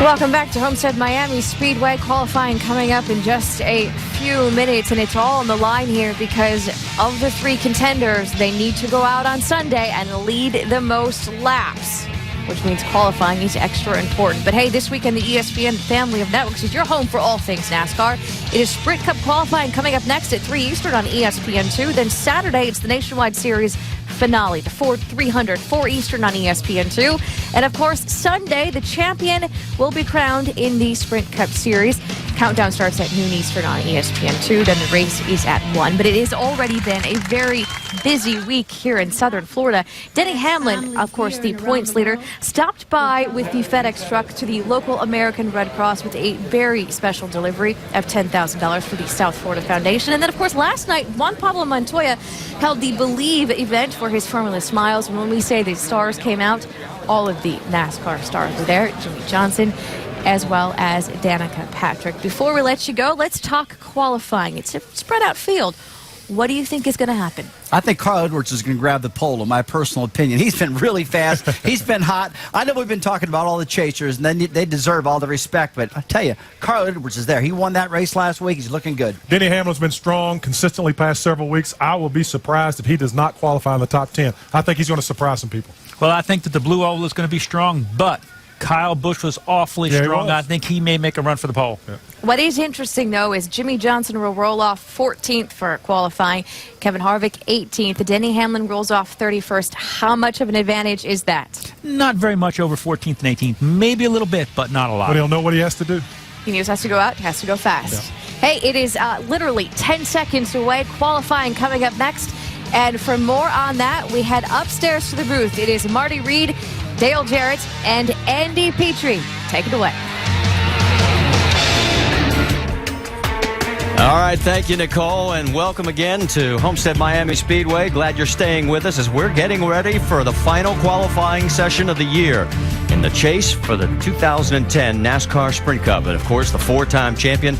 Welcome back to Homestead Miami Speedway. Qualifying coming up in just a few minutes, and it's all on the line here because of the three contenders. They need to go out on Sunday and lead the most laps, which means qualifying is extra important. But hey, this weekend the ESPN family of networks is your home for all things NASCAR. It is Sprint Cup qualifying coming up next at 3 Eastern on ESPN2. Then Saturday, it's the Nationwide Series finale, the Ford 300, 4 Eastern on ESPN2. And of course, Sunday, the champion will be crowned in the Sprint Cup Series. Countdown starts at noon Eastern on ESPN2. Then the race is at 1. But it has already been a very busy week here in Southern Florida. Denny Hamlin, of course, the points leader, stopped by with the FedEx truck to the local American Red Cross with a very special delivery of $10,000 for the South Florida Foundation. And then, of course, last night, Juan Pablo Montoya held the Believe event for his Formula Smiles. And when we say the stars came out, all of the NASCAR stars were there. Jimmy Johnson, as well as Danica Patrick. Before we let you go, let's talk qualifying. It's a spread out field. What do you think is going to happen? I think Carl Edwards is going to grab the pole, in my personal opinion. He's been really fast. He's been hot. I know we've been talking about all the chasers, and then they deserve all the respect. But I tell you, Carl Edwards is there. He won that race last week. He's looking good. Denny Hamlin's been strong consistently past several weeks. I will be surprised if he does not qualify in the top 10. I think he's going to surprise some people. Well, I think that the Blue Oval is going to be strong, but Kyle Busch was awfully strong. I think he may make a run for the pole. Yeah. What is interesting, though, is Jimmy Johnson will roll off 14th for qualifying. Kevin Harvick, 18th. Denny Hamlin rolls off 31st. How much of an advantage is that? Not very much over 14th and 18th. Maybe a little bit, but not a lot. But he'll know what he has to do. He just has to go out, has to go fast. Yeah. Hey, it is literally 10 seconds away. Qualifying coming up next. And for more on that, we head upstairs to the booth. It is Marty Reed, Dale Jarrett, and Andy Petrie. Take it away. All right, thank you, Nicole, and welcome again to Homestead Miami Speedway. Glad you're staying with us as we're getting ready for the final qualifying session of the year in the chase for the 2010 NASCAR Sprint Cup. And, of course, the four-time champion,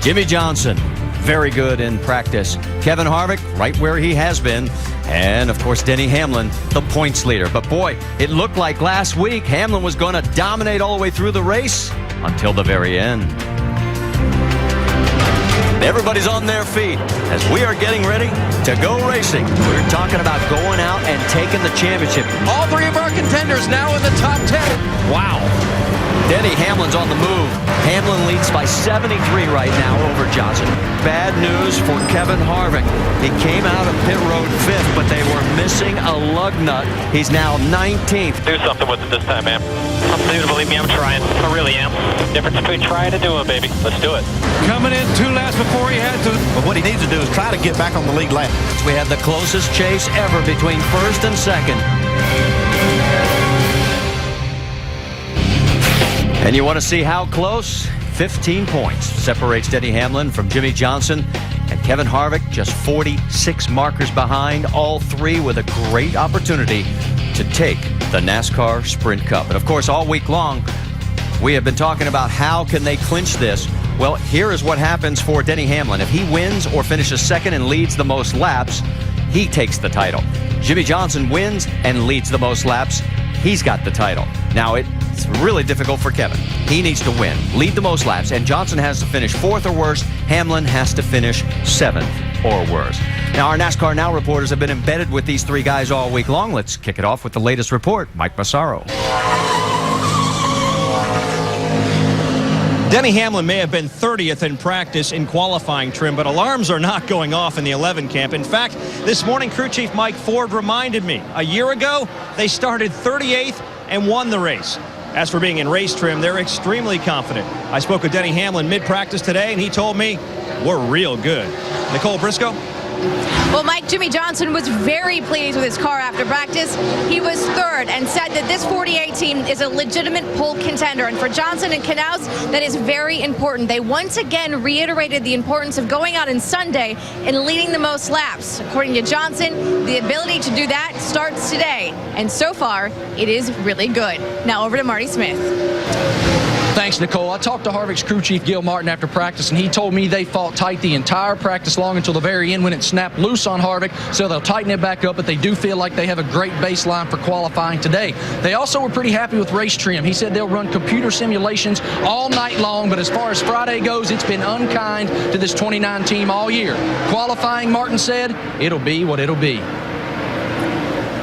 Jimmy Johnson, very good in practice. Kevin Harvick, right where he has been. And, of course, Denny Hamlin, the points leader. But, boy, it looked like last week Hamlin was going to dominate all the way through the race until the very end. Everybody's on their feet as we are getting ready to go racing. We're talking about going out and taking the championship. All three of our contenders now in the top 10. Wow. Denny Hamlin's on the move. Hamlin leads by 73 right now over Johnson. Bad news for Kevin Harvick. He came out of pit road 5th, but they were missing a lug nut. He's now 19th. Do something with it this time, man. Dude, believe me, I'm trying. I really am. Difference between trying and doing, baby. Let's do it. Coming in 2 laps before he had to. But what he needs to do is try to get back on the lead lap. We had the closest chase ever between first and second. And you want to see how close? 15 points separates Denny Hamlin from Jimmy Johnson. And Kevin Harvick just 46 markers behind, all three with a great opportunity to take the NASCAR Sprint Cup. And, of course, all week long, we have been talking about how can they clinch this. Well, here is what happens for Denny Hamlin. If he wins or finishes second and leads the most laps, he takes the title. Jimmy Johnson wins and leads the most laps. He's got the title. Now, it's really difficult for Kevin. He needs to win, lead the most laps, and Johnson has to finish 4th or worse. Hamlin has to finish 7th or worse. Now, our NASCAR Now reporters have been embedded with these three guys all week long. Let's kick it off with the latest report. Mike Massaro. Denny Hamlin may have been 30th in practice in qualifying trim, but alarms are not going off in the 11 camp. In fact, this morning, crew chief Mike Ford reminded me, a year ago, they started 38th and won the race. As for being in race trim, they're extremely confident. I spoke with Denny Hamlin mid-practice today, and he told me, we're real good. Nicole Briscoe? Well, Mike, Jimmy Johnson was very pleased with his car after practice. He was 3rd and said that this 48 team is a legitimate pole contender. And for Johnson and Knaus, that is very important. They once again reiterated the importance of going out on Sunday and leading the most laps. According to Johnson, the ability to do that starts today. And so far, it is really good. Now over to Marty Smith. Thanks, Nicole. I talked to Harvick's crew chief, Gil Martin, after practice, and he told me they fought tight the entire practice long until the very end when it snapped loose on Harvick, so they'll tighten it back up, but they do feel like they have a great baseline for qualifying today. They also were pretty happy with race trim. He said they'll run computer simulations all night long, but as far as Friday goes, it's been unkind to this 29 team all year. Qualifying, Martin said, it'll be what it'll be.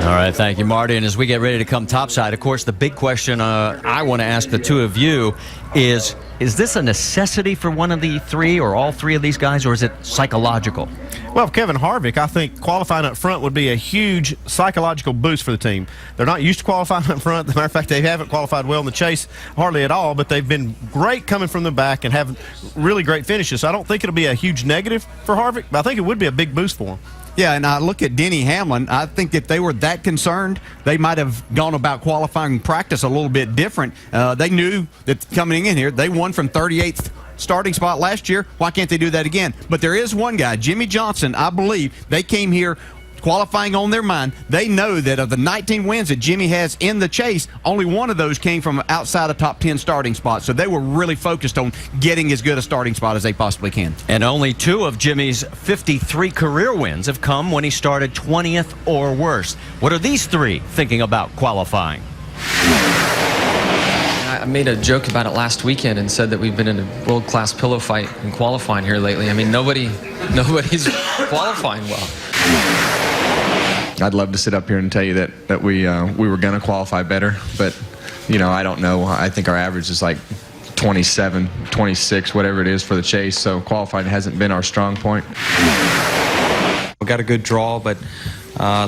All right, thank you, Marty. And as we get ready to come topside, of course, the big question I want to ask the two of you is this a necessity for one of the three or all three of these guys, or is it psychological? Well, Kevin Harvick, I think qualifying up front would be a huge psychological boost for the team. They're not used to qualifying up front. As a matter of fact, they haven't qualified well in the chase hardly at all, but they've been great coming from the back and having really great finishes. So I don't think it'll be a huge negative for Harvick, but I think it would be a big boost for him. Yeah, and I look at Denny Hamlin. I think if they were that concerned, they might have gone about qualifying practice a little bit different. They knew that coming in here, they won from 38th starting spot last year. Why can't they do that again? But there is one guy, Jimmy Johnson, I believe, they came here qualifying on their mind. They know that of the 19 wins that Jimmy has in the chase, only one of those came from outside a top 10 starting spot. So they were really focused on getting as good a starting spot as they possibly can. And only 2 of Jimmy's 53 career wins have come when he started 20th or worse. What are these 3 thinking about qualifying? I made a joke about it last weekend and said that we've been in a world-class pillow fight in qualifying here lately. I mean, nobody's qualifying well. I'd love to sit up here and tell you that we were going to qualify better, but, you know, I don't know. I think our average is like 27, 26, whatever it is for the chase, so qualifying hasn't been our strong point. We got a good draw, but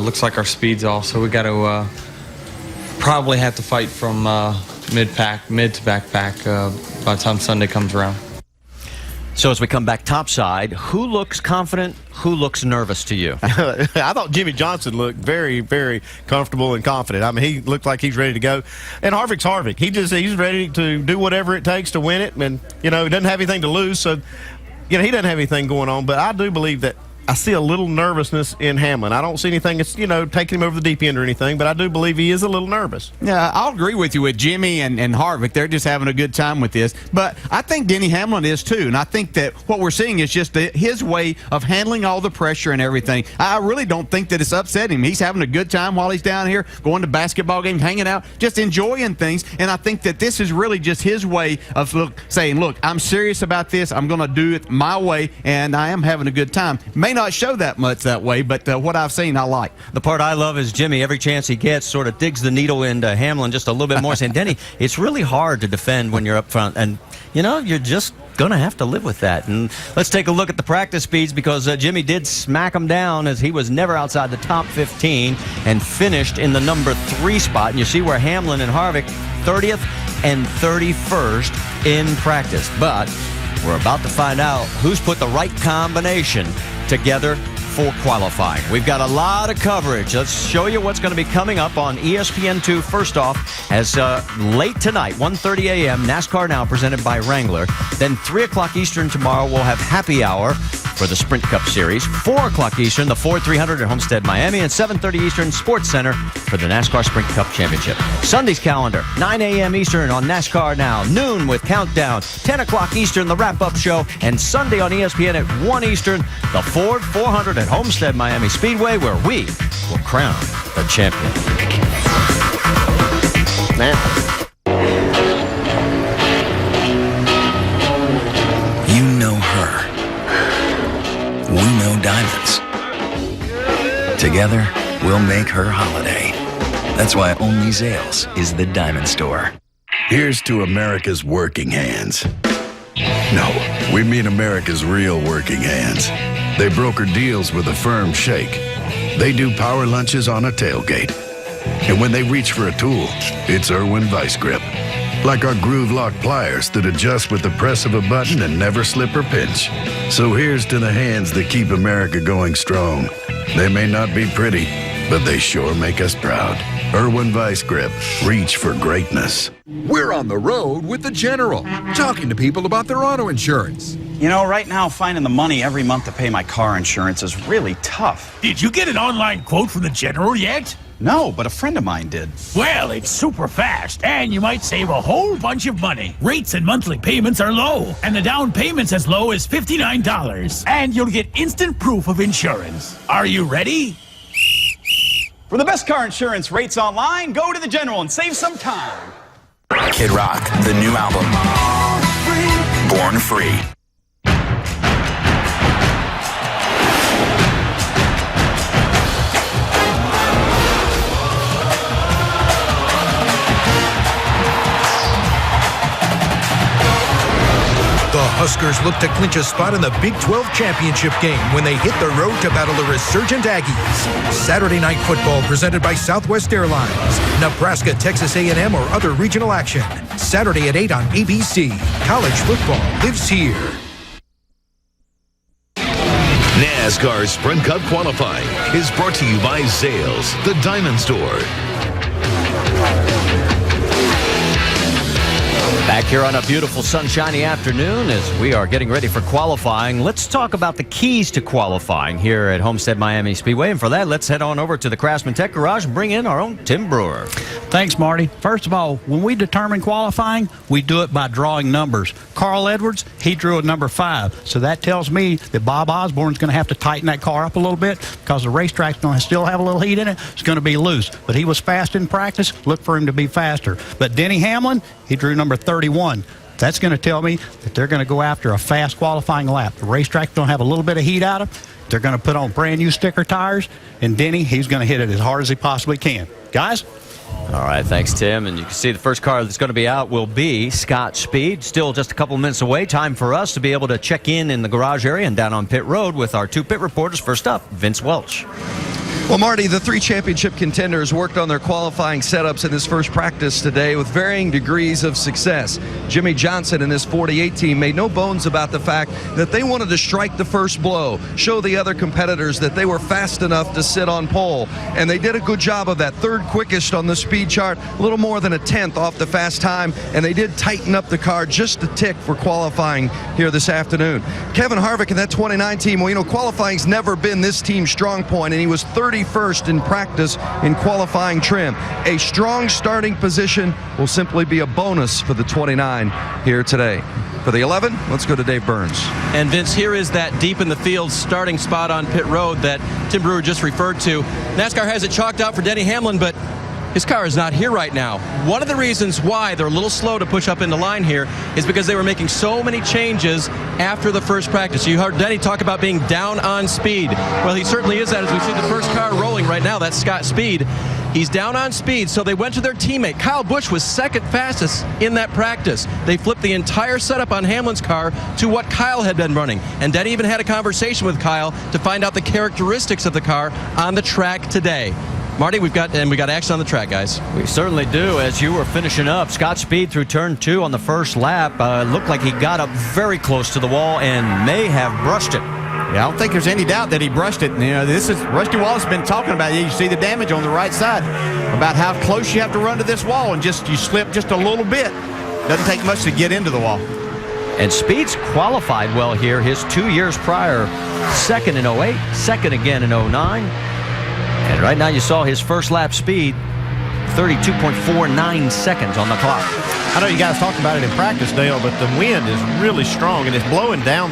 looks like our speed's off, so we got to probably have to fight from mid to back pack by the time Sunday comes around. So as we come back topside, who looks confident, who looks nervous to you? I thought Jimmy Johnson looked very, very comfortable and confident. I mean, he looked like he's ready to go. And Harvick's Harvick. He's ready to do whatever it takes to win it. And, you know, he doesn't have anything to lose. So, you know, he doesn't have anything going on. But I do believe that I see a little nervousness in Hamlin. I don't see anything that's, you know, taking him over the deep end or anything, but I do believe he is a little nervous. Yeah, I'll agree with you with Jimmy and Harvick. They're just having a good time with this. But I think Denny Hamlin is too, and I think that what we're seeing is just his way of handling all the pressure and everything. I really don't think that it's upsetting him. He's having a good time while he's down here, going to basketball games, hanging out, just enjoying things. And I think that this is really just his way of saying, look, I'm serious about this. I'm going to do it my way, and I am having a good time. May not show that much that way, but what I've seen, I like. The part I love is Jimmy, every chance he gets, sort of digs the needle into Hamlin just a little bit more, saying, Denny, it's really hard to defend when you're up front. And, you know, you're just going to have to live with that. And let's take a look at the practice speeds, because Jimmy did smack him down, as he was never outside the top 15 and finished in the number 3 spot. And you see where Hamlin and Harvick 30th and 31st in practice. But we're about to find out who's put the right combination together for qualifying. We've got a lot of coverage. Let's show you what's going to be coming up on ESPN2. First off, as late tonight, 1:30 a.m., NASCAR Now, presented by Wrangler. Then 3 o'clock Eastern tomorrow, we'll have happy hour for the Sprint Cup Series. 4 o'clock Eastern, the Ford 300 at Homestead, Miami. And 7:30 Eastern, Sports Center for the NASCAR Sprint Cup Championship. Sunday's calendar, 9 a.m. Eastern on NASCAR Now. Noon with Countdown. 10 o'clock Eastern, the wrap-up show. And Sunday on ESPN at 1 Eastern, the Ford 400 at Homestead, Miami Speedway, where we will crown the champion. You know her. We know diamonds. Together, we'll make her holiday. That's why only Zales is the diamond store. Here's to America's working hands. No, we mean America's real working hands. They broker deals with a firm shake. They do power lunches on a tailgate. And when they reach for a tool, it's Irwin Vice Grip. Like our groove lock pliers that adjust with the press of a button and never slip or pinch. So here's to the hands that keep America going strong. They may not be pretty, but they sure make us proud. Irwin Vice Grip. Reach for greatness. We're on the road with the General, talking to people about their auto insurance. You know, right now, finding the money every month to pay my car insurance is really tough. Did you get an online quote from the General yet? No, but a friend of mine did. Well, it's super fast, and you might save a whole bunch of money. Rates and monthly payments are low, and the down payment's as low as $59. And you'll get instant proof of insurance. Are you ready? For the best car insurance rates online, go to the General and save some time. Kid Rock, the new album, Born Free. The Huskers look to clinch a spot in the Big 12 championship game when they hit the road to battle the resurgent Aggies. Saturday night football presented by Southwest Airlines. Nebraska, Texas A&M, or other regional action. Saturday at 8 on ABC. College football lives here. NASCAR Sprint Cup qualifying is brought to you by Zales, the Diamond Store. Back here on a beautiful sunshiny afternoon as we are getting ready for qualifying. Let's talk about the keys to qualifying here at Homestead Miami Speedway. And for that, let's head on over to the Craftsman Tech Garage and bring in our own Tim Brewer. Thanks, Marty. First of all, when we determine qualifying, we do it by drawing numbers. Carl Edwards, he drew a number 5. So that tells me that Bob Osborne's going to have to tighten that car up a little bit because the racetrack's going to still have a little heat in it. It's going to be loose. But he was fast in practice. Look for him to be faster. But Denny Hamlin, he drew number 31. That's going to tell me that they're going to go after a fast qualifying lap. The racetrack's going to have a little bit of heat out of them. They're going to put on brand new sticker tires. And Denny, he's going to hit it as hard as he possibly can. Guys? All right, thanks, Tim. And you can see the first car that's going to be out will be Scott Speed. Still just a couple minutes away. Time for us to be able to check in the garage area and down on pit road with our 2 pit reporters. First up, Vince Welch. Well, Marty, the 3 championship contenders worked on their qualifying setups in this first practice today with varying degrees of success. Jimmy Johnson and his 48 team made no bones about the fact that they wanted to strike the first blow, show the other competitors that they were fast enough to sit on pole. And they did a good job of that. 3rd quickest on the speed chart, a little more than a 10th off the fast time. And they did tighten up the car just a tick for qualifying here this afternoon. Kevin Harvick and that 29 team, well, you know, qualifying's never been this team's strong point, and he was 31st in practice in qualifying trim. A strong starting position will simply be a bonus for the 29 here today. For the 11, let's go to Dave Burns. And Vince, here is that deep in the field starting spot on pit road that Tim Brewer just referred to. NASCAR has it chalked out for Denny Hamlin, but his car is not here right now. One of the reasons why they're a little slow to push up into line here is because they were making so many changes after the first practice. You heard Denny talk about being down on speed. Well, he certainly is that as we see the first car rolling right now. That's Scott Speed. He's down on speed, so they went to their teammate. Kyle Busch was 2nd fastest in that practice. They flipped the entire setup on Hamlin's car to what Kyle had been running. And Denny even had a conversation with Kyle to find out the characteristics of the car on the track today. Marty, we got action on the track, guys. We certainly do. As you were finishing up, Scott Speed through turn 2 on the first lap. Looked like he got up very close to the wall and may have brushed it. Yeah, I don't think there's any doubt that he brushed it. You know, this is Rusty Wallace has been talking about it. You see the damage on the right side about how close you have to run to this wall, and just you slip just a little bit. Doesn't take much to get into the wall. And Speed's qualified well here. His 2 years prior, 2nd in 08, 2nd again in 09. And right now you saw his first lap speed, 32.49 seconds on the clock. I know you guys talked about it in practice, Dale, but the wind is really strong, and it's blowing down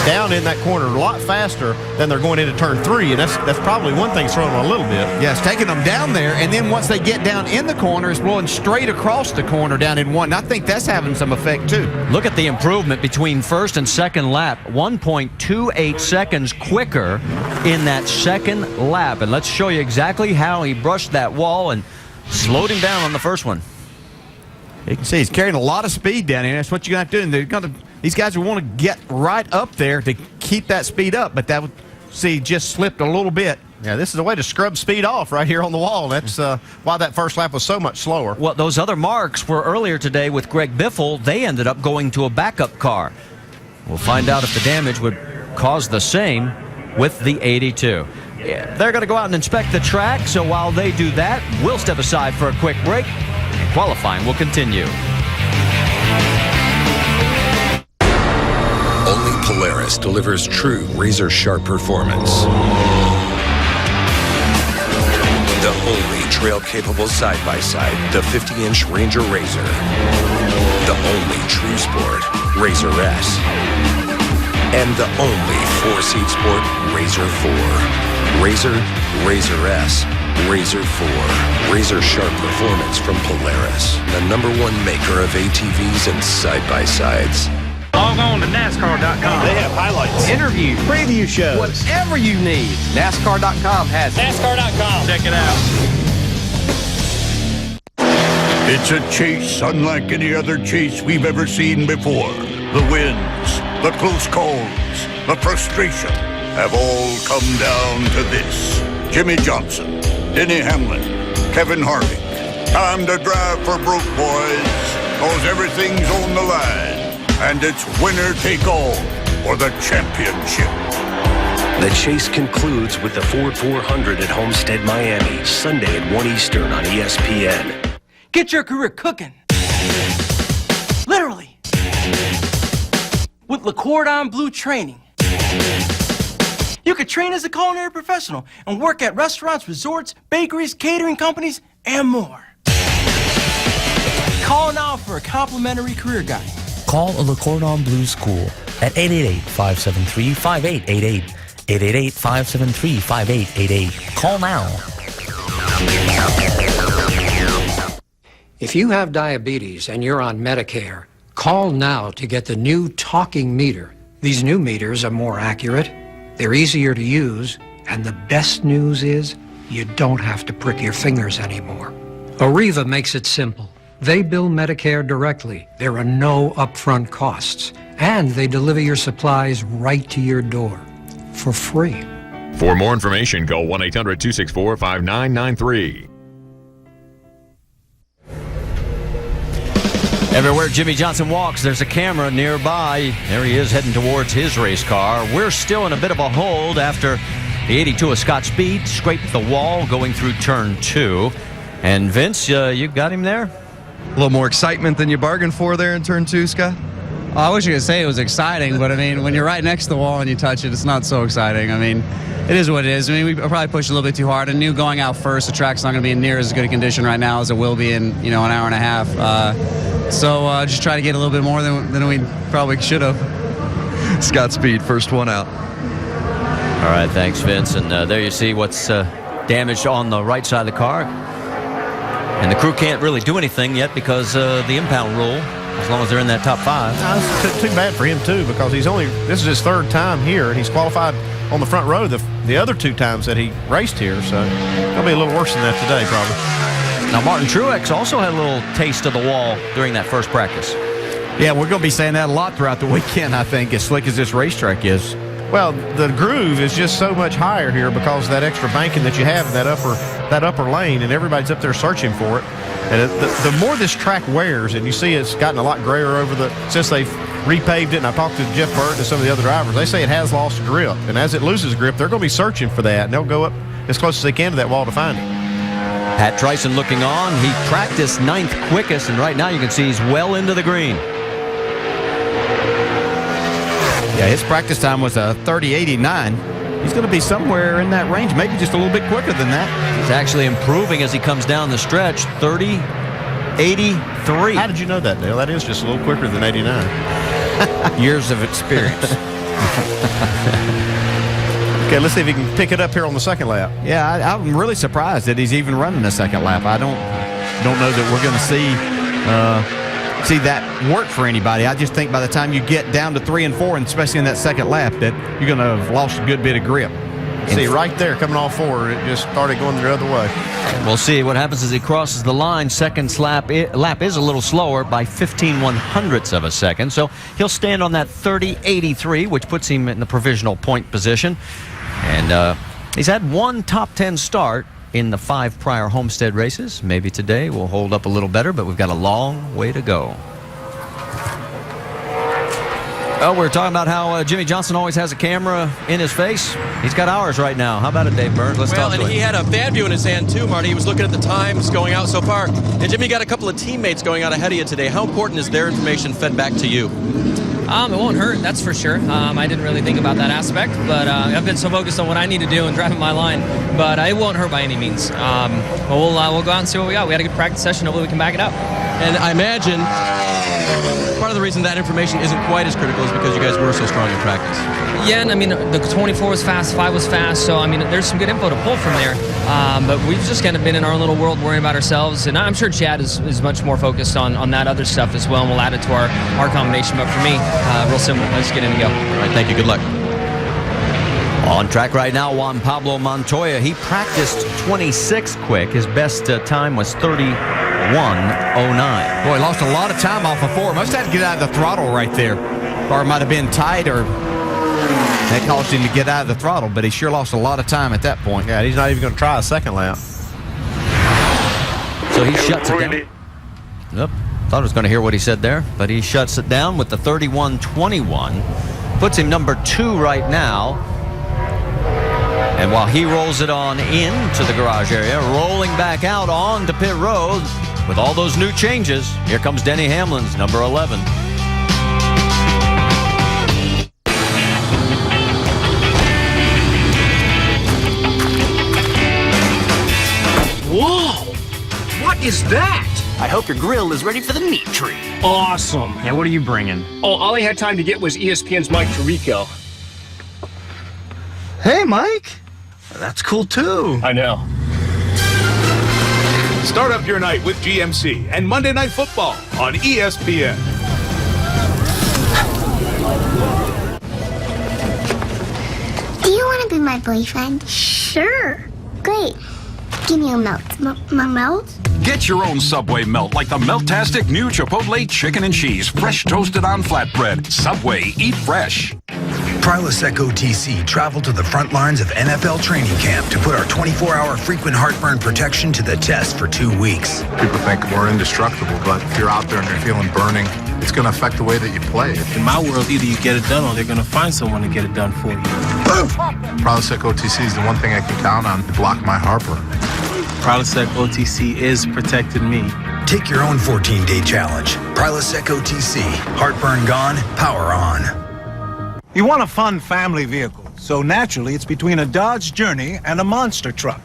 down in that corner a lot faster than they're going into turn 3, and that's probably one thing throwing them a little bit. Yeah, it's taking them down there, and then once they get down in the corner, it's blowing straight across the corner down in 1. And I think that's having some effect too. Look at the improvement between first and second lap. 1.28 seconds quicker in that second lap. And let's show you exactly how he brushed that wall and slowed him down on the first one. You can see he's carrying a lot of speed down here. That's what you're going to have to do. And they're going to, these guys will want to get right up there to keep that speed up. But that would, see, just slipped a little bit. Yeah, this is a way to scrub speed off right here on the wall. That's why that first lap was so much slower. Well, those other marks were earlier today with Greg Biffle. They ended up going to a backup car. We'll find out if the damage would cause the same with the 82. Yeah, they're going to go out and inspect the track. So while they do that, we'll step aside for a quick break. And qualifying will continue. Only Polaris delivers true razor-sharp performance. only trail-capable side-by-side, the 50-inch Ranger RZR. The only true sport, RZR S. And the only 4-seat sport, RZR 4. RZR S, RZR 4. Razor sharp performance from Polaris, the #1 maker of ATVs and side-by-sides. Log on to NASCAR.com. They have highlights, Interviews, preview shows, whatever you need. NASCAR.com has it. NASCAR.com. Check it out. It's a chase unlike any other chase we've ever seen before. The wins, the close calls, the frustration have all come down to this. Jimmy Johnson, Denny Hamlin, Kevin Harvick. Time to drive for broke, boys, cause everything's on the line. And it's winner take all for the championship. The chase concludes with the Ford 400 at Homestead, Miami, Sunday at 1 Eastern on ESPN. Get your career cooking. Literally. With Le Cordon Bleu training. You could train as a culinary professional and work at restaurants, resorts, bakeries, catering companies, and more. Call now for a complimentary career guide. Call a Le Cordon Bleu school at 888-573-5888. 888-573-5888. Call now. If you have diabetes and you're on Medicare, call now to get the new talking meter. These new meters are more accurate, they're easier to use, and the best news is you don't have to prick your fingers anymore. Arriva makes it simple. They bill Medicare directly. There are no upfront costs. And they deliver your supplies right to your door for free. For more information, call 1-800-264-5993. Everywhere Jimmy Johnson walks, there's a camera nearby. There he is heading towards his race car. We're still in a bit of a hold after the 82 of Scott Speed scraped the wall going through turn 2. And Vince, you got him there? A little more excitement than you bargained for there in turn 2, Scott? I wish you could say it was exciting, but I mean, when you're right next to the wall and you touch it, it's not so exciting. I mean, it is what it is. I mean, we probably pushed a little bit too hard. I knew going out first, the track's not going to be in near as good a condition right now as it will be in, an hour and a half. So just try to get a little bit more than we probably should have. Scott Speed, first one out. All right, thanks, Vince. And there you see what's damaged on the right side of the car. And the crew can't really do anything yet because the impound rule, as long as they're in that top 5. No, it's too bad for him, too, because this is his 3rd time here, and he's qualified on the front row the other 2 times that he raced here, so it'll be a little worse than that today, probably. Now, Martin Truex also had a little taste of the wall during that first practice. Yeah, we're going to be saying that a lot throughout the weekend, I think, as slick as this racetrack is. Well, the groove is just so much higher here because of that extra banking that you have in that upper lane, and everybody's up there searching for it. And the more this track wears, and you see it's gotten a lot grayer since they've repaved it, and I talked to Jeff Burton and some of the other drivers, they say it has lost grip. And as it loses grip, they're going to be searching for that, and they'll go up as close as they can to that wall to find it. Pat Tryson looking on. He practiced 9th quickest, and right now you can see he's well into the green. Yeah, his practice time was a 30.89. He's going to be somewhere in that range, maybe just a little bit quicker than that. He's actually improving as he comes down the stretch. 30.83. How did you know that, Dale? That is just a little quicker than 89. Years of experience. Okay, let's see if he can pick it up here on the second lap. Yeah, I'm really surprised that he's even running the second lap. I don't know that we're going to see that work for anybody. I just think by the time you get down to 3 and 4, and especially in that second lap, that you're going to have lost a good bit of grip. See, right there, coming off forward, it just started going the other way. We'll see what happens as he crosses the line. Second lap is a little slower by 15/100ths of a second. So he'll stand on that 30.83, which puts him in the provisional point position. And he's had one top 10 start in the 5 prior Homestead races. Maybe today will hold up a little better, but we've got a long way to go. Oh, we're talking about how Jimmy Johnson always has a camera in his face. He's got ours right now. How about it, Dave Burns? Let's talk to and it. He had a fan view in his hand, too, Marty. He was looking at the times going out so far. And, Jimmy, got a couple of teammates going out ahead of you today. How important is their information fed back to you? It won't hurt, that's for sure. I didn't really think about that aspect, but I've been so focused on what I need to do and driving my line. But it won't hurt by any means. But we'll go out and see what we got. We had a good practice session. Hopefully we can back it up. And I imagine part of the reason that information isn't quite as critical is because you guys were so strong in practice. Yeah, and I mean, the 24 was fast, 5 was fast, so I mean, there's some good info to pull from there. But we've just kind of been in our little world worrying about ourselves, and I'm sure Chad is much more focused on that other stuff as well, and we'll add it to our combination. But for me, real simple. Let's get in and go. All right, thank you. Good luck. On track right now, Juan Pablo Montoya. He practiced 26 quick. His best time was 31:09. Boy, he lost a lot of time off of 4. Must have had to get out of the throttle right there. Or it might have been tight, or that caused him to get out of the throttle, but he sure lost a lot of time at that point. Yeah, he's not even going to try a second lap. So he shuts it down. Yep. Thought I was going to hear what he said there, but he shuts it down with the 31:21. Puts him number 2 right now. And while he rolls it on into the garage area, rolling back out onto pit road with all those new changes, here comes Denny Hamlin's number 11. Whoa! What is that? I hope your grill is ready for the meat tree. Awesome. Yeah, what are you bringing? Oh, all I had time to get was ESPN's Mike Tirico. Hey, Mike. That's cool, too. I know. Start up your night with GMC and Monday Night Football on ESPN. Do you want to be my boyfriend? Sure. Great. Give me a melt. My melt? Get your own Subway melt like the Meltastic new Chipotle chicken and cheese, fresh toasted on flatbread. Subway, eat fresh. Prilosec OTC traveled to the front lines of NFL training camp to put our 24-hour frequent heartburn protection to the test for 2 weeks. People think we're indestructible, but if you're out there and you're feeling burning, it's going to affect the way that you play. In my world, either you get it done or they're going to find someone to get it done for you. Prilosec OTC is the one thing I can count on to block my heartburn. Prilosec OTC is protecting me. Take your own 14-day challenge. Prilosec OTC. Heartburn gone, power on. You want a fun family vehicle, so naturally it's between a Dodge Journey and a monster truck.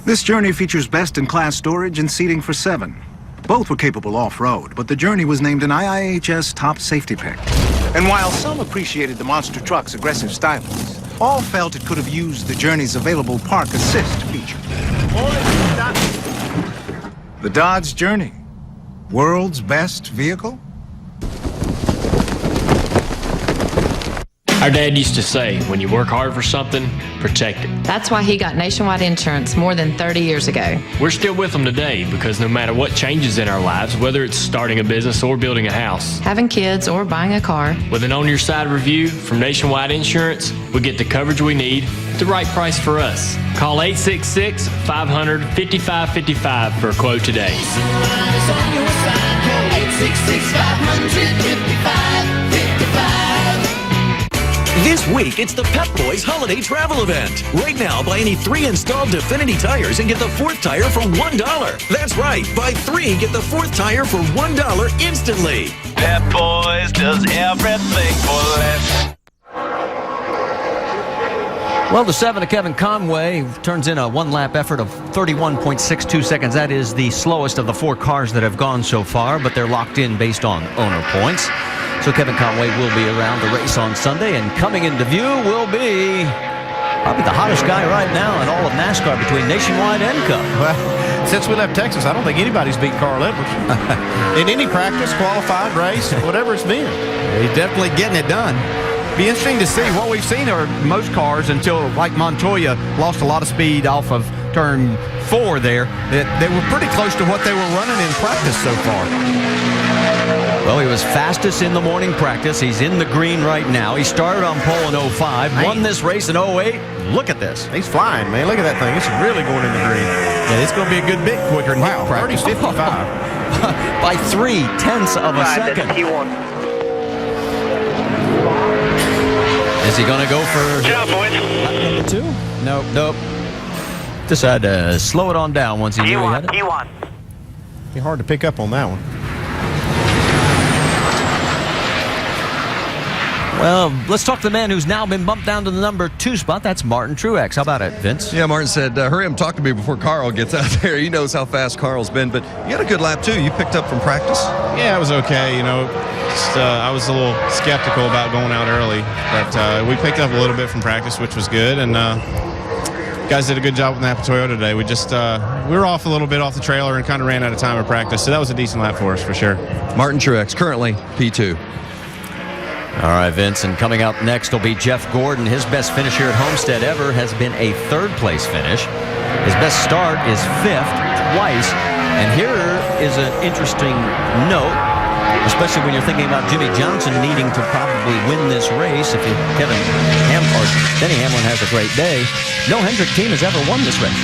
This Journey features best-in-class storage and seating for 7. Both were capable off-road, but the Journey was named an IIHS top safety pick. And while some appreciated the monster truck's aggressive stylings, all felt it could have used the Journey's available park assist feature. The Dodge Journey, world's best vehicle? Our dad used to say, when you work hard for something, protect it. That's why he got Nationwide Insurance more than 30 years ago. We're still with them today because no matter what changes in our lives, whether it's starting a business or building a house, having kids or buying a car, with an on-your-side review from Nationwide Insurance, we get the coverage we need at the right price for us. Call 866-500-5555 for a quote today. This week, it's the Pep Boys Holiday Travel Event. Right now, buy any 3 installed Definity tires and get the 4th tire for $1. That's right, buy 3, get the 4th tire for $1 instantly. Pep Boys does everything for less. Well, the 7 of Kevin Conway turns in a 1-lap effort of 31.62 seconds. That is the slowest of the 4 cars that have gone so far, but they're locked in based on owner points. So Kevin Conway will be around the race on Sunday, and coming into view will be probably the hottest guy right now in all of NASCAR between Nationwide and Cup. Well, since we left Texas, I don't think anybody's beat Carl Edwards. In any practice, qualified race, whatever it's been. He's definitely getting it done. Be interesting to see. What we've seen are most cars until, like Montoya, lost a lot of speed off of turn 4 there. They were pretty close to what they were running in practice so far. Well, he was fastest in the morning practice. He's in the green right now. He started on pole in 05, won this race in 08. Look at this. He's flying, man. Look at that thing. It's really going in the green. Yeah, it's going to be a good bit quicker than practice. 30-55. By 0.3 of a second. Is he going to go for number 2? Nope. Decided to slow it on down once he knew he had it. Be hard to pick up on that one. Well, let's talk to the man who's now been bumped down to the number 2 spot. That's Martin Truex. How about it, Vince? Yeah, Martin said, hurry up and talk to me before Carl gets out there. He knows how fast Carl's been, but you had a good lap, too. You picked up from practice? Yeah, it was okay. I was a little skeptical about going out early, but we picked up a little bit from practice, which was good, and guys did a good job with Napa Toyota today. We just we were off a little bit off the trailer and kind of ran out of time at practice, so that was a decent lap for us for sure. Martin Truex, currently P2. All right, Vince, and coming up next will be Jeff Gordon. His best finish here at Homestead ever has been a 3rd-place finish. His best start is 5th twice. And here is an interesting note, especially when you're thinking about Jimmy Johnson needing to probably win this race. If Denny Hamlin has a great day, no Hendrick team has ever won this race.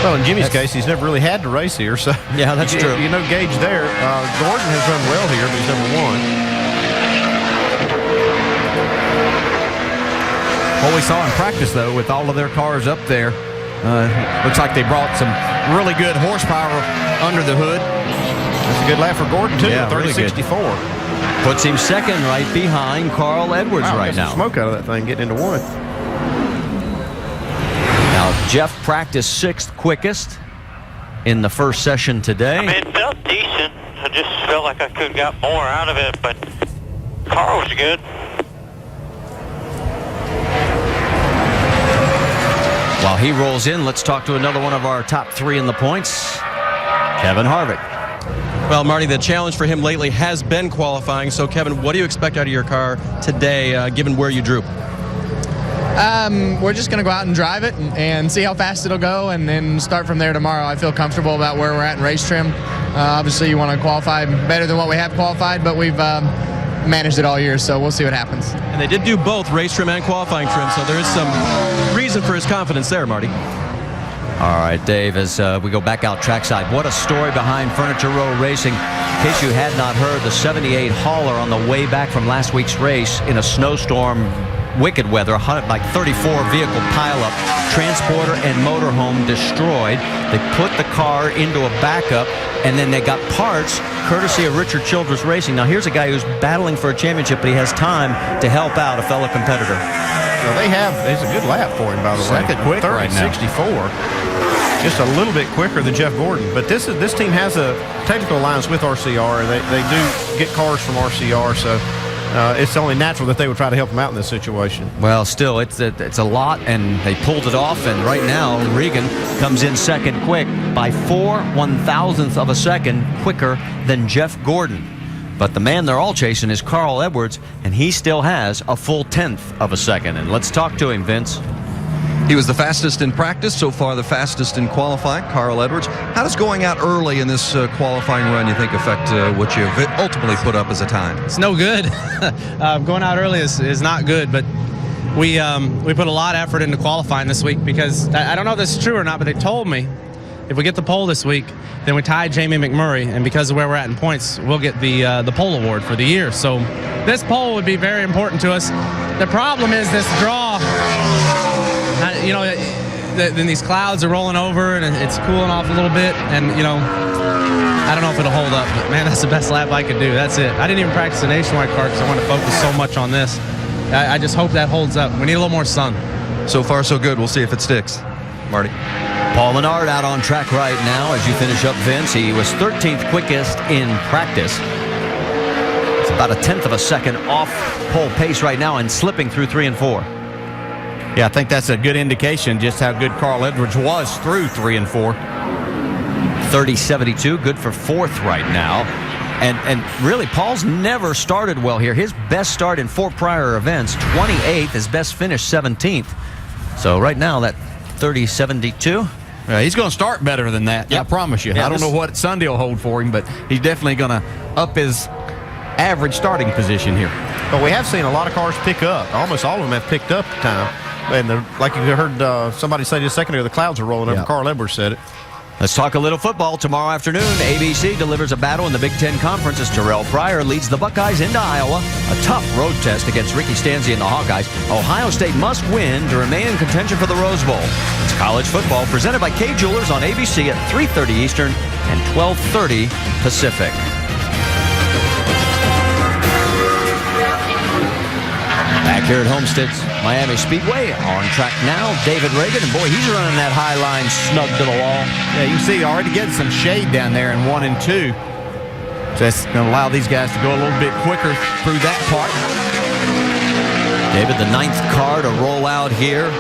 Well, in Jimmy's case, he's never really had to race here, so yeah, that's true. You know, gauge there. Gordon has run well here, but he's never won. What we saw in practice, though, with all of their cars up there, looks like they brought some really good horsepower under the hood. That's a good lap for Gordon, too, yeah, 30-64. Really puts him second right behind Carl Edwards right now. Smoke out of that thing, getting into 1. Now, Jeff practiced 6th quickest in the first session today. I mean, it felt decent. I just felt like I could have got more out of it, but Carl was good. While he rolls in, let's talk to another one of our top 3 in the points, Kevin Harvick. Well, Marty, the challenge for him lately has been qualifying. So, Kevin, what do you expect out of your car today, given where you drew? We're just going to go out and drive it and see how fast it'll go, and then start from there tomorrow. I feel comfortable about where we're at in race trim. Obviously, you want to qualify better than what we have qualified, but we've managed it all year, so we'll see what happens. And they did do both race trim and qualifying trim, so there is some reason for his confidence there, Marty. All right, Dave, as we go back out trackside, what a story behind Furniture Row Racing. In case you had not heard, the 78 hauler on the way back from last week's race in a snowstorm, wicked weather, like 34 vehicle pileup, transporter and motorhome destroyed. They put the car into a backup, and then they got parts courtesy of Richard Childress Racing. Now, here's a guy who's battling for a championship, but he has time to help out a fellow competitor. Well, it's a good lap for him, by the way. Second quick right now. 64. Just a little bit quicker than Jeff Gordon. But this team has a technical alliance with RCR. They do get cars from RCR, so it's only natural that they would try to help him out in this situation. Well, still, it's a lot, and they pulled it off. And right now, Regan comes in second quick by 4/1000th of a second quicker than Jeff Gordon. But the man they're all chasing is Carl Edwards, and he still has a full 10th of a second. And let's talk to him, Vince. He was the fastest in practice, so far the fastest in qualifying, Carl Edwards. How does going out early in this qualifying run, you think, affect what you've ultimately put up as a time? It's no good. Going out early is not good, but we put a lot of effort into qualifying this week, because I don't know if this is true or not, but they told me if we get the pole this week, then we tie Jamie McMurray, and because of where we're at in points, we'll get the pole award for the year. So this pole would be very important to us. The problem is this draw. Then these clouds are rolling over, and it's cooling off a little bit, and I don't know if it'll hold up, but man, that's the best lap I could do. That's it. I didn't even practice the Nationwide car because I want to focus so much on this. I just hope that holds up. We need a little more sun. So far, so good. We'll see if it sticks. Marty. Paul Menard out on track right now as you finish up, Vince. He was 13th quickest in practice. It's about a 10th of a second off pole pace right now and slipping through 3 and 4. Yeah, I think that's a good indication just how good Carl Edwards was through 3 and 4. 30.72, good for 4th right now. And really, Paul's never started well here. His best start in 4 prior events, 28th. His best finish, 17th. So right now, that 30.72. He's going to start better than that, I promise you. I don't know what Sunday will hold for him, but he's definitely going to up his average starting position here. But we have seen a lot of cars pick up. Almost all of them have picked up time. And like you heard somebody say just a second ago, the clouds are rolling over. Carl Edwards said it. Let's talk a little football. Tomorrow afternoon, ABC delivers a battle in the Big Ten Conference as Terrell Pryor leads the Buckeyes into Iowa. A tough road test against Ricky Stanzi and the Hawkeyes. Ohio State must win to remain in contention for the Rose Bowl. It's college football presented by Kay Jewelers on ABC at 3:30 Eastern and 12:30 Pacific. Back here at Homestead's Miami Speedway, on track now, David Reagan, and boy, he's running that high line snug to the wall. Yeah, you can see already getting some shade down there in 1 and 2. So that's going to allow these guys to go a little bit quicker through that part. David, the 9th car to roll out here.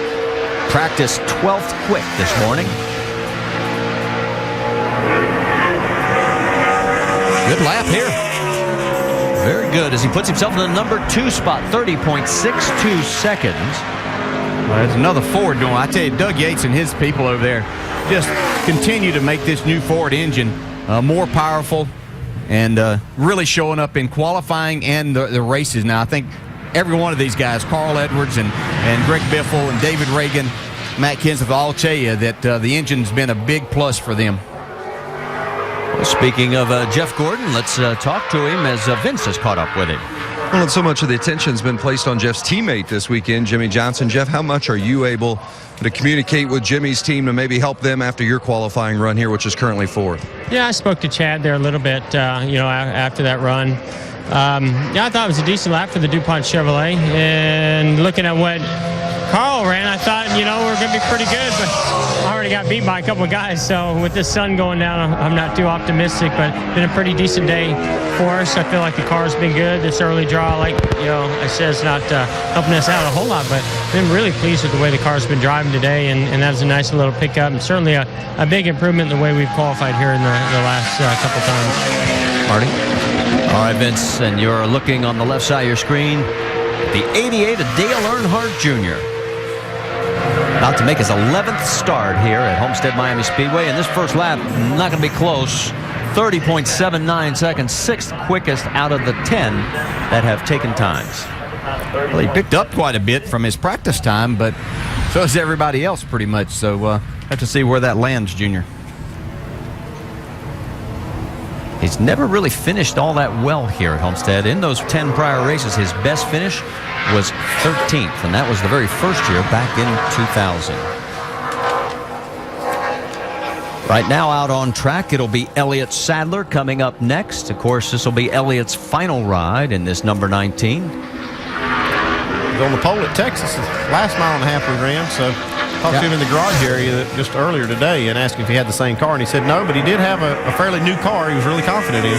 Practice 12th quick this morning. Good lap here. Very good as he puts himself in the number 2 spot, 30.62 seconds. Well, there's another Ford doing. I tell you, Doug Yates and his people over there just continue to make this new Ford engine more powerful and really showing up in qualifying and the races. Now, I think every one of these guys, Carl Edwards and Greg Biffle and David Reagan, Matt Kenseth, all tell you that the engine's been a big plus for them. Well, speaking of Jeff Gordon, let's talk to him as Vince has caught up with him. Well, and so much of the attention's been placed on Jeff's teammate this weekend, Jimmy Johnson. Jeff, how much are you able to communicate with Jimmy's team to maybe help them after your qualifying run here, which is currently 4th? Yeah, I spoke to Chad there a little bit, after that run. I thought it was a decent lap for the DuPont Chevrolet. And looking at what Carl ran, I thought, we're going to be pretty good, but I already got beat by a couple of guys. So with the sun going down, I'm not too optimistic, but been a pretty decent day for us. I feel like the car's been good. This early draw, I said, it's not helping us out a whole lot, but been really pleased with the way the car's been driving today, and that was a nice little pickup, and certainly a big improvement in the way we've qualified here in the last couple times. Marty? All right, Vince, and you're looking on the left side of your screen, the 88 of Dale Earnhardt Jr. About to make his 11th start here at Homestead Miami Speedway, and this first lap, not going to be close. 30.79 seconds, 6th quickest out of the 10 that have taken times. Well, he picked up quite a bit from his practice time, but so has everybody else pretty much. So have to see where that lands, Junior. He's never really finished all that well here at Homestead. In those 10 prior races, his best finish was 13th, and that was the very first year back in 2000. Right now out on track, it'll be Elliott Sadler coming up next. Of course, this will be Elliott's final ride in this number 19. He's on the pole at Texas, the last mile and a half we ran, so talked to him in the garage area just earlier today and asked him if he had the same car, and he said no, but he did have a fairly new car he was really confident in.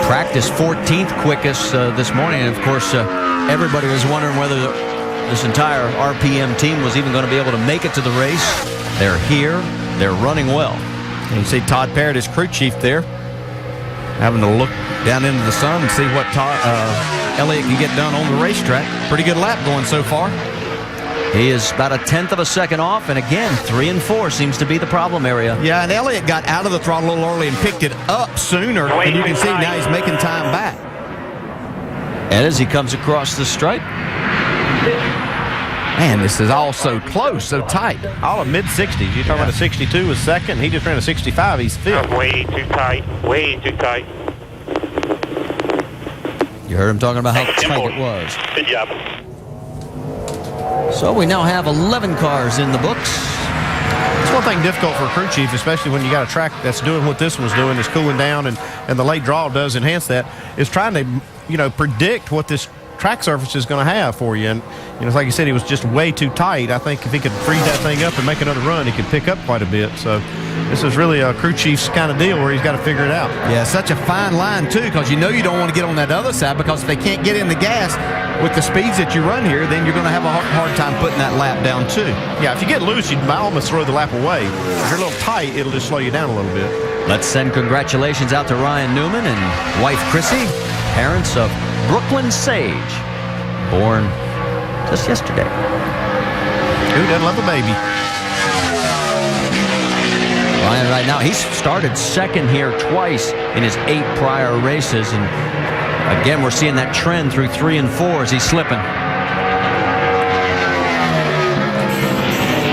Practice 14th quickest this morning, and of course everybody was wondering whether this entire RPM team was even going to be able to make it to the race. They're here, they're running well. And you see Todd Parrott, his crew chief there, having to look down into the sun and see what Elliott can get done on the racetrack. Pretty good lap going so far. He is about a 1/10 of a second off, and again, 3 and 4 seems to be the problem area. Yeah, and Elliott got out of the throttle a little early and picked it up sooner, and you can see now he's making time back. And as he comes across the stripe, man, this is all so close, so tight. All of mid-60s. You're talking about a 62 was second. He just ran a 65. He's 5th. Way too tight. Way too tight. You heard him talking about how tight it was. Good job. So we now have 11 cars in the books. It's one thing difficult for a crew chief, especially when you got a track that's doing what this one's doing, is cooling down, and the late draw does enhance that, is trying to, predict what this track surface is going to have for you. And, like you said, he was just way too tight. I think if he could freeze that thing up and make another run, he could pick up quite a bit. So this is really a crew chief's kind of deal where he's got to figure it out. Yeah, such a fine line, too, because you don't want to get on that other side, because if they can't get in the gas with the speeds that you run here, then you're going to have a hard time putting that lap down, too. Yeah, if you get loose, you might almost throw the lap away. If you're a little tight, it'll just slow you down a little bit. Let's send congratulations out to Ryan Newman and wife Chrissy, parents of Brooklyn Sage, born just yesterday. Who doesn't love a baby? Ryan right now, he's started second here twice in his 8 prior races, and again we're seeing that trend through 3 and 4 as he's slipping.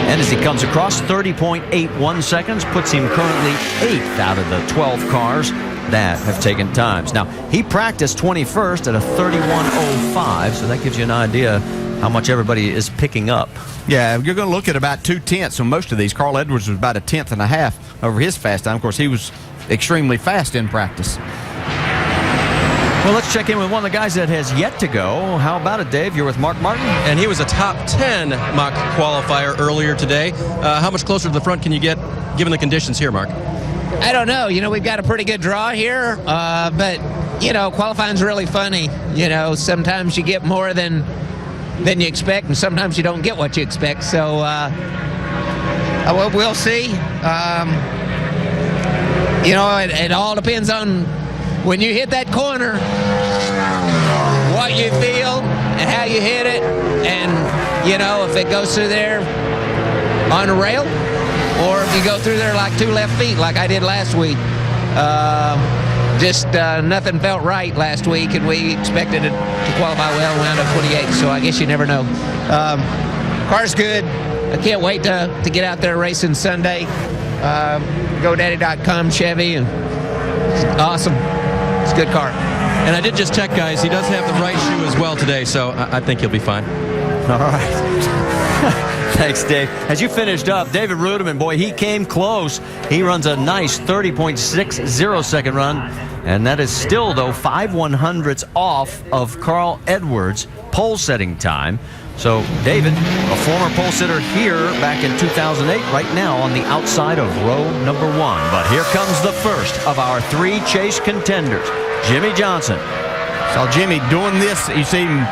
And as he comes across, 30.81 seconds puts him currently 8th out of the 12 cars that have taken times. Now, he practiced 21st at a 31.05, so that gives you an idea how much everybody is picking up. Yeah, you're going to look at about 2/10 on most of these. Carl Edwards was about a 1/10 and a half over his fast time. Of course, he was extremely fast in practice. Well, let's check in with one of the guys that has yet to go. How about it, Dave? You're with Mark Martin? And he was a top 10 mock qualifier earlier today. How much closer to the front can you get given the conditions here, Mark? I don't know. We've got a pretty good draw here, but, qualifying's really funny. Sometimes you get more than you expect, and sometimes you don't get what you expect. So, we'll see. It all depends on when you hit that corner, what you feel and how you hit it, and, if it goes through there on a rail, or if you go through there like 2 left feet like I did last week. Nothing felt right last week, and we expected it to qualify well and wound up 28, so I guess you never know. Car's good. I can't wait to get out there racing Sunday. GoDaddy.com Chevy, and it's awesome. It's a good car. And I did just check, guys. He does have the right shoe as well today, so I think he'll be fine. All right. Thanks, Dave. As you finished up, David Ruderman, boy, he came close. He runs a nice 30.60 second run, and that is still, though, 5/100ths off of Carl Edwards' pole setting time. So David, a former pole sitter here back in 2008, right now on the outside of row number 1. But here comes the first of our 3 chase contenders, Jimmy Johnson. Saw Jimmy doing this. You see him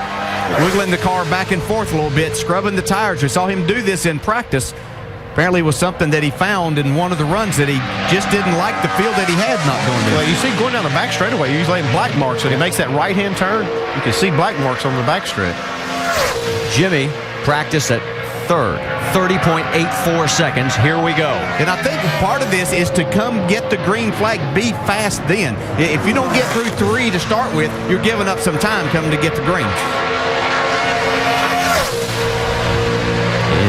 wiggling the car back and forth a little bit, scrubbing the tires. We saw him do this in practice. Apparently it was something that he found in one of the runs that he just didn't like the feel that he had not going to. Well, you see going down the back straightaway, you're usually in black marks. When he makes that right-hand turn, you can see black marks on the back stretch. Jimmy practiced at 3rd, 30.84 seconds. Here we go. And I think part of this is to come get the green flag, be fast then. If you don't get through 3 to start with, you're giving up some time coming to get the green.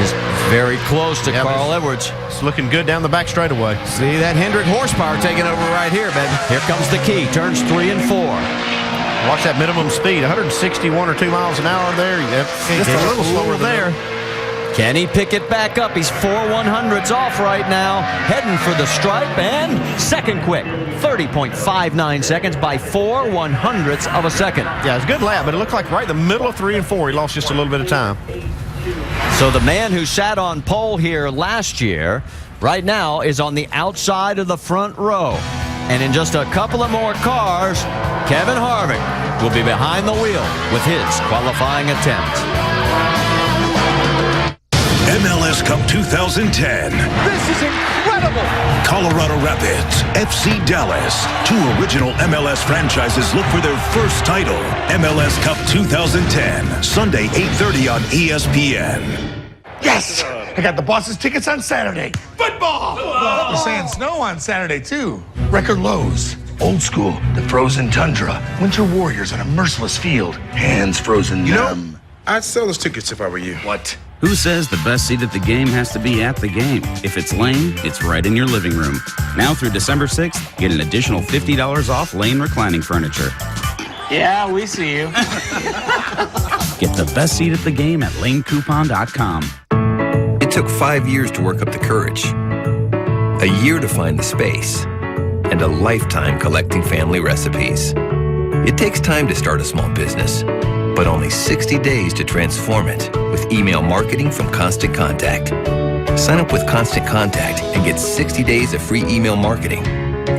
Is very close to Carl Edwards. It's looking good down the back straightaway. See that Hendrick horsepower taking over right here, baby. Here comes the key. Turns 3 and 4. Watch that minimum speed, 161 or 2 miles an hour there. Just a little slower there. Can he pick it back up? He's 4/100ths off right now, heading for the stripe, and second quick, 30.59 seconds by 4/100ths of a second. Yeah, it's a good lap, but it looked like right in the middle of 3 and 4, he lost just a little bit of time. So the man who sat on pole here last year, right now is on the outside of the front row. And in just a couple of more cars, Kevin Harvick will be behind the wheel with his qualifying attempt. MLS Cup 2010. This is incredible! Colorado Rapids, FC Dallas. 2 original MLS franchises look for their first title. MLS Cup 2010, Sunday 8:30 on ESPN. Yes! I got the boss's tickets on Saturday. Football! We're saying snow on Saturday, too. Record lows. Old school, the frozen tundra. Winter warriors on a merciless field. Hands frozen numb. I'd sell those tickets if I were you. What? Who says the best seat at the game has to be at the game? If it's Lane, it's right in your living room. Now through December 6th, get an additional $50 off Lane reclining furniture. Yeah, we see you. Get the best seat at the game at lanecoupon.com. It took 5 years to work up the courage, a year to find the space, and a lifetime collecting family recipes. It takes time to start a small business, but only 60 days to transform it with email marketing from Constant Contact. Sign up with Constant Contact and get 60 days of free email marketing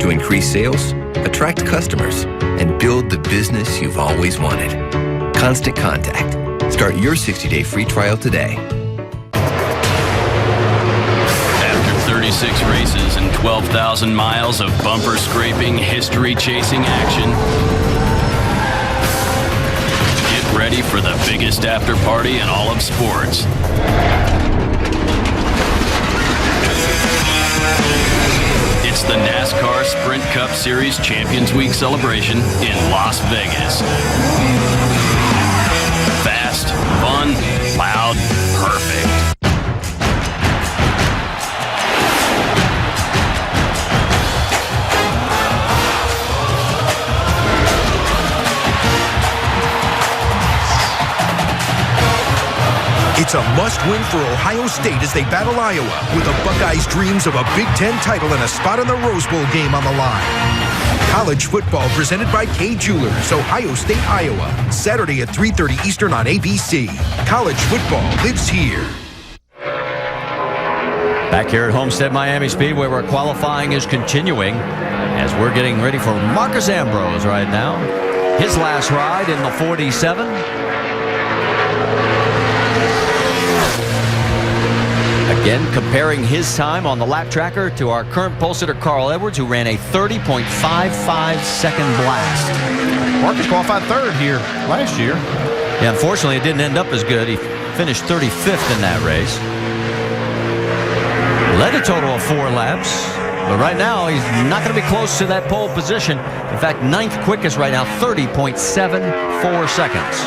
to increase sales, attract customers, and build the business you've always wanted. Constant Contact. Start your 60-day free trial today. 36 races and 12,000 miles of bumper scraping, history chasing action. Get ready for the biggest after party in all of sports. It's the NASCAR Sprint Cup Series Champions Week celebration in Las Vegas. Fast, fun, loud, perfect. It's a must-win for Ohio State as they battle Iowa, with the Buckeyes' dreams of a Big Ten title and a spot in the Rose Bowl game on the line. College football presented by Kay Jewelers, Ohio State, Iowa. Saturday at 3:30 Eastern on ABC. College football lives here. Back here at Homestead Miami Speedway, where qualifying is continuing as we're getting ready for Marcus Ambrose right now. His last ride in the 47. Again, comparing his time on the lap tracker to our current pole sitter, Carl Edwards, who ran a 30.55 second blast. Marcus qualified third here last year. Yeah, unfortunately, it didn't end up as good. He finished 35th in that race. Led a total of 4 laps, but right now he's not going to be close to that pole position. In fact, 9th quickest right now, 30.74 seconds.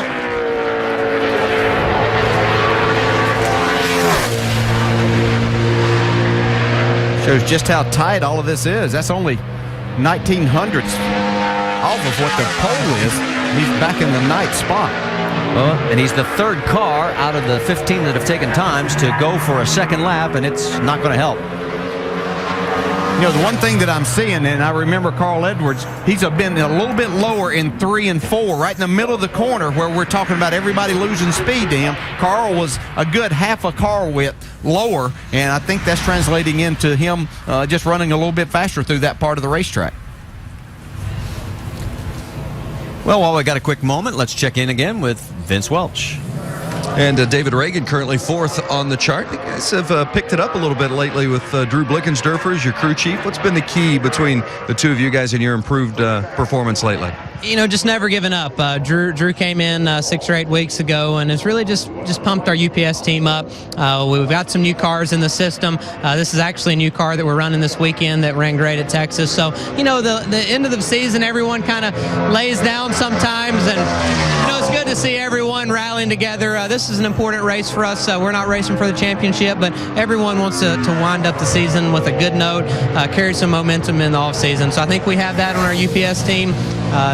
Shows just how tight all of this is. That's only 1900ths off of what the pole is. He's back in the 9th spot. And he's the 3rd car out of the 15 that have taken times to go for a second lap, and it's not going to help. You know, the one thing that I'm seeing, and I remember Carl Edwards, he's been a little bit lower in 3 and 4, right in the middle of the corner where we're talking about everybody losing speed to him. Carl was a good half a car width lower, and I think that's translating into him just running a little bit faster through that part of the racetrack. Well, while we got a quick moment, let's check in again with Vince Welch. And David Reagan currently 4th on the chart. You guys have picked it up a little bit lately with Drew Blickensderfer as your crew chief. What's been the key between the two of you guys and your improved performance lately? You know, just never giving up. Drew came in 6 or 8 weeks ago and has really just pumped our UPS team up. We've got some new cars in the system. This is actually a new car that we're running this weekend that ran great at Texas. So, you know, the end of the season, everyone kind of lays down sometimes, and, you know, it's good to see everyone rallying together. This is an important race for us. We're not racing for the championship, but everyone wants to wind up the season with a good note, carry some momentum in the offseason. So I think we have that on our UPS team.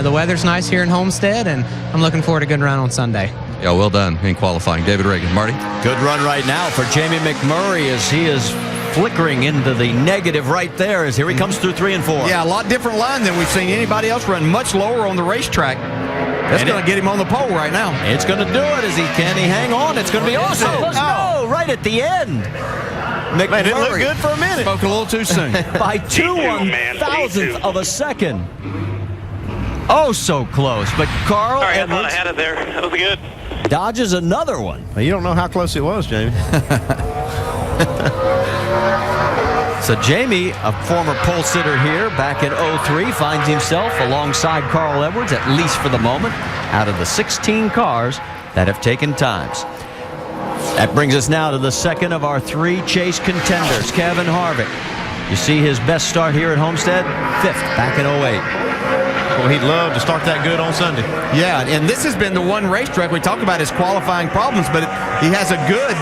The weather's nice here in Homestead, and I'm looking forward to a good run on Sunday. Yeah, well done in qualifying. David Reagan. Marty? Good run right now for Jamie McMurray as he is flickering into the negative right there as here he comes through 3 and 4. Yeah, a lot different line than we've seen anybody else run, much lower on the racetrack. That's going to get him on the pole right now. It's going to do it as he hang on. It's going to be awesome. No, right at the end. McMurray. Man, it didn't look good for a minute. Spoke a little too soon. By 2/1000th of a second. Oh, so close. But Carl Sorry, Edwards, I thought I had it there. That was good. dodges another one. Well, you don't know how close it was, Jamie. So Jamie, a former pole sitter here back in 03, finds himself alongside Carl Edwards, at least for the moment, out of the 16 cars that have taken times. That brings us now to the second of our 3 chase contenders, Kevin Harvick. You see his best start here at Homestead, 5th back in 08. Well, he'd love to start that good on Sunday. Yeah, and this has been the one racetrack we talk about his qualifying problems, but he has a good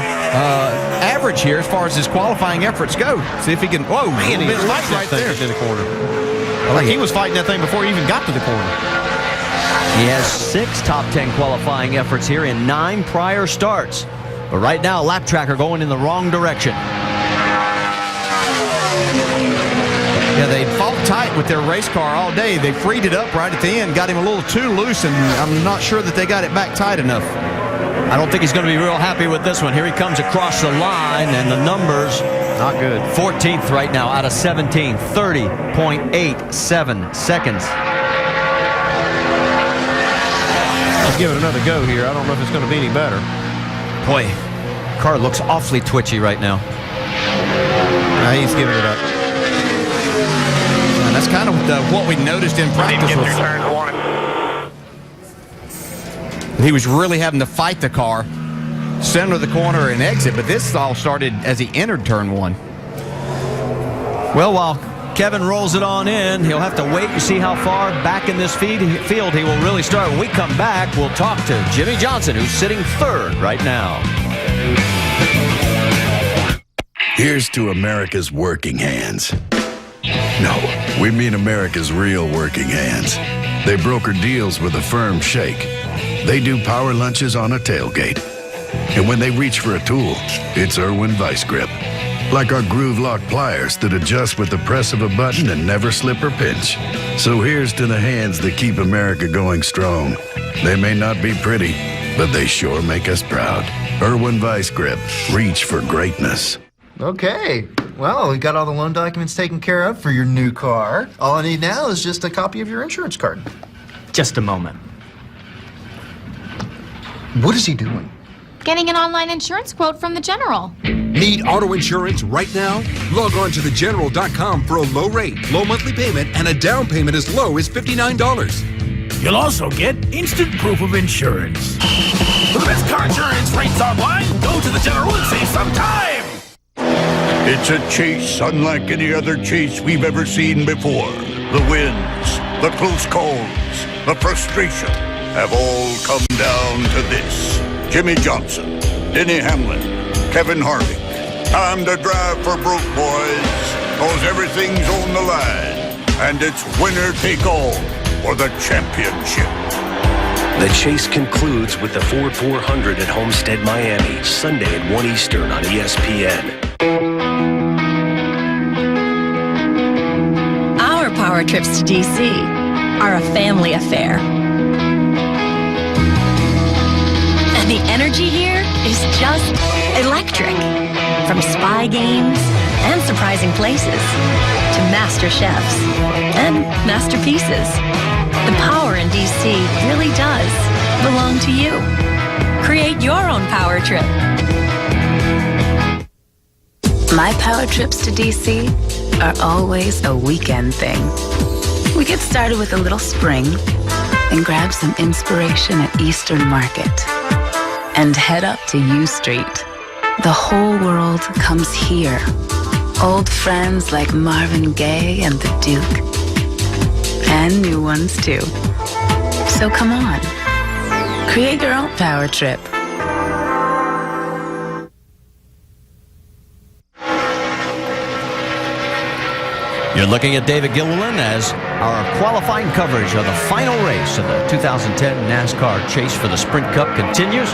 average here as far as his qualifying efforts go. See if he can. Whoa, man, he was fighting right there to the corner. Like he was fighting that thing before he even got to the corner. He has 6 top 10 qualifying efforts here in 9 prior starts. But right now, lap tracker going in the wrong direction. Yeah, they fought tight with their race car all day. They freed it up right at the end, got him a little too loose, and I'm not sure that they got it back tight enough. I don't think he's going to be real happy with this one. Here he comes across the line, and the numbers not good. 14th right now out of 17, 30.87 seconds. Let's give it another go here. I don't know if it's going to be any better. Boy, car looks awfully twitchy right now. He's giving it up. And that's kind of what we noticed in practice. He was really having to fight the car, center of the corner and exit, but this all started as he entered turn 1. Well, while Kevin rolls it on in, he'll have to wait and see how far back in this field he will really start. When we come back, we'll talk to Jimmy Johnson, who's sitting 3rd right now. Here's to America's working hands. No, we mean America's real working hands. They broker deals with a firm shake. They do power lunches on a tailgate. And when they reach for a tool, it's Irwin Vice Grip. like our groove lock pliers that adjust with the press of a button and never slip or pinch. So here's to the hands that keep America going strong. They may not be pretty, but they sure make us proud. Irwin Vice Grip. Reach for greatness. Okay, well, we got all the loan documents taken care of for your new car. All I need now is just a copy of your insurance card. Just a moment. What is he doing? Getting an online insurance quote from the General. Need auto insurance right now? Log on to thegeneral.com for a low rate, low monthly payment, and a down payment as low as $59. You'll also get instant proof of insurance. For the best car insurance rates online, go to the General and save some time. It's a chase unlike any other chase we've ever seen before. The wins, the close calls, the frustration have all come down to this. Jimmy Johnson, Denny Hamlin, Kevin Harvick. Time to drive for broke, boys, cause everything's on the line. And it's winner take all for the championship. The chase concludes with the Ford 400 at Homestead, Miami, Sunday at 1 Eastern on ESPN. Our power trips to D.C. are a family affair. And the energy here is just electric. From spy games and surprising places to master chefs and masterpieces. The power in D.C. really does belong to you. Create your own power trip. My power trips to D.C. are always a weekend thing. We get started with a little spring and grab some inspiration at Eastern Market and head up to U Street. The whole world comes here. Old friends like Marvin Gaye and the Duke. And new ones too. So come on, create your own power trip. You're looking at David Gilliland as our qualifying coverage of the final race of the 2010 NASCAR Chase for the Sprint Cup continues.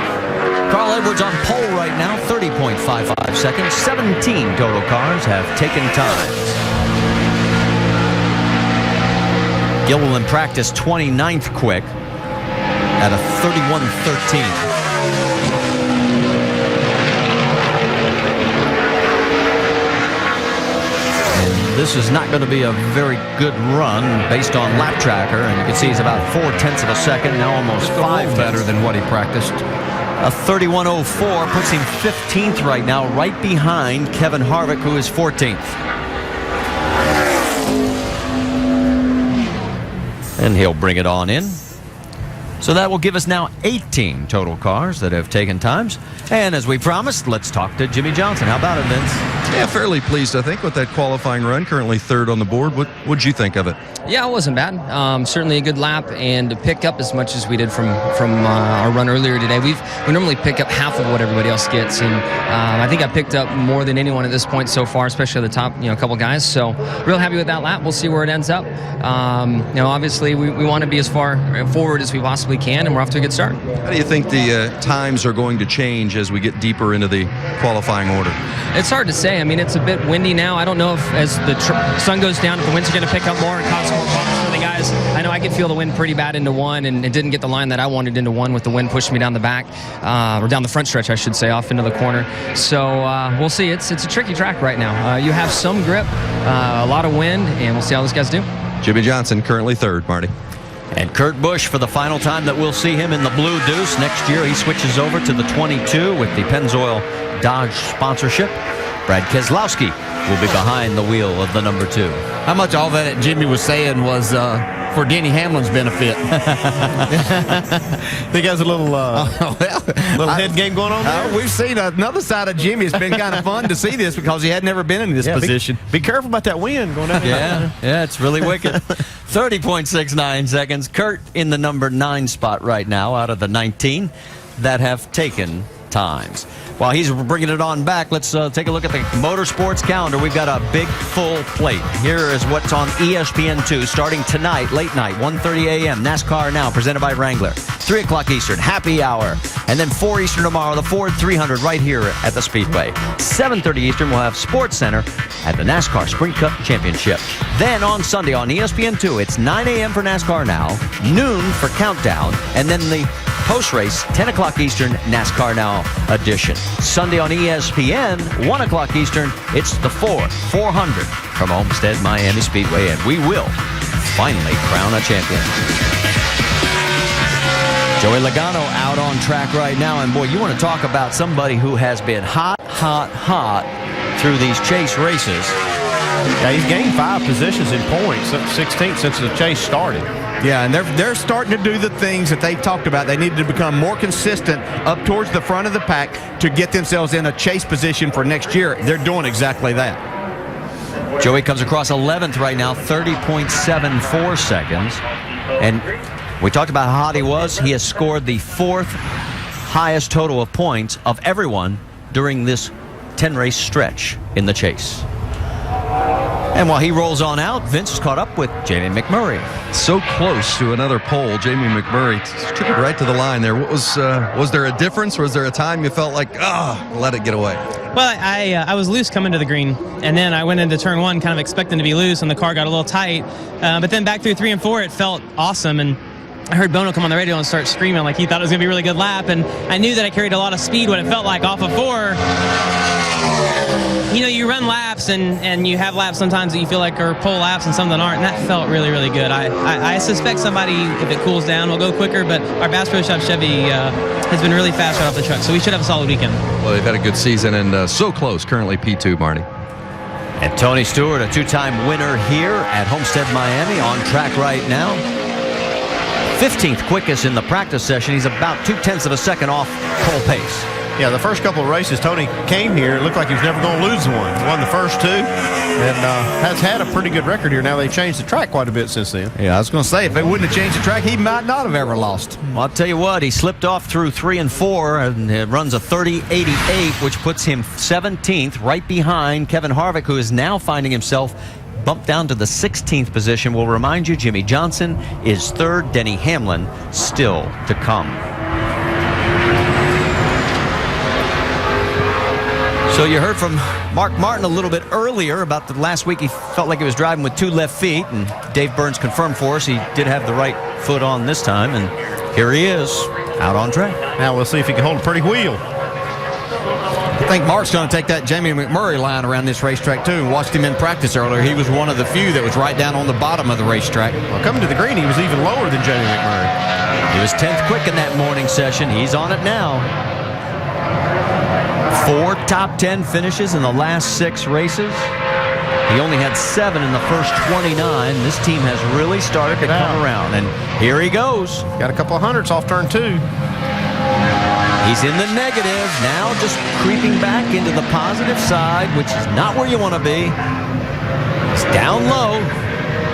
Carl Edwards on pole right now, 30.55 seconds. 17 total cars have taken time. Gilliland practiced 29th quick at a 31.13. This is not going to be a very good run based on lap tracker, and you can see he's about 0.4 of a second, now almost 5 better than what he practiced. A 31.04 puts him 15th right now, right behind Kevin Harvick, who is 14th. And he'll bring it on in. So that will give us now 18 total cars that have taken times. And as we promised, let's talk to Jimmy Johnson. How about it, Vince? Yeah, fairly pleased, I think, with that qualifying run. Currently third on the board. What'd you think of it? Yeah, it wasn't bad. Certainly a good lap, and to pick up as much as we did from our run earlier today. We normally pick up half of what everybody else gets, and I think I picked up more than anyone at this point so far, especially the top couple guys. So real happy with that lap. We'll see where it ends up. Obviously we want to be as far forward as we possibly can, and we're off to a good start. How do you think the times are going to change as we get deeper into the qualifying order? It's hard to say. I mean, it's a bit windy now. I don't know if as the sun goes down, if the winds are going to pick up more and cause more bumps for the guys. I know I could feel the wind pretty bad into one, and it didn't get the line that I wanted into one with the wind pushing me down the back, or down the front stretch, I should say, off into the corner. So we'll see. It's a tricky track right now. You have some grip, a lot of wind, and we'll see how those guys do. Jimmy Johnson currently third, Marty. And Kurt Busch for the final time that we'll see him in the Blue Deuce. Next year he switches over to the 22 with the Pennzoil Dodge sponsorship. Brad Keselowski will be behind the wheel of the number 2. How much all that Jimmy was saying was for Denny Hamlin's benefit? Think he has a little head game going on there? We've seen another side of Jimmy. It's been kind of fun to see this because he had never been in this position. Be careful about that wind going down there. Yeah, it's really wicked. 30.69 seconds. Kurt in the number 9 spot right now out of the 19 that have taken times. While he's bringing it on back, let's take a look at the motorsports calendar. We've got a big full plate. Here is what's on ESPN2 starting tonight, late night, 1:30 a.m. NASCAR Now, presented by Wrangler. 3 o'clock Eastern, happy hour. And then 4 Eastern tomorrow, the Ford 300 right here at the Speedway. 7:30 Eastern, we'll have Sports Center at the NASCAR Sprint Cup Championship. Then on Sunday on ESPN2, it's 9 a.m. for NASCAR Now, noon for Countdown, and then the post-race, 10 o'clock Eastern, NASCAR Now edition. Sunday on ESPN, 1 o'clock Eastern, it's the Ford 400 from Homestead Miami Speedway, and we will finally crown a champion. Joey Logano out on track right now, and boy, you want to talk about somebody who has been hot through these chase races. Yeah, he's gained 5 positions in points, 16th since the chase started. Yeah, and they're starting to do the things that they talked about. They needed to become more consistent up towards the front of the pack to get themselves in a chase position for next year. They're doing exactly that. Joey comes across 11th right now, 30.74 seconds. And we talked about how hot he was. He has scored the 4th highest total of points of everyone during this 10-race stretch in the chase. And while he rolls on out, Vince is caught up with Jamie McMurray. So close to another pole. Jamie McMurray took it right to the line there. What was there a difference? Was there a time you felt like, let it get away? Well, I was loose coming to the green, and then I went into turn 1 kind of expecting to be loose, and the car got a little tight. But then back through 3 and 4, it felt awesome, and I heard Bono come on the radio and start screaming like he thought it was going to be a really good lap, and I knew that I carried a lot of speed, what it felt like off of 4. You know, you run laps, and you have laps sometimes that you feel like are pole laps and some that aren't, and that felt really, really good. I suspect somebody, if it cools down, will go quicker, but our Bass Pro Shop Chevy has been really fast right off the truck, so we should have a solid weekend. Well, they've had a good season, and so close, currently P2, Marty. And Tony Stewart, a 2-time winner here at Homestead Miami, on track right now. 15th quickest in the practice session. He's about 0.2 of a second off pole pace. Yeah, the first couple of races Tony came here, it looked like he was never going to lose one. He won the first 2 and has had a pretty good record here. Now they've changed the track quite a bit since then. Yeah, I was going to say, if they wouldn't have changed the track, he might not have ever lost. Well, I'll tell you what, he slipped off through 3 and 4 and it runs a 30.88, which puts him 17th, right behind Kevin Harvick, who is now finding himself bumped down to the 16th position. We'll remind you, Jimmy Johnson is 3rd, Denny Hamlin still to come. So you heard from Mark Martin a little bit earlier about the last week he felt like he was driving with 2 left feet, and Dave Burns confirmed for us he did have the right foot on this time, and here he is out on track. Now we'll see if he can hold a pretty wheel. I think Mark's going to take that Jamie McMurray line around this racetrack too. Watched him in practice earlier. He was one of the few that was right down on the bottom of the racetrack. Well, coming to the green, he was even lower than Jamie McMurray. He was 10th quick in that morning session. He's on it now. 4 top 10 finishes in the last 6 races. He only had 7 in the first 29. This team has really started to come around, and here he goes. Got a couple of hundreds off turn 2. He's in the negative, now just creeping back into the positive side, which is not where you want to be. It's down low.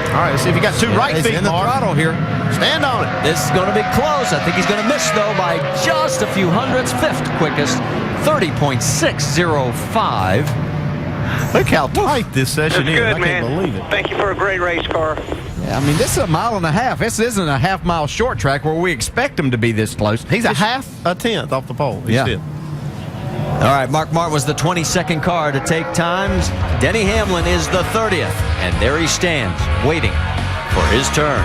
All right, let's see if he got 2 right feet in the throttle here. Stand on it. This is going to be close. I think he's going to miss, though, by just a few hundredths. 5th quickest, 30.605. Look how tight this session is. Good, I can't believe it. Thank you for a great race car. Yeah, I mean, this is a 1.5 miles. This isn't a half-mile short track where we expect him to be this close. He's a tenth off the pole. He's still. All right, Mark Martin was the 22nd car to take times. Denny Hamlin is the 30th, and there he stands, waiting for his turn.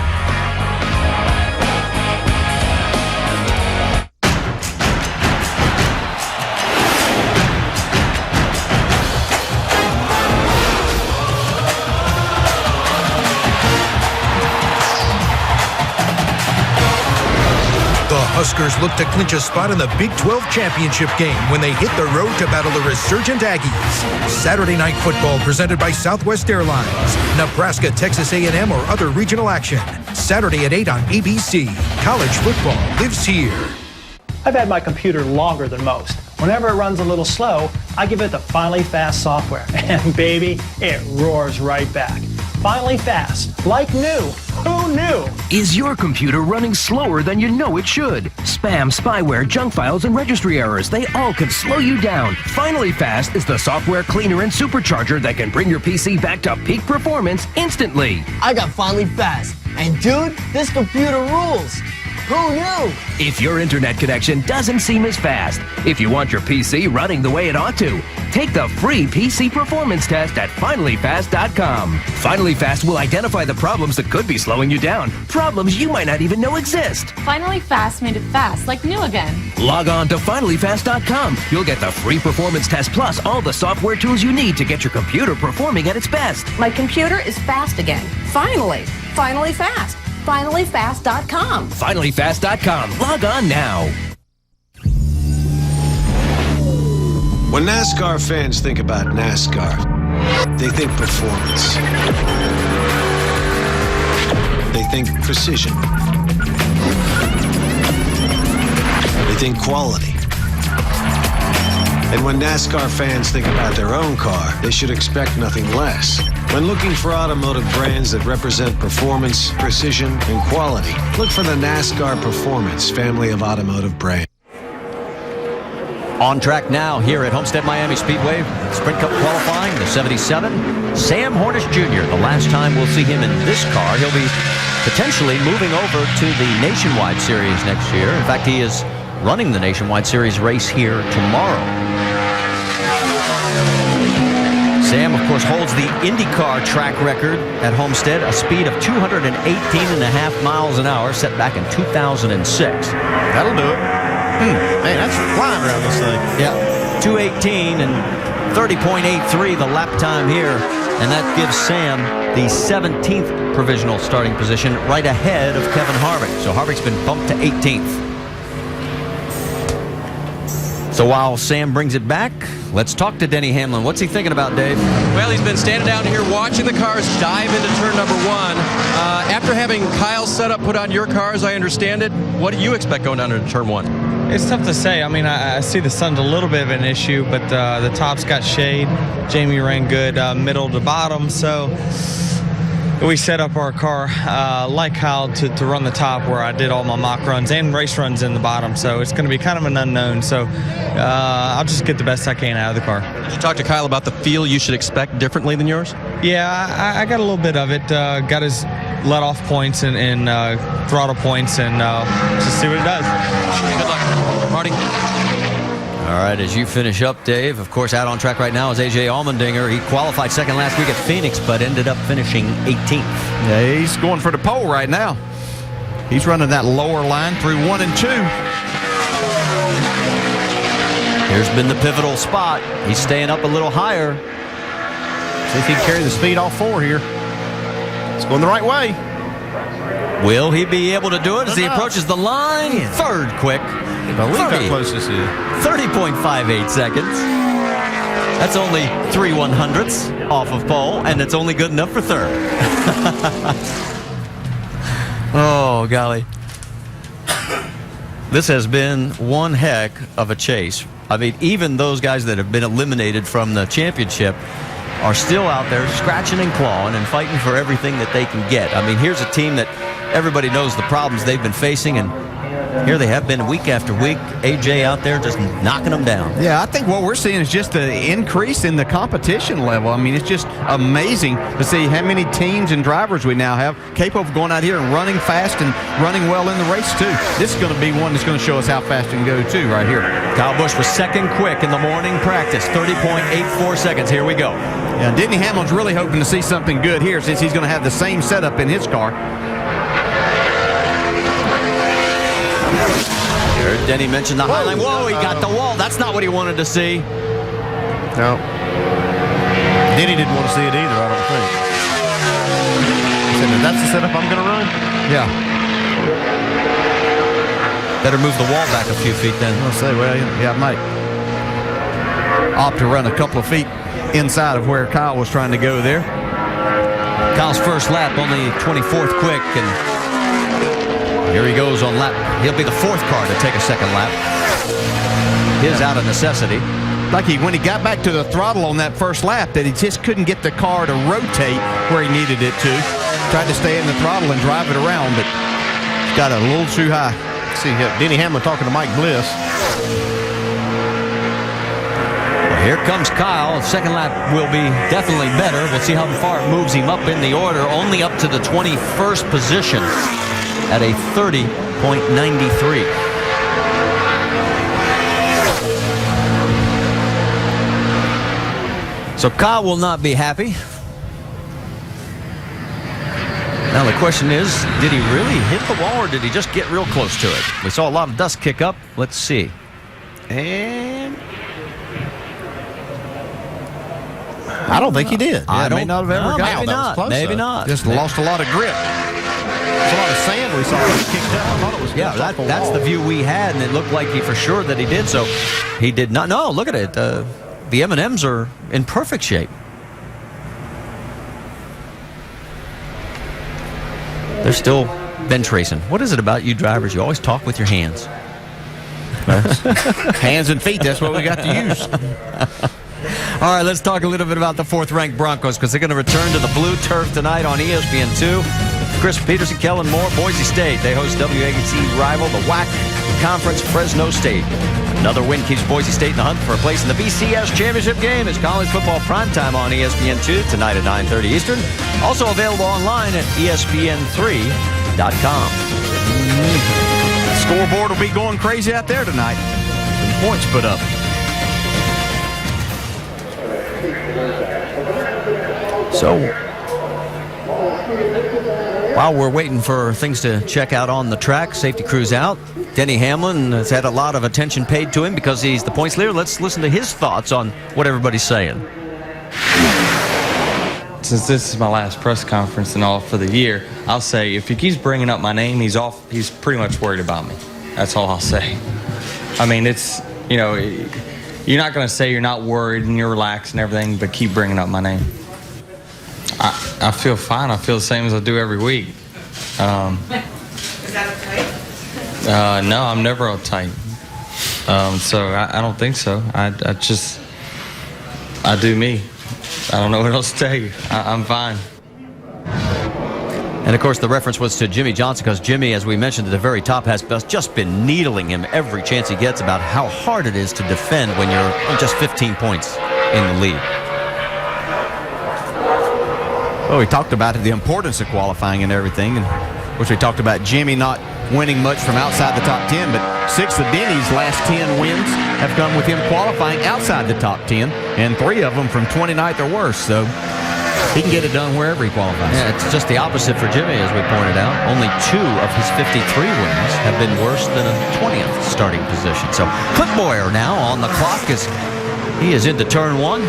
Huskers look to clinch a spot in the Big 12 championship game when they hit the road to battle the resurgent Aggies. Saturday night football presented by Southwest Airlines. Nebraska, Texas A&M, or other regional action. Saturday at 8 on ABC. College football lives here. I've had my computer longer than most. Whenever it runs a little slow, I give it the Finally Fast software. And baby, it roars right back. Finally Fast, like new. Who Who knew? Is your computer running slower than you know it should? Spam, spyware, junk files, and registry errors, they all could slow you down. Finally Fast is the software cleaner and supercharger that can bring your PC back to peak performance instantly. I got Finally Fast. And dude, this computer rules. Who knew? If your internet connection doesn't seem as fast, if you want your PC running the way it ought to, take the free PC performance test at finallyfast.com. Finally Fast will identify the problems that could be slowing you down, problems you might not even know exist. Finally Fast made it fast, like new again. Log on to finallyfast.com. You'll get the free performance test plus all the software tools you need to get your computer performing at its best. My computer is fast again. Finally. Finally Fast. finallyfast.com. Finallyfast.com. Log on now. When NASCAR fans think about NASCAR, they think performance. They think precision. They think quality. And when NASCAR fans think about their own car, they should expect nothing less. When looking for automotive brands that represent performance, precision, and quality, look for the NASCAR Performance family of automotive brands. On track now here at Homestead Miami Speedway, Sprint Cup qualifying, the 77, Sam Hornish Jr. The last time we'll see him in this car, he'll be potentially moving over to the Nationwide Series next year. In fact, he is running the Nationwide Series race here tomorrow. Sam, of course, holds the IndyCar track record at Homestead, a speed of 218.5 miles an hour, set back in 2006. That'll do it. Man, that's flying around this thing. Yeah, 218 and 30.83 the lap time here, and that gives Sam the 17th provisional starting position, right ahead of Kevin Harvick. So Harvick's been bumped to 18th. So while Sam brings it back, let's talk to Denny Hamlin. What's he thinking about, Dave? Well, he's been standing down here watching the cars dive into turn number one. After having Kyle's setup put on your cars, I understand it. What do you expect going down into turn one? It's tough to say. I mean, I see the sun's a little bit of an issue, but the top's got shade. Jamie ran good middle to bottom, so we set up our car like Kyle to run the top, where I did all my mock runs and race runs in the bottom, so it's going to be kind of an unknown. So I'll just get the best I can out of the car. Did you talk to Kyle about the feel you should expect differently than yours? Yeah, I got a little bit of it. Got his let-off points and throttle points, and just see what it does. Good luck, Marty. All right, as you finish up, Dave, of course, out on track right now is A.J. Allmendinger. He qualified second last week at Phoenix, but ended up finishing 18th. Yeah, he's going for the pole right now. He's running that lower line through 1 and 2. Here's been the pivotal spot. He's staying up a little higher. See if he can carry the speed all four here. It's going the right way. Will he be able to do it as he approaches the line? Third quick. Believe how close this is. 30.58 seconds. That's only 3/100ths off of pole, and it's only good enough for third. Oh, golly. This has been one heck of a chase. I mean, even those guys that have been eliminated from the championship are still out there scratching and clawing and fighting for everything that they can get. I mean, here's a team that everybody knows the problems they've been facing, and here they have been week after week. AJ out there just knocking them down. Yeah, I think what we're seeing is just the increase in the competition level. I mean, it's just amazing to see how many teams and drivers we now have capable of going out here and running fast and running well in the race, too. This is going to be one that's going to show us how fast we can go, too, right here. Kyle Busch was second quick in the morning practice, 30.84 seconds. Here we go. Yeah, Denny Hamlin's really hoping to see something good here, since he's going to have the same setup in his car. Denny mentioned the highline. Whoa, he got the wall. That's not what he wanted to see. No. Denny didn't want to see it either, I don't think. He said, that's the setup I'm going to run? Yeah. Better move the wall back a few feet then. I'll say, well, yeah, I might opt to run a couple of feet inside of where Kyle was trying to go there. Kyle's first lap, only 24th quick, and here he goes on lap. He'll be the fourth car to take a second lap. His out of necessity. Like when he got back to the throttle on that first lap, that he just couldn't get the car to rotate where he needed it to. tried to stay in the throttle and drive it around, but got a little too high. See, Denny Hamlin talking to Mike Bliss. Well, here comes Kyle. Second lap will be definitely better. We'll see how far it moves him up in the order. Only up to the 21st position at a 30.93. So Kyle will not be happy. Now the question is, did he really hit the wall or did he just get real close to it? We saw a lot of dust kick up. Let's see. And I don't think he did. I may not have ever got maybe that. Close, maybe though. not. Just lost a lot of grip. There's a lot of sand we saw kicked up. I thought it was that's the view we had, and it looked like he for sure that he did. So he did not. No, look at it. The M&Ms are in perfect shape. They're still bench racing. What is it about you drivers? You always talk with your hands. Hands and feet, that's what we got to use. All right, let's talk a little bit about the 4th-ranked Broncos because they're going to return to the blue turf tonight on ESPN2. Chris Peterson, Kellen Moore, Boise State. They host WAC rival, the WAC Conference, Fresno State. Another win keeps Boise State in the hunt for a place in the BCS championship game. It's college football primetime on ESPN2 tonight at 9:30 Eastern. Also available online at ESPN3.com. Scoreboard will be going crazy out there tonight. Some points put up. So, while we're waiting for things to check out on the track, safety crew's out. Denny Hamlin has had a lot of attention paid to him because he's the points leader. Let's listen to his thoughts on what everybody's saying. Since this is my last press conference and all for the year, I'll say if he keeps bringing up my name, he's pretty much worried about me. That's all I'll say. I mean, it's, you're not going to say you're not worried and you're relaxed and everything, but keep bringing up my name. I feel fine. I feel the same as I do every week. Is that uptight? No, I'm never uptight. So I don't think so. I do me. I don't know what else to tell you. I'm fine. And, of course, the reference was to Jimmy Johnson because Jimmy, as we mentioned at the very top, has just been needling him every chance he gets about how hard it is to defend when you're just 15 points in the lead. Well, we talked about the importance of qualifying and everything, and of course we talked about Jimmy not winning much from outside the top 10, but 6 of Denny's last 10 wins have come with him qualifying outside the top 10, and 3 of them from 29th or worse, so he can get it done wherever he qualifies. Yeah, it's just the opposite for Jimmy, as we pointed out. Only 2 of his 53 wins have been worse than a 20th starting position. So Clint Boyer now on the clock as he is into turn 1.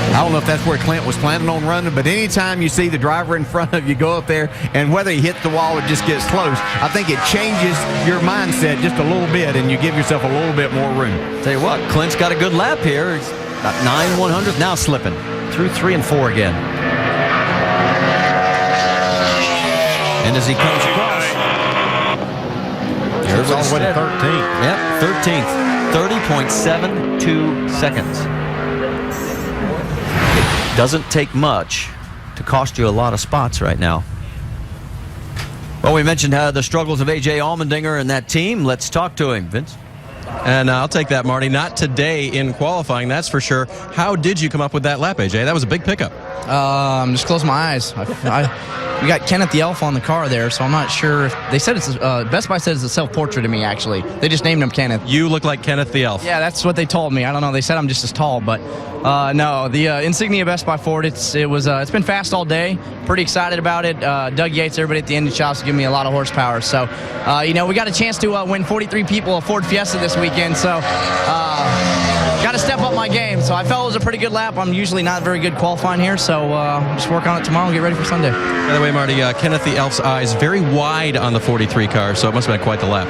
I don't know if that's where Clint was planning on running, but anytime you see the driver in front of you go up there, and whether he hits the wall or just gets close, I think it changes your mindset just a little bit, and you give yourself a little bit more room. Tell you what, Clint's got a good lap here. He's about 9/100, now slipping through 3 and 4 again. And as he comes across, there's all the way to 13th. Yep, 13th, 30.72 seconds. Doesn't take much to cost you a lot of spots right now. Well, we mentioned the struggles of A.J. Allmendinger and that team. Let's talk to him, Vince. And I'll take that, Marty. Not today in qualifying, that's for sure. How did you come up with that lap, A.J.? That was a big pickup. Just close my eyes. We got Kenneth the Elf on the car there, so I'm not sure if they said it's Best Buy said it's a self-portrait of me. Actually, they just named him Kenneth. You look like Kenneth the Elf. Yeah, that's what they told me. I don't know. They said I'm just as tall, but no. The insignia Best Buy Ford. It's been fast all day. Pretty excited about it. Doug Yates, everybody at the engine shops, giving me a lot of horsepower. So, we got a chance to win 43 people a Ford Fiesta this weekend. So. Got to step up my game. So I felt it was a pretty good lap. I'm usually not very good qualifying here, so just work on it tomorrow and get ready for Sunday. By the way, Marty, Kenneth the Elf's eyes very wide on the 43 car, so it must have been quite the lap.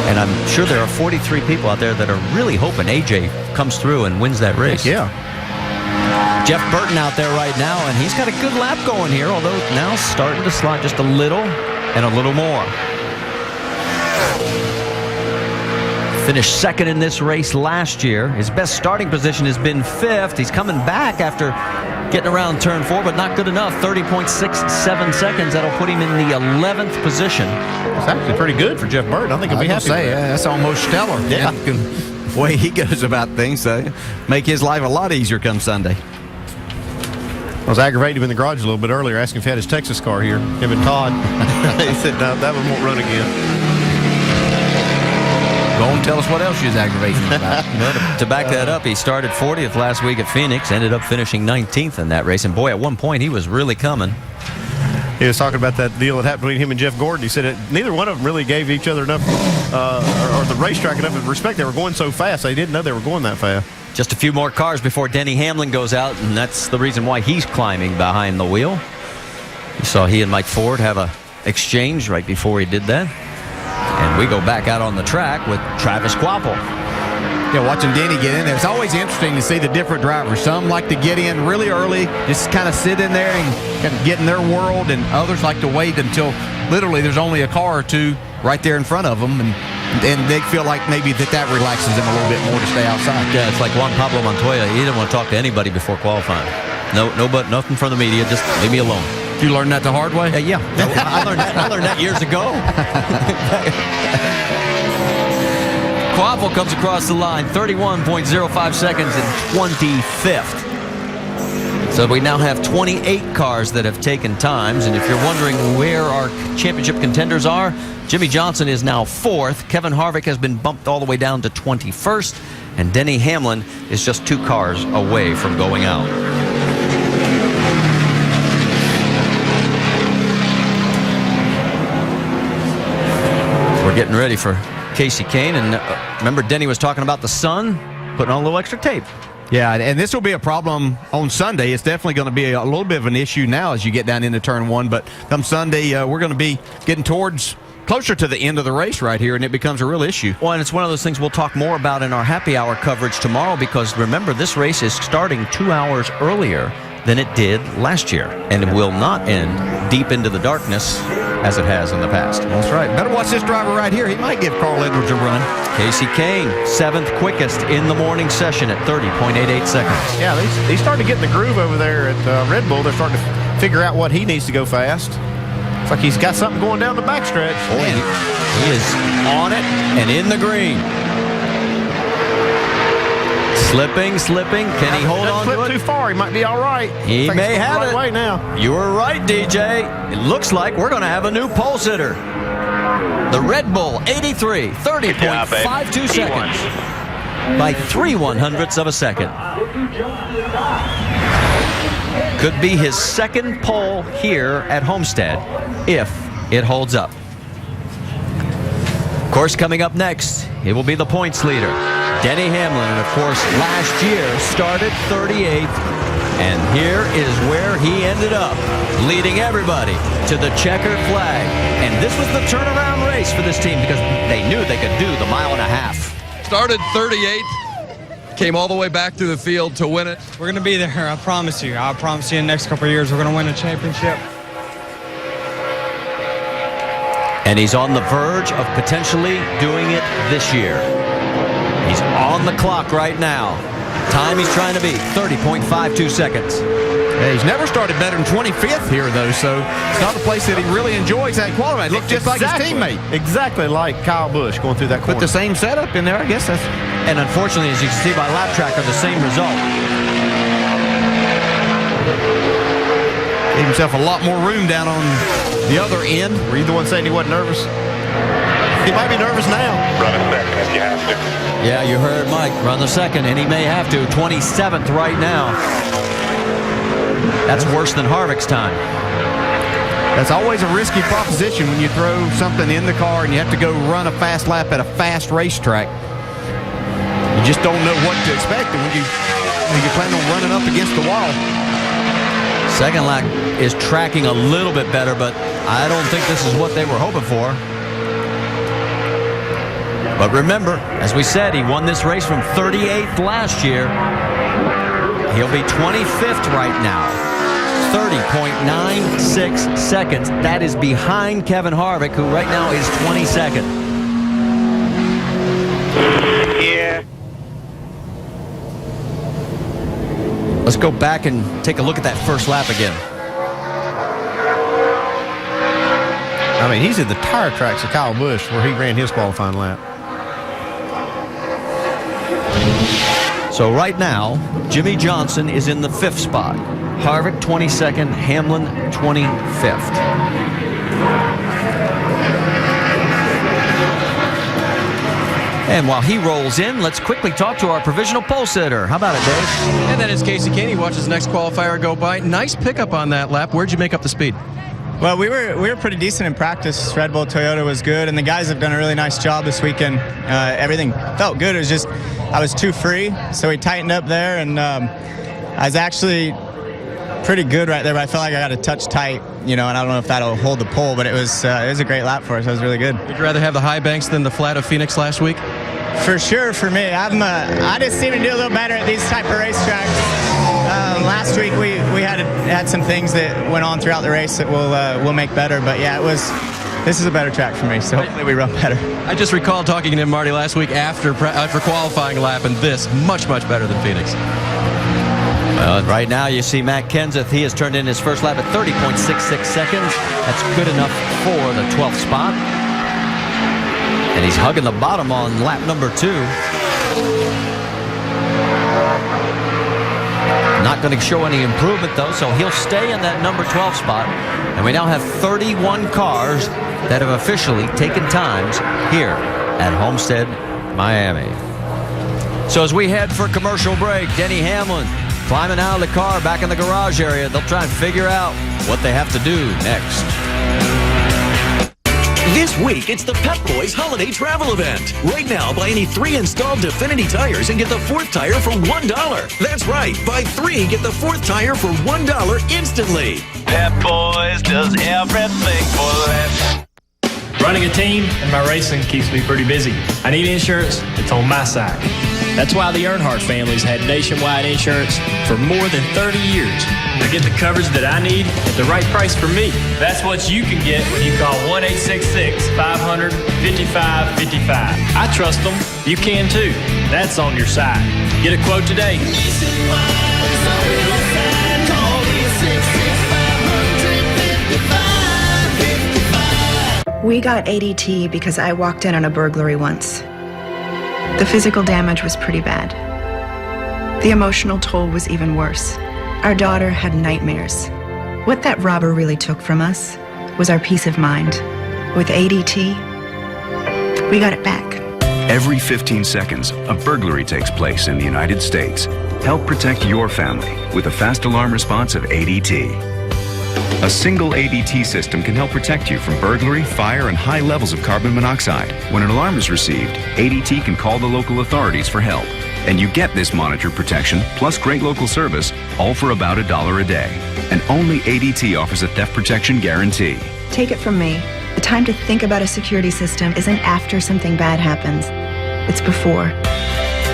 And I'm sure there are 43 people out there that are really hoping AJ comes through and wins that race. Yeah. Jeff Burton out there right now, and he's got a good lap going here, although now starting to slide just a little and a little more. Finished second in this race last year. His best starting position has been 5th. He's coming back after getting around turn 4, but not good enough. 30.67 seconds. That'll put him in the 11th position. It's actually pretty good for Jeff Burton. I think he'll be happy with that. That's almost stellar. Yeah. The way he goes about things, so make his life a lot easier come Sunday. I was aggravating him in the garage a little bit earlier, asking if he had his Texas car here, him and Todd. He said, no, that one won't run again. Go and tell us what else you was aggravating about. To back that up, he started 40th last week at Phoenix, ended up finishing 19th in that race. And boy, at one point, he was really coming. He was talking about that deal that happened between him and Jeff Gordon. He said that neither one of them really gave each other enough, or the racetrack enough respect. They were going so fast, they didn't know they were going that fast. Just a few more cars before Denny Hamlin goes out, and that's the reason why he's climbing behind the wheel. You saw he and Mike Ford have a exchange right before he did that. And we go back out on the track with Travis Quapple. Yeah, watching Denny get in there, it's always interesting to see the different drivers. Some like to get in really early, just kind of sit in there and kind of get in their world, and others like to wait until literally there's only a car or two right there in front of them, and they feel like maybe that relaxes them a little bit more to stay outside. Yeah, it's like Juan Pablo Montoya. He didn't want to talk to anybody before qualifying. Nothing from the media. Just leave me alone. You learned that the hard way? Yeah. I learned that years ago. Quapple comes across the line, 31.05 seconds and 25th. So we now have 28 cars that have taken times, and if you're wondering where our championship contenders are, Jimmy Johnson is now 4th. Kevin Harvick has been bumped all the way down to 21st, and Denny Hamlin is just 2 cars away from going out. We're getting ready for Casey Kane, and remember Denny was talking about the sun, putting on a little extra tape. Yeah, and this will be a problem on Sunday. It's definitely going to be a little bit of an issue now as you get down into turn 1, but come Sunday, we're going to be getting closer to the end of the race right here, and it becomes a real issue. Well, and it's one of those things we'll talk more about in our happy hour coverage tomorrow, because remember, this race is starting 2 hours earlier than it did last year, and it will not end deep into the darkness as it has in the past. That's right. Better watch this driver right here. He might give Carl Edwards a run. Casey Kane, 7th quickest in the morning session at 30.88 seconds. Yeah, he's starting to get in the groove over there at Red Bull. They're starting to figure out what he needs to go fast. It's like he's got something going down the backstretch. Boy, he is on it and in the green. Slipping. Can he hold on to it? Too far. He might be all right. He may have it. Way now. You were right, DJ. It looks like we're going to have a new pole sitter. The Red Bull 83, 30.52 seconds. By 3/100ths of a second. Could be his second pole here at Homestead if it holds up. Of course, coming up next, it will be the points leader, Denny Hamlin. And of course, last year started 38th. And here is where he ended up, leading everybody to the checkered flag. And this was the turnaround race for this team because they knew they could do the 1.5 miles. Started 38th, came all the way back through the field to win it. We're going to be there, I promise you. I promise you in the next couple of years we're going to win a championship. And he's on the verge of potentially doing it this year. He's on the clock right now. Time he's trying to beat, 30.52 seconds. Yeah, he's never started better than 25th here, though, so it's not a place that he really enjoys that qualifying. Look just like his teammate. Exactly like Kyle Busch going through that corner. Put the same setup in there, I guess. And unfortunately, as you can see by lap tracker, the same result. Gave himself a lot more room down on the other end. Were you the one saying he wasn't nervous? He might be nervous now. Run a second if you have to. Yeah, you heard Mike. Run the second, and he may have to. 27th right now. That's worse than Harvick's time. That's always a risky proposition when you throw something in the car and you have to go run a fast lap at a fast racetrack. You just don't know what to expect when you plan on running up against the wall. Second lap is tracking a little bit better, but I don't think this is what they were hoping for. But remember, as we said, he won this race from 38th last year. He'll be 25th right now. 30.96 seconds. That is behind Kevin Harvick, who right now is 22nd. Let's go back and take a look at that first lap again. I mean, he's in the tire tracks of Kyle Busch where he ran his qualifying lap. So right now, Jimmy Johnson is in the 5th spot. Harvick 22nd, Hamlin 25th. And while he rolls in, let's quickly talk to our provisional pole sitter. How about it, Dave? And that is Casey Caney. Watch his next qualifier go by. Nice pickup on that lap. Where'd you make up the speed? Well, we were pretty decent in practice. Red Bull Toyota was good, and the guys have done a really nice job this weekend. Everything felt good. It was just I was too free, so we tightened up there, and I was actually pretty good right there, but I felt like I got a touch tight, and I don't know if that'll hold the pole, but it was a great lap for us. It was really good. Would you rather have the high banks than the flat of Phoenix last week? For sure, for me. I just seem to do a little better at these type of racetracks. Last week we had some things that went on throughout the race that we'll make better, but yeah, this is a better track for me, so hopefully we run better. I just recall talking to him, Marty, last week after qualifying lap, and this much better than Phoenix. Right now you see Matt Kenseth. He has turned in his first lap at 30.66 seconds. That's good enough for the 12th spot. And he's hugging the bottom on lap number 2. Not going to show any improvement, though, so he'll stay in that number 12 spot. And we now have 31 cars that have officially taken times here at Homestead, Miami. So as we head for commercial break, Denny Hamlin climbing out of the car back in the garage area. They'll try and figure out what they have to do next. This week, it's the Pep Boys Holiday Travel Event. Right now, buy any 3 installed Definity tires and get the 4th tire for $1. That's right. Buy 3, get the 4th tire for $1 instantly. Pep Boys does everything for less. Running a team and my racing keeps me pretty busy. I need insurance. It's on my side. That's why the Earnhardt family's had nationwide insurance for more than 30 years. I get the coverage that I need at the right price for me. That's what you can get when you call 1-866-500-5555. I trust them. You can too. That's on your side. Get a quote today. We got ADT because I walked in on a burglary once. The physical damage was pretty bad. The emotional toll was even worse. Our daughter had nightmares. What that robber really took from us was our peace of mind. With ADT, we got it back. Every 15 seconds, a burglary takes place in the United States. Help protect your family with a fast alarm response of ADT. A single ADT system can help protect you from burglary, fire, and high levels of carbon monoxide. When an alarm is received, ADT can call the local authorities for help. And you get this monitored protection, plus great local service, all for about $1 a day. And only ADT offers a theft protection guarantee. Take it from me, the time to think about a security system isn't after something bad happens. It's before.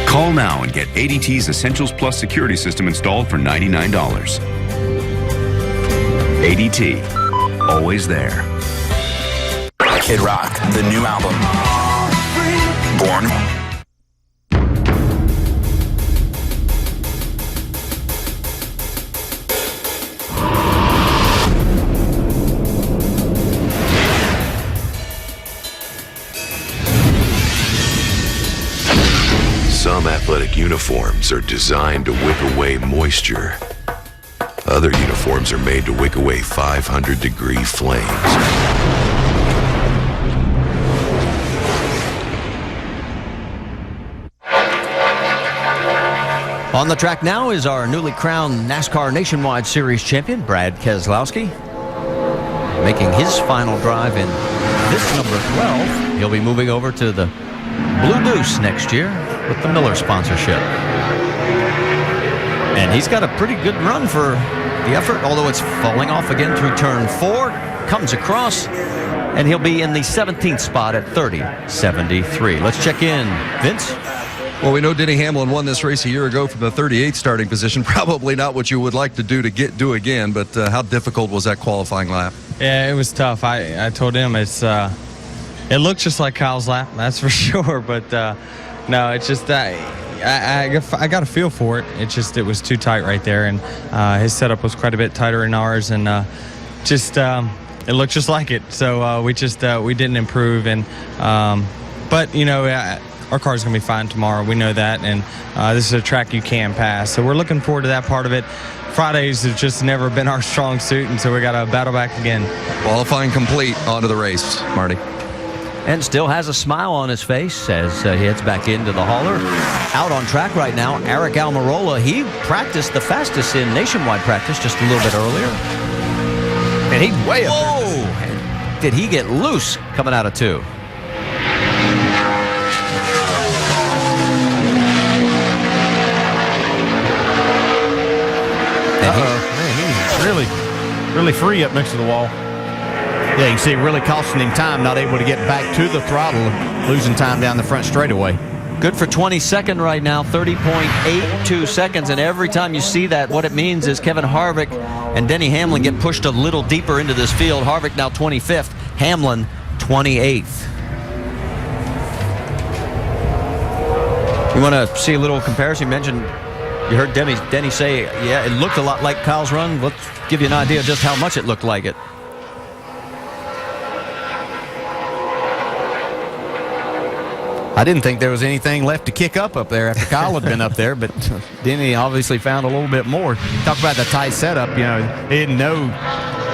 Call now and get ADT's Essentials Plus security system installed for $99. ADT, always there. Kid Rock, the new album. Born. Some athletic uniforms are designed to wick away moisture. Other uniforms are made to wick away 500-degree flames. On the track now is our newly crowned NASCAR Nationwide Series champion, Brad Keselowski, making his final drive in this number 12. He'll be moving over to the Blue Deuce next year with the Miller sponsorship. And he's got a pretty good run for the effort, although it's falling off again through turn 4. Comes across, and he'll be in the 17th spot at 30.73. Let's check in. Vince? Well, we know Denny Hamlin won this race a year ago from the 38th starting position. Probably not what you would like to do do again, but how difficult was that qualifying lap? Yeah, it was tough. I told him it looked just like Kyle's lap, that's for sure. But no, it's just that I got a feel for it. It was too tight right there, and his setup was quite a bit tighter than ours, and it looked just like it. So we didn't improve, and but our car's gonna be fine tomorrow. We know that, and this is a track you can pass. So we're looking forward to that part of it. Fridays have just never been our strong suit, and so we got to battle back again. Qualifying complete, onto the race, Marty. And still has a smile on his face as he heads back into the hauler. Out on track right now, Eric Almirola. He practiced the fastest in nationwide practice just a little bit earlier. And he's way up there. Whoa! Did he get loose coming out of 2? Man, he's really free up next to the wall. Yeah, you can see it really costing him time, not able to get back to the throttle, losing time down the front straightaway. Good for 22nd right now, 30.82 seconds. And every time you see that, what it means is Kevin Harvick and Denny Hamlin get pushed a little deeper into this field. Harvick now 25th, Hamlin 28th. You want to see a little comparison? You mentioned, you heard Denny say, yeah, it looked a lot like Kyle's run. Let's give you an idea of just how much it looked like it. I didn't think there was anything left to kick up there after Kyle had been up there, but Denny obviously found a little bit more. Talk about the tight setup. They didn't know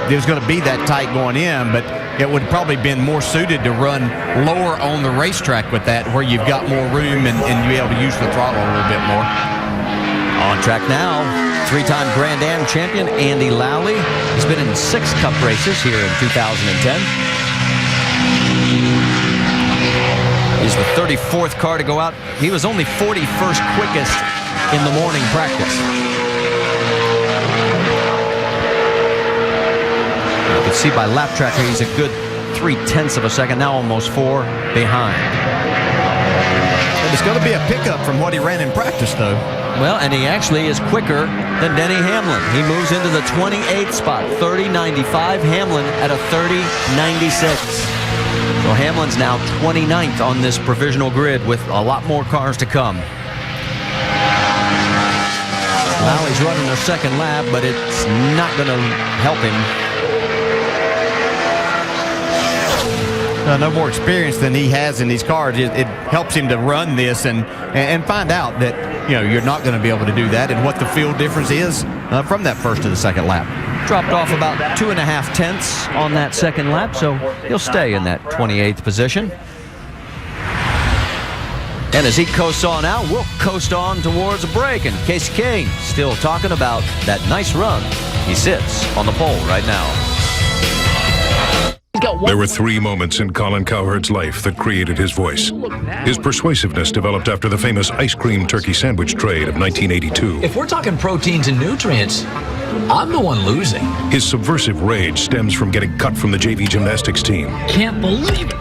it was going to be that tight going in, but it would probably been more suited to run lower on the racetrack with that, where you've got more room and you be able to use the throttle a little bit more. On track now, 3-time Grand Am champion Andy Lowley. He's been in 6 Cup races here in 2010. He's the 34th car to go out. He was only 41st quickest in the morning practice. You can see by lap tracker he's a good 0.3 of a second, now almost 4 behind. It's going to be a pickup from what he ran in practice, though. Well, and he actually is quicker than Denny Hamlin. He moves into the 28th spot, 30.95. Hamlin at a 30.96. So Hamlin's now 29th on this provisional grid with a lot more cars to come. Lowry's running their second lap, but it's not going to help him. No more experience than he has in these cars. It helps him to run this and find out that you're not going to be able to do that, and what the field difference is from that first to the second lap. Dropped off about 2.5 tenths on that second lap, so he'll stay in that 28th position. And as he coasts on out, we'll coast on towards a break. And Casey Kane still talking about that nice run. He sits on the pole right now. There were 3 moments in Colin Cowherd's life that created his voice. His persuasiveness developed after the famous ice cream turkey sandwich trade of 1982. If we're talking proteins and nutrients, I'm the one losing. His subversive rage stems from getting cut from the JV gymnastics team. Can't believe it.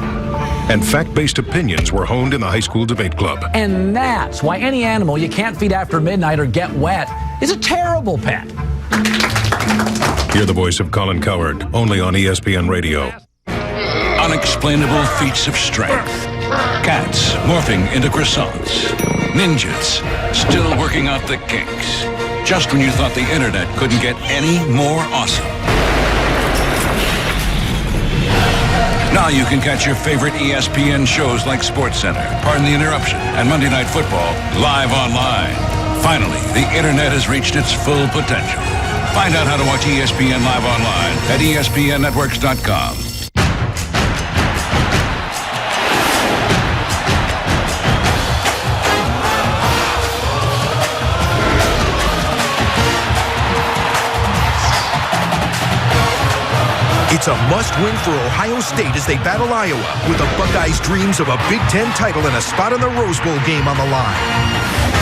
And fact-based opinions were honed in the high school debate club. And that's why any animal you can't feed after midnight or get wet is a terrible pet. Hear the voice of Colin Cowherd, only on ESPN Radio. Unexplainable feats of strength. Cats morphing into croissants. Ninjas still working out the kinks. Just when you thought the internet couldn't get any more awesome. Now you can catch your favorite ESPN shows like SportsCenter, Pardon the Interruption, and Monday Night Football live online. Finally, the internet has reached its full potential. Find out how to watch ESPN live online at ESPNnetworks.com. It's a must-win for Ohio State as they battle Iowa, with the Buckeyes' dreams of a Big Ten title and a spot in the Rose Bowl game on the line.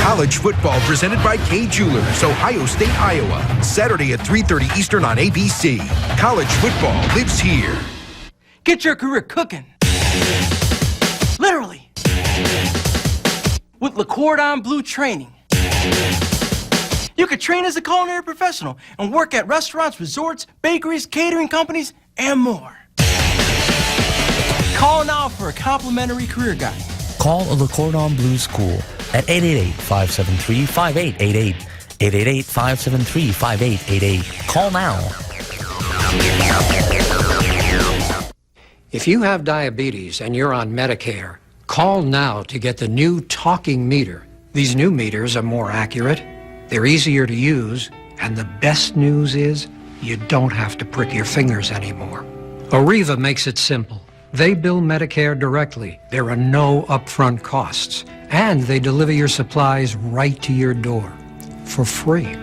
College football presented by Kay Jewelers, Ohio State, Iowa. Saturday at 3:30 Eastern on ABC. College football lives here. Get your career cooking. Literally. With Le Cordon Bleu training. You could train as a culinary professional and work at restaurants, resorts, bakeries, catering companies, and more. Call now for a complimentary career guide. Call a Le Cordon Bleu school. at 888-573-5888. 888-573-5888. Call now. If you have diabetes and you're on Medicare, call now to get the new talking meter. These new meters are more accurate, they're easier to use, and the best news is you don't have to prick your fingers anymore. Arriva makes it simple. They bill Medicare directly. There are no upfront costs, and they deliver your supplies right to your door for free.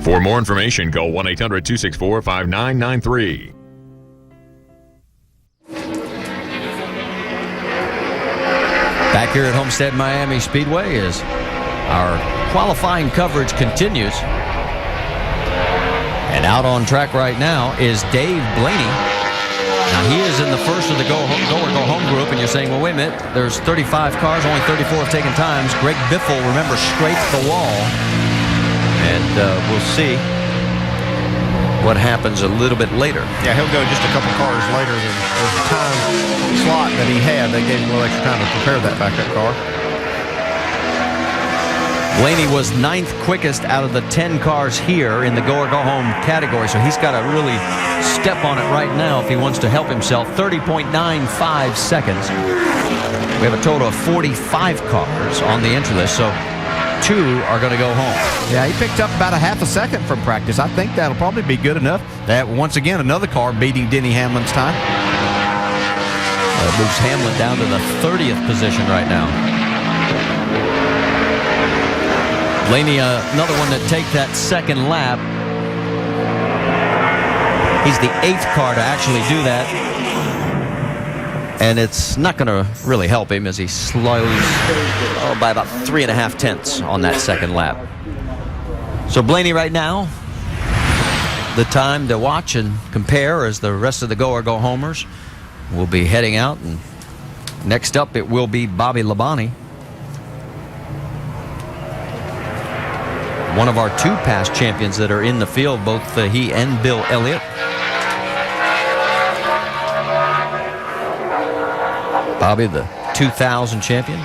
For more information, call 1-800-264-5993. Back here at Homestead Miami Speedway as our qualifying coverage continues. And out on track right now is Dave Blaney. Now he is in the first of the go or go home group, and you're saying, well, wait a minute, there's 35 cars, only 34 have taken times. Greg Biffle, remember, scraped the wall. And we'll see what happens a little bit later. Yeah, he'll go just a couple cars later than the time slot that he had. They gave him a little extra time to prepare that backup car. Blaney was 9th quickest out of the 10 cars here in the go-or-go-home category, so he's got to really step on it right now if he wants to help himself. 30.95 seconds. We have a total of 45 cars on the entry list, so 2 are going to go home. Yeah, he picked up about a half a second from practice. I think that'll probably be good enough. That, once again, another car beating Denny Hamlin's time. That moves Hamlin down to the 30th position right now. Blaney, another one to take that second lap. He's the 8th car to actually do that. And it's not going to really help him as he slows by about 3.5 tenths on that second lap. So Blaney right now, the time to watch and compare as the rest of the go-or-go-homers will be heading out. And next up, it will be Bobby Labonte. One of our 2 past champions that are in the field, both he and Bill Elliott. Bobby, the 2000 champion.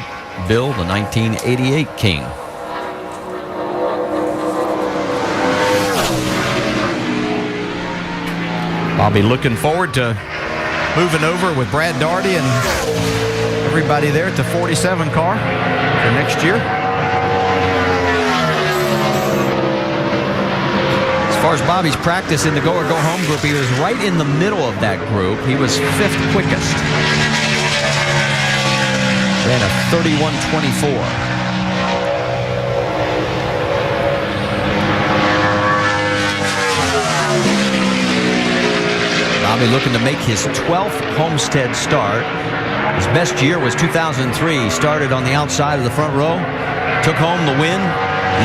Bill, the 1988 king. Bobby looking forward to moving over with Brad Daugherty and everybody there at the 47 car for next year. As far as Bobby's practice in the go-or-go-home group, he was right in the middle of that group. He was 5th quickest. Ran a 31.24. Bobby looking to make his 12th Homestead start. His best year was 2003. He started on the outside of the front row, took home the win,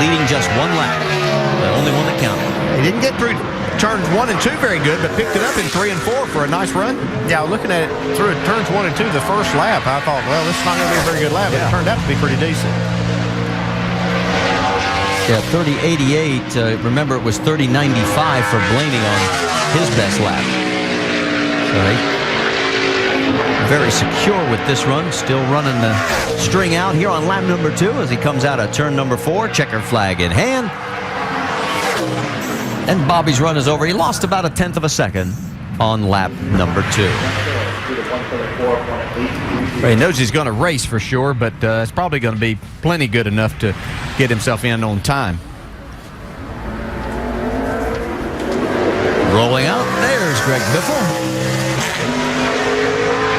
leading just 1 lap. The only one that counted. He didn't get through turns 1 and 2 very good, but picked it up in 3 and 4 for a nice run. Yeah, looking at it through turns 1 and 2 the first lap, I thought, well, this is not going to be a very good lap, but it turned out to be pretty decent. Yeah, 30.88. Remember, it was 30.95 for Blaney on his best lap. So very secure with this run. Still running the string out here on lap number 2 as he comes out of turn number 4. Checker flag in hand. And Bobby's run is over. He lost about 1/10 of a second on lap number 2. Well, he knows he's going to race for sure, but it's probably going to be plenty good enough to get himself in on time. Rolling out, there's Greg Biffle.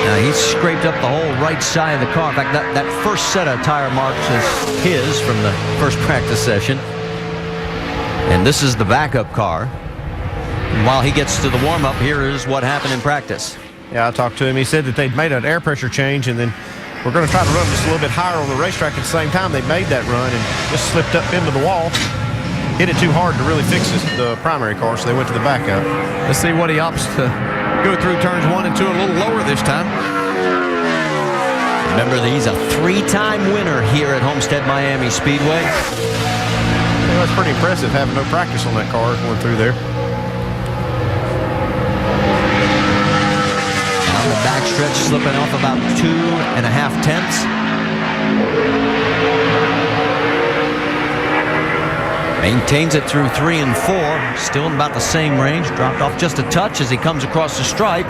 Now he's scraped up the whole right side of the car. In fact, that first set of tire marks is his from the first practice session. And this is the backup car. And while he gets to the warm-up, here is what happened in practice. Yeah, I talked to him. He said that they'd made an air pressure change, and then we're going to try to run just a little bit higher on the racetrack at the same time. They made that run and just slipped up into the wall. Hit it too hard to really fix the primary car, so they went to the backup. Let's see what he opts to go through turns 1 and 2 a little lower this time. Remember that he's a 3-time winner here at Homestead Miami Speedway. Well, that's pretty impressive having no practice on that car going through there. On the backstretch, slipping off about 2.5 tenths. Maintains it through 3 and 4. Still in about the same range. Dropped off just a touch as he comes across the stripe.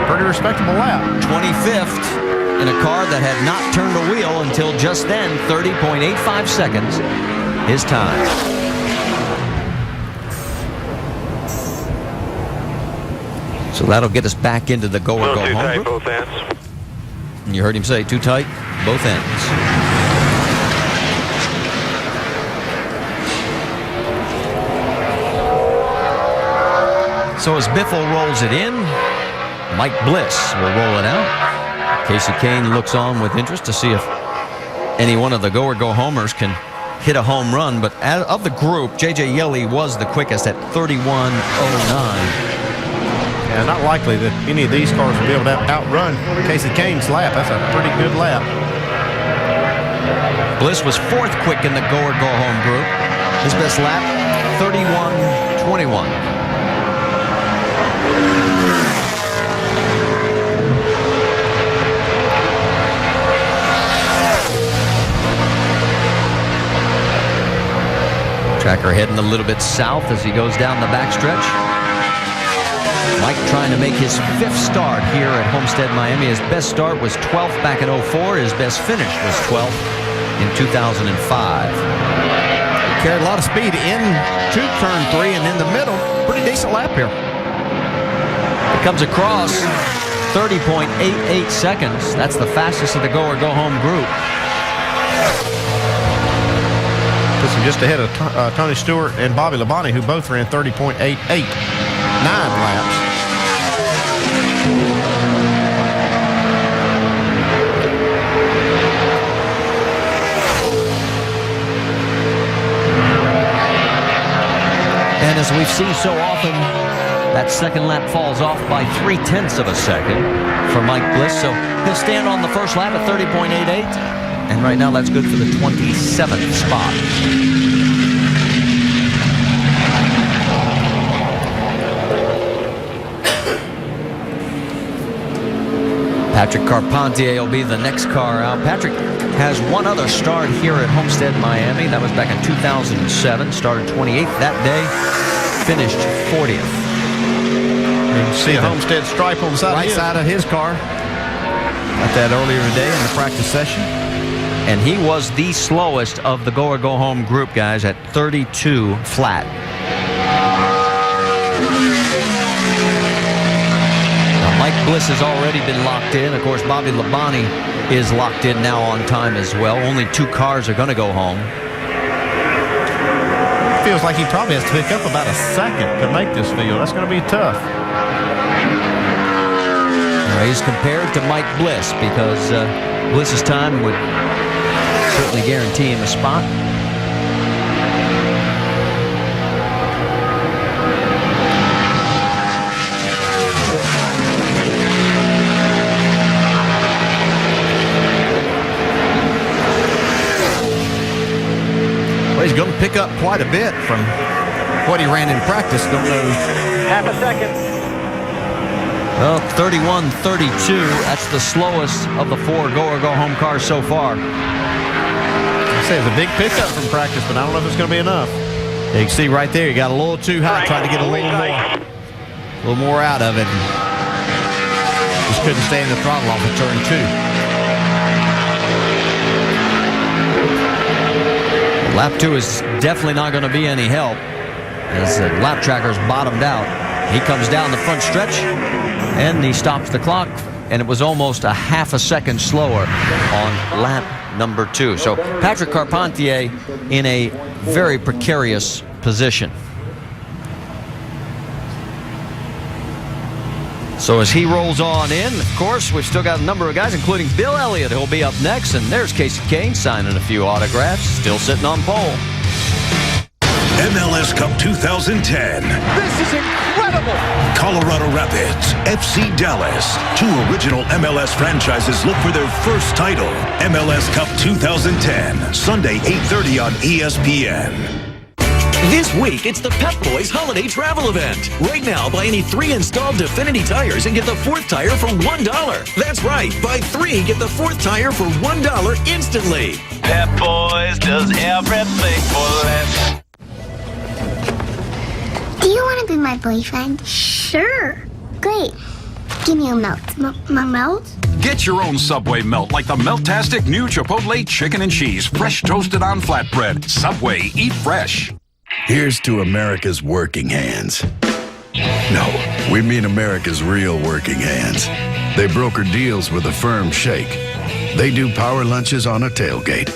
Pretty respectable lap. 25th in a car that had not turned a wheel until just then. 30.85 seconds. His time. So that'll get us back into the go or go home tight, group. both ends. And you heard him say too tight, both ends. So as Biffle rolls it in, Mike Bliss will roll it out. Casey Kane looks on with interest to see if any one of the go or go homers can hit a home run. But of the group, J.J. Yeley was the quickest at 31.09. Yeah, not likely that any of these cars will be able to outrun Casey Kane's lap. That's a pretty good lap. Bliss was 4th quick in the go or go home group. His best lap, 31.21. Tracker heading a little bit south as he goes down the backstretch. Mike trying to make his 5th start here at Homestead, Miami. His best start was 12th back in 04. His best finish was 12th in 2005. Carried a lot of speed into turn 3 and in the middle. Pretty decent lap here. It comes across 30.88 seconds. That's the fastest of the go or go home group. Puts him just ahead of Tony Stewart and Bobby Labonte, who both ran 30.88. 9 laps. And as we've seen so often, that second lap falls off by 0.3 of a second for Mike Bliss. So he'll stand on the first lap at 30.88. And right now that's good for the 27th spot. Patrick Carpentier will be the next car out. Patrick has one other start here at Homestead, Miami. That was back in 2007. Started 28th that day. Finished 40th. You can see a Homestead stripe on the side right side of his car. Got that earlier today in the practice session. And he was the slowest of the go or go home group, guys, at 32 flat. Now, Mike Bliss has already been locked in. Of course, Bobby Labonte is locked in now on time as well. Only 2 cars are going to go home. Feels like he probably has to pick up about a second to make this field. That's going to be tough. Now, he's compared to Mike Bliss because Bliss's time would certainly guarantee him a spot. Well, he's going to pick up quite a bit from what he ran in practice. Don't know. Half a second. Well, 31.32. That's the slowest of the 4 go or go home cars so far. I say it's a big pickup from practice, but I don't know if it's going to be enough. You can see right there, he got a little too high, trying to get a little more out of it. Just couldn't stay in the throttle off of turn 2. Lap 2 is definitely not going to be any help as the lap tracker's bottomed out. He comes down the front stretch and he stops the clock, and it was almost a half a second slower on lap number 2. So Patrick Carpentier in a very precarious position. So as he rolls on in, of course, we've still got a number of guys, including Bill Elliott, who'll be up next. And there's Casey Kane signing a few autographs, still sitting on pole. MLS Cup 2010. This is incredible! Colorado Rapids, FC Dallas. 2 original MLS franchises look for their first title. MLS Cup 2010, Sunday, 8:30 on ESPN. This week, it's the Pep Boys Holiday Travel Event. Right now, buy any 3 installed Definity tires and get the 4th tire for $1. That's right, buy 3, get the 4th tire for $1 instantly. Pep Boys does everything for less. you want to be my boyfriend? Sure. Great. Give me a melt. My melt? Get your own Subway melt like the Meltastic new Chipotle chicken and cheese, fresh toasted on flatbread. Subway, eat fresh. Here's to America's working hands. No, we mean America's real working hands. They broker deals with a firm shake. They do power lunches on a tailgate.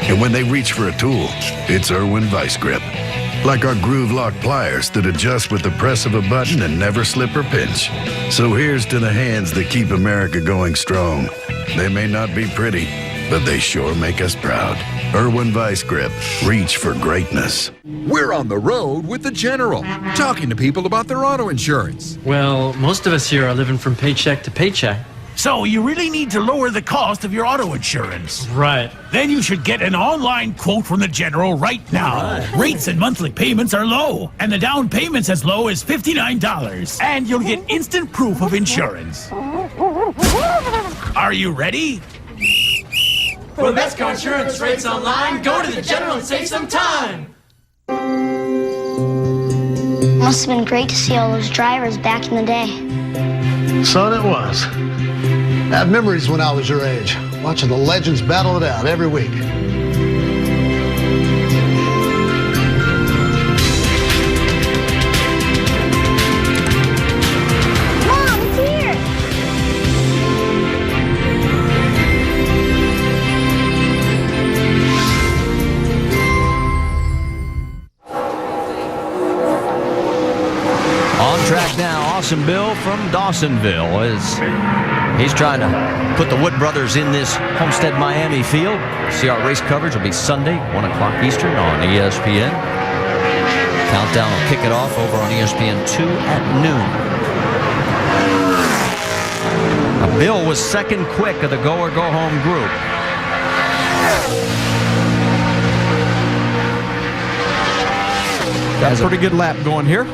And when they reach for a tool, it's Irwin Vice Grip. Like our groove lock pliers that adjust with the press of a button and never slip or pinch. So here's to the hands that keep America going strong. They may not be pretty, but they sure make us proud. Irwin Vice Grip. Reach for greatness. We're on the road with the General, talking to people about their auto insurance. Well, most of us here are living from paycheck to paycheck. So you really need to lower the cost of your auto insurance. Right. Then you should get an online quote from the General right now. Right. Rates and monthly payments are low, and the down payment's as low as $59. And you'll get instant proof of insurance. Are you ready? For the best car insurance rates online, go to the General and save some time. Must have been great to see all those drivers back in the day. Son, it was. I have memories when I was your age, watching the legends battle it out every week. Mom, it's here! On track now, Awesome Bill from Dawsonville. He's trying to put the Wood brothers in this Homestead Miami field. See, our race coverage will be Sunday, 1 o'clock Eastern on ESPN. Countdown will kick it off over on ESPN 2 at noon. Now, Bill was second quick of the go or go home group. Got a pretty good lap going here.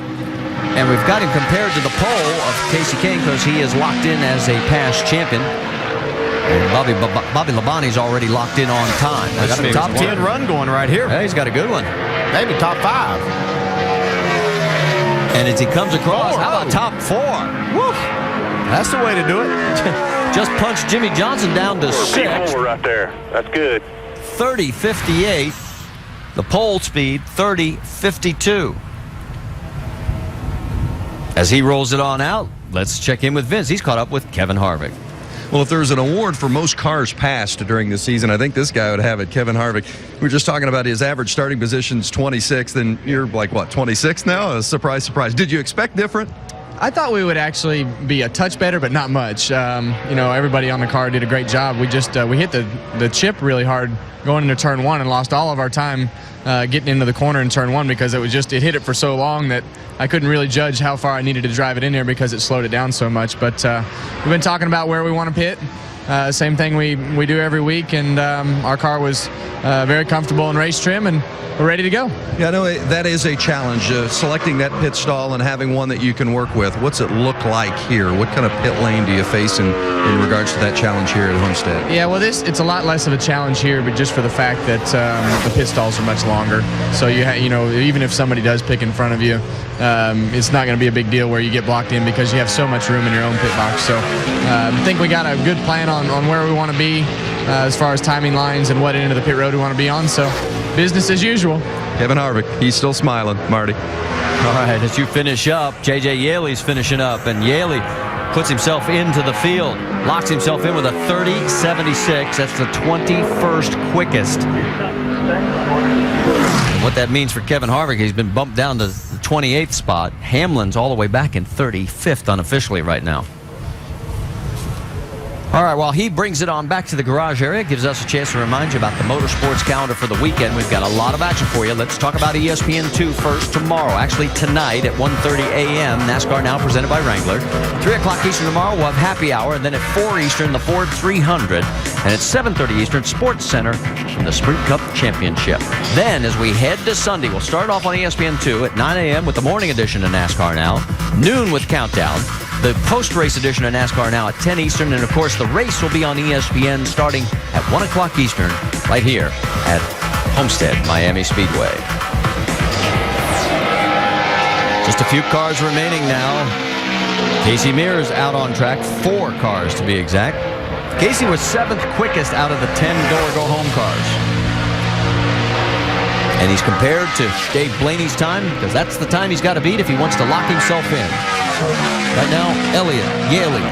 And we've got him compared to the pole of Casey Kane because he is locked in as a past champion. And Bobby Labonte's already locked in on time. Got a top 10 run going right here. Yeah, he's got a good one. Maybe top 5. And as he comes across, how about top 4? Woo! That's the way to do it. Just punched Jimmy Johnson down to 6. Right there. That's good. 30.58. The pole speed, 30.52. As he rolls it on out, let's check in with Vince. He's caught up with Kevin Harvick. Well, if there's an award for most cars passed during the season, I think this guy would have it, Kevin Harvick. We were just talking about his average starting position's 26th, and you're like, what, 26th now? Surprise, surprise. Did you expect different? I thought we would actually be a touch better, but not much. Everybody on the car did a great job. We just we hit the chip really hard going into turn 1 and lost all of our time getting into the corner in turn 1 because it hit it for so long that I couldn't really judge how far I needed to drive it in there because it slowed it down so much. But we've been talking about where we want to pit. Same thing we do every week, and our car was very comfortable in race trim, and we're ready to go. Yeah, I know that is a challenge, selecting that pit stall and having one that you can work with. What's it look like here? What kind of pit lane do you face in regards to that challenge here at Homestead? Yeah, well, it's a lot less of a challenge here, but just for the fact that the pit stalls are much longer. So even if somebody does pick in front of you, it's not going to be a big deal where you get blocked in because you have so much room in your own pit box. So I think we got a good plan on where we want to be as far as timing lines and what end of the pit road we want to be on. So business as usual. Kevin Harvick, he's still smiling, Marty. All right, as you finish up, J.J. Yaley's finishing up, and Yaley puts himself into the field, locks himself in with a 30.76. That's the 21st quickest. And what that means for Kevin Harvick, he's been bumped down to the 28th spot. Hamlin's all the way back in 35th unofficially right now. All right, while he brings it on back to the garage area, gives us a chance to remind you about the motorsports calendar for the weekend. We've got a lot of action for you. Let's talk about ESPN2 first tomorrow. Actually, tonight at 1:30 a.m., NASCAR Now presented by Wrangler. 3 o'clock Eastern tomorrow, we'll have happy hour. And then at 4 Eastern, the Ford 300. And at 7:30 Eastern, Sports Center from the Sprint Cup Championship. Then, as we head to Sunday, we'll start off on ESPN2 at 9 a.m. with the morning edition of NASCAR Now. Noon with Countdown. The post-race edition of NASCAR Now at 10 Eastern. And, of course, the race will be on ESPN starting at 1 o'clock Eastern right here at Homestead Miami Speedway. Just a few cars remaining now. Casey Mears out on track, 4 cars to be exact. Casey was 7th quickest out of the 10 go-home cars. And he's compared to Dave Blaney's time because that's the time he's got to beat if he wants to lock himself in. Right now, Elliott, Yaley,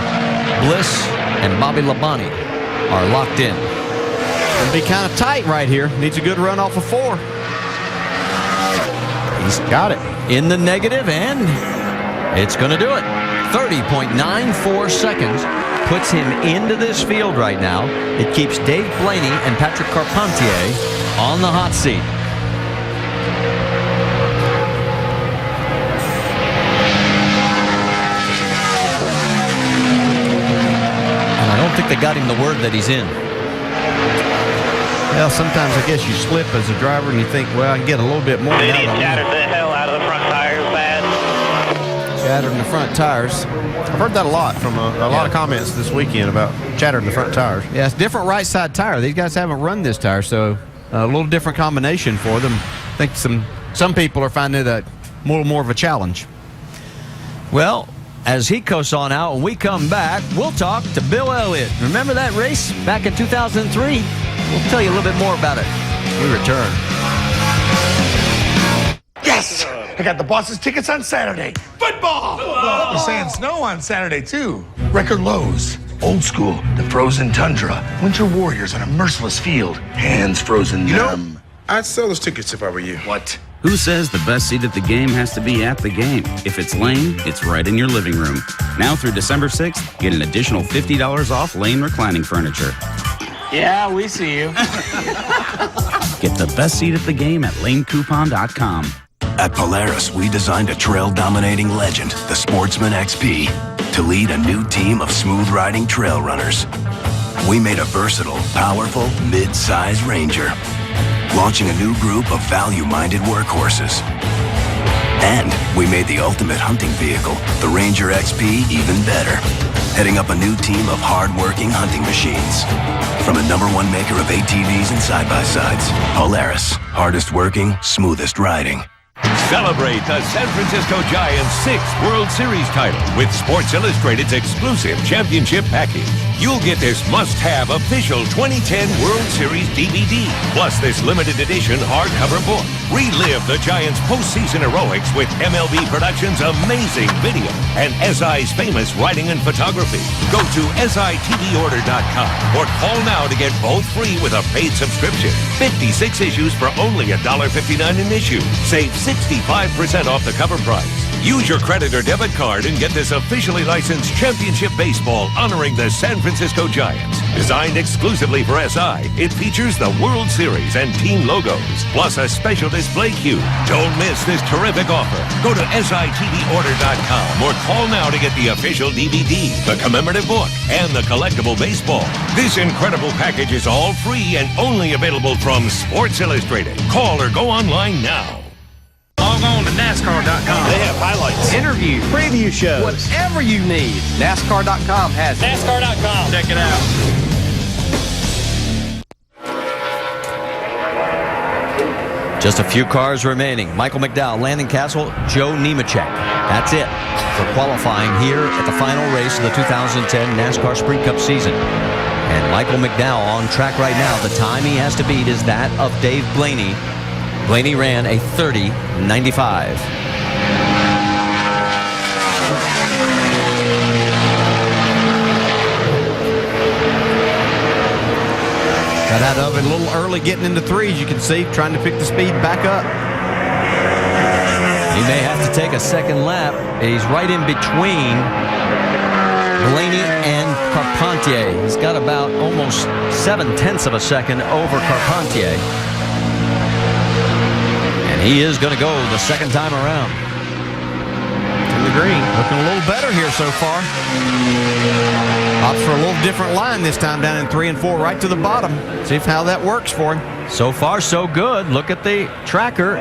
Bliss, and Bobby Labonte are locked in. It'll be kind of tight right here. Needs a good run off of 4. He's got it in the negative, and it's going to do it. 30.94 seconds puts him into this field right now. It keeps Dave Blaney and Patrick Carpentier on the hot seat. And I don't think they got him the word that he's in. Well, sometimes I guess you slip as a driver and you think, well, I can get a little bit more. Shattered the hell out of the front tires, bad. Shattered in the front tires. I've heard that a lot from a lot of comments this weekend about shattered in the front tires. Yeah, it's different right side tire. These guys haven't run this tire, so a little different combination for them. I think some people are finding it a little more of a challenge. Well, as he coasts on out, when we come back, we'll talk to Bill Elliott. Remember that race back in 2003? We'll tell you a little bit more about it when we return. Yes! I got the boss's tickets on Saturday. Football! You're saying snow on Saturday, too. Record lows. Old school, the frozen tundra. Winter warriors on a merciless field. Hands frozen numb. I'd sell those tickets if I were you. What? Who says the best seat at the game has to be at the game? If it's Lane, it's right in your living room. Now through December 6th, get an additional $50 off Lane reclining furniture. Yeah, we see you. Get the best seat at the game at lanecoupon.com. At Polaris, we designed a trail-dominating legend, the Sportsman XP, to lead a new team of smooth-riding trail runners. We made a versatile, powerful, mid-size Ranger, launching a new group of value-minded workhorses. And we made the ultimate hunting vehicle, the Ranger XP, even better, heading up a new team of hard-working hunting machines. From a #1 maker of ATVs and side-by-sides, Polaris, hardest working, smoothest riding. Celebrate the San Francisco Giants' 6th World Series title with Sports Illustrated's exclusive championship package. You'll get this must-have official 2010 World Series DVD, plus this limited edition hardcover book. Relive the Giants' postseason heroics with MLB Productions' amazing video and SI's famous writing and photography. Go to SITVorder.com or call now to get both free with a paid subscription. 56 issues for only $1.59 an issue. Save 65% off the cover price. Use your credit or debit card and get this officially licensed championship baseball honoring the San Francisco Giants. Designed exclusively for SI, it features the World Series and team logos, plus a special display cube. Don't miss this terrific offer. Go to SITVorder.com or call now to get the official DVD, the commemorative book, and the collectible baseball. This incredible package is all free and only available from Sports Illustrated. Call or go online now. Log on to NASCAR.com. They have highlights, interviews, preview shows, whatever you need. NASCAR.com has it. NASCAR.com. Check it out. Just a few cars remaining. Michael McDowell, Landon Castle, Joe Nemechek. That's it for qualifying here at the final race of the 2010 NASCAR Sprint Cup season. And Michael McDowell on track right now. The time he has to beat is that of Dave Blaney. Blaney ran a 30.95. Got out of it a little early getting into threes, you can see, trying to pick the speed back up. He may have to take a second lap. He's right in between Blaney and Carpentier. He's got about almost 7/10 of a second over Carpentier. And he is going to go the second time around. In the green. Looking a little better here so far. Opts for a little different line this time, down in 3 and 4, right to the bottom. See how that works for him. So far, so good. Look at the tracker.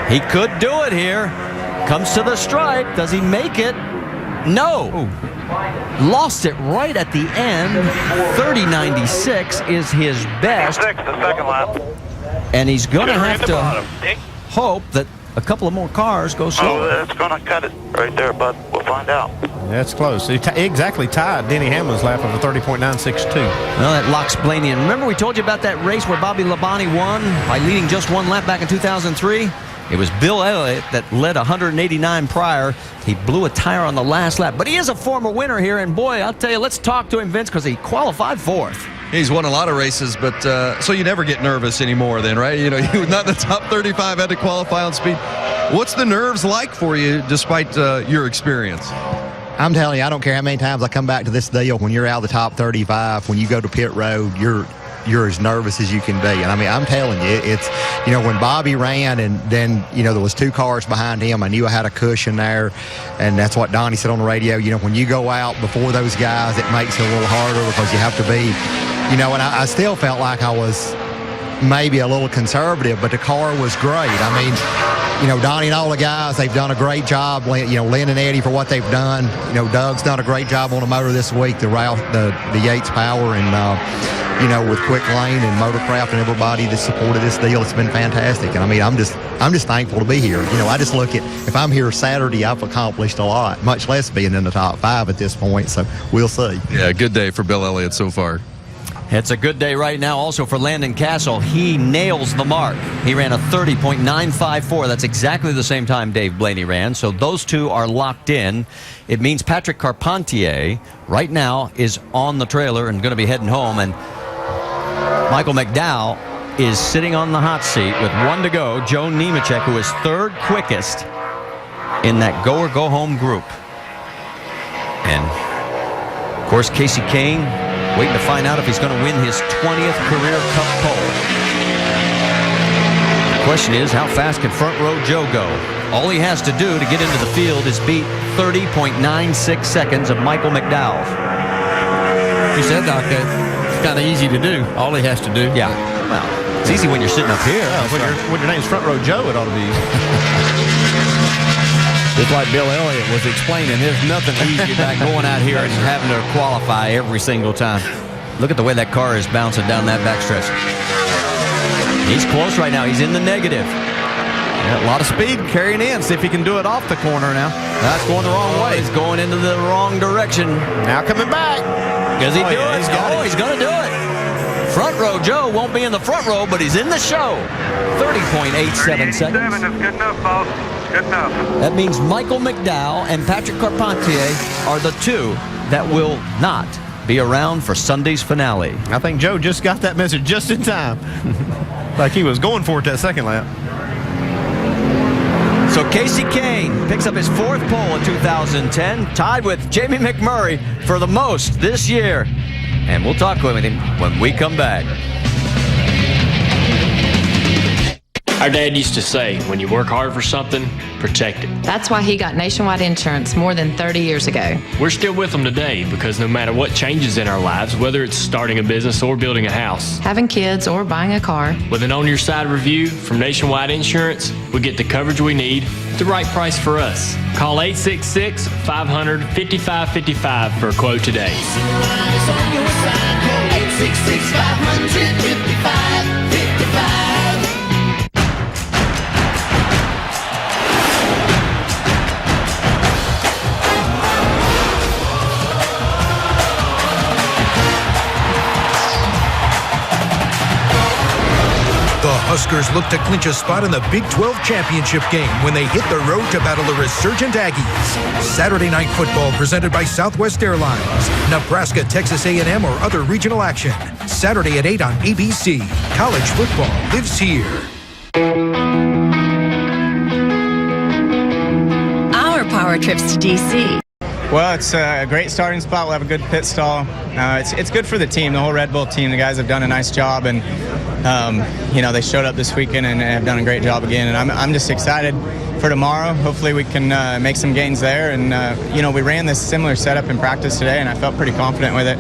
He could do it here. Comes to the stripe. Does he make it? No. Ooh. Lost it right at the end. 30.96 is his best. The second lap. And he's going to have to hope that a couple of more cars go slower. That's going to cut it right there, bud. We'll find out. That's close. He exactly tied Denny Hamlin's lap of a 30.962. Well, that locks Blaney in. Remember we told you about that race where Bobby Labonte won by leading just one lap back in 2003? It was Bill Elliott that led 189 prior. He blew a tire on the last lap. But he is a former winner here, and boy, I'll tell you, let's talk to him, Vince, because he qualified fourth. He's won a lot of races, but so you never get nervous anymore then, right? You know, you were not in the top 35, had to qualify on speed. What's the nerves like for you despite your experience? I'm telling you, I don't care how many times I come back to this deal. When you're out of the top 35, when you go to pit road, you're as nervous as you can be. And I mean, I'm telling you, it's, you know, when Bobby ran and then, you know, there was 2 cars behind him, I knew I had a cushion there. And that's what Donnie said on the radio. You know, when you go out before those guys, it makes it a little harder because you have to be, you know, and I still felt like I was maybe a little conservative, but the car was great. I mean, you know, Donnie and all the guys, they've done a great job. You know, Lynn and Eddie for what they've done. You know, Doug's done a great job on the motor this week, the Yates Power, and, you know, with Quick Lane and Motorcraft and everybody that supported this deal, it's been fantastic. And I mean, I'm just thankful to be here. You know, I just look at, if I'm here Saturday, I've accomplished a lot, much less being in the top 5 at this point. So we'll see. Yeah, good day for Bill Elliott so far. It's a good day right now also for Landon Castle. He nails the mark. He ran a 30.954. That's exactly the same time Dave Blaney ran. So those two are locked in. It means Patrick Carpentier right now is on the trailer and going to be heading home. And Michael McDowell is sitting on the hot seat with 1 to go. Joe Nemechek, who is 3rd quickest in that go or go home group. And, of course, Casey Kane waiting to find out if he's going to win his 20th career Cup pole. The question is, how fast can front row Joe go? All he has to do to get into the field is beat 30.96 seconds of Michael McDowell. You said, Doc, it's kind of easy to do. All he has to do. Yeah. Well, it's easy when you're sitting up here. Yeah, when your name's front row Joe, it ought to be. Just like Bill Elliott was explaining, there's nothing easy about going out here and having to qualify every single time. Look at the way that car is bouncing down that backstretch. He's close right now. He's in the negative. Yeah, a lot of speed carrying in. See if he can do it off the corner now. That's going the wrong way. He's going into the wrong direction. Now coming back. Does he do it? He's going to do it. Front row Joe won't be in the front row, but he's in the show. 30.87 seconds. Is good enough, boss. Good enough. That means Michael McDowell and Patrick Carpentier are the 2 that will not be around for Sunday's finale. I think Joe just got that message just in time. Like he was going for it that second lap. So Casey Kane picks up his 4th pole in 2010, tied with Jamie McMurray for the most this year. And we'll talk with him when we come back. Our dad used to say, when you work hard for something, protect it. That's why he got Nationwide Insurance more than 30 years ago. We're still with them today because no matter what changes in our lives, whether it's starting a business or building a house, having kids or buying a car, with an on-your-side review from Nationwide Insurance, we get the coverage we need at the right price for us. Call 866-500-5555 for a quote today. On your side, call 866-500-5555. The Huskers look to clinch a spot in the Big 12 championship game when they hit the road to battle the resurgent Aggies. Saturday Night Football presented by Southwest Airlines. Nebraska, Texas A&M, or other regional action. Saturday at 8 on ABC. College football lives here. Our power trips to D.C. Well, it's a great starting spot. We'll have a good pit stall. It's good for the team, the whole Red Bull team. The guys have done a nice job, and you know, they showed up this weekend and have done a great job again. And I'm just excited for tomorrow. Hopefully we can make some gains there. And you know, we ran this similar setup in practice today, and I felt pretty confident with it.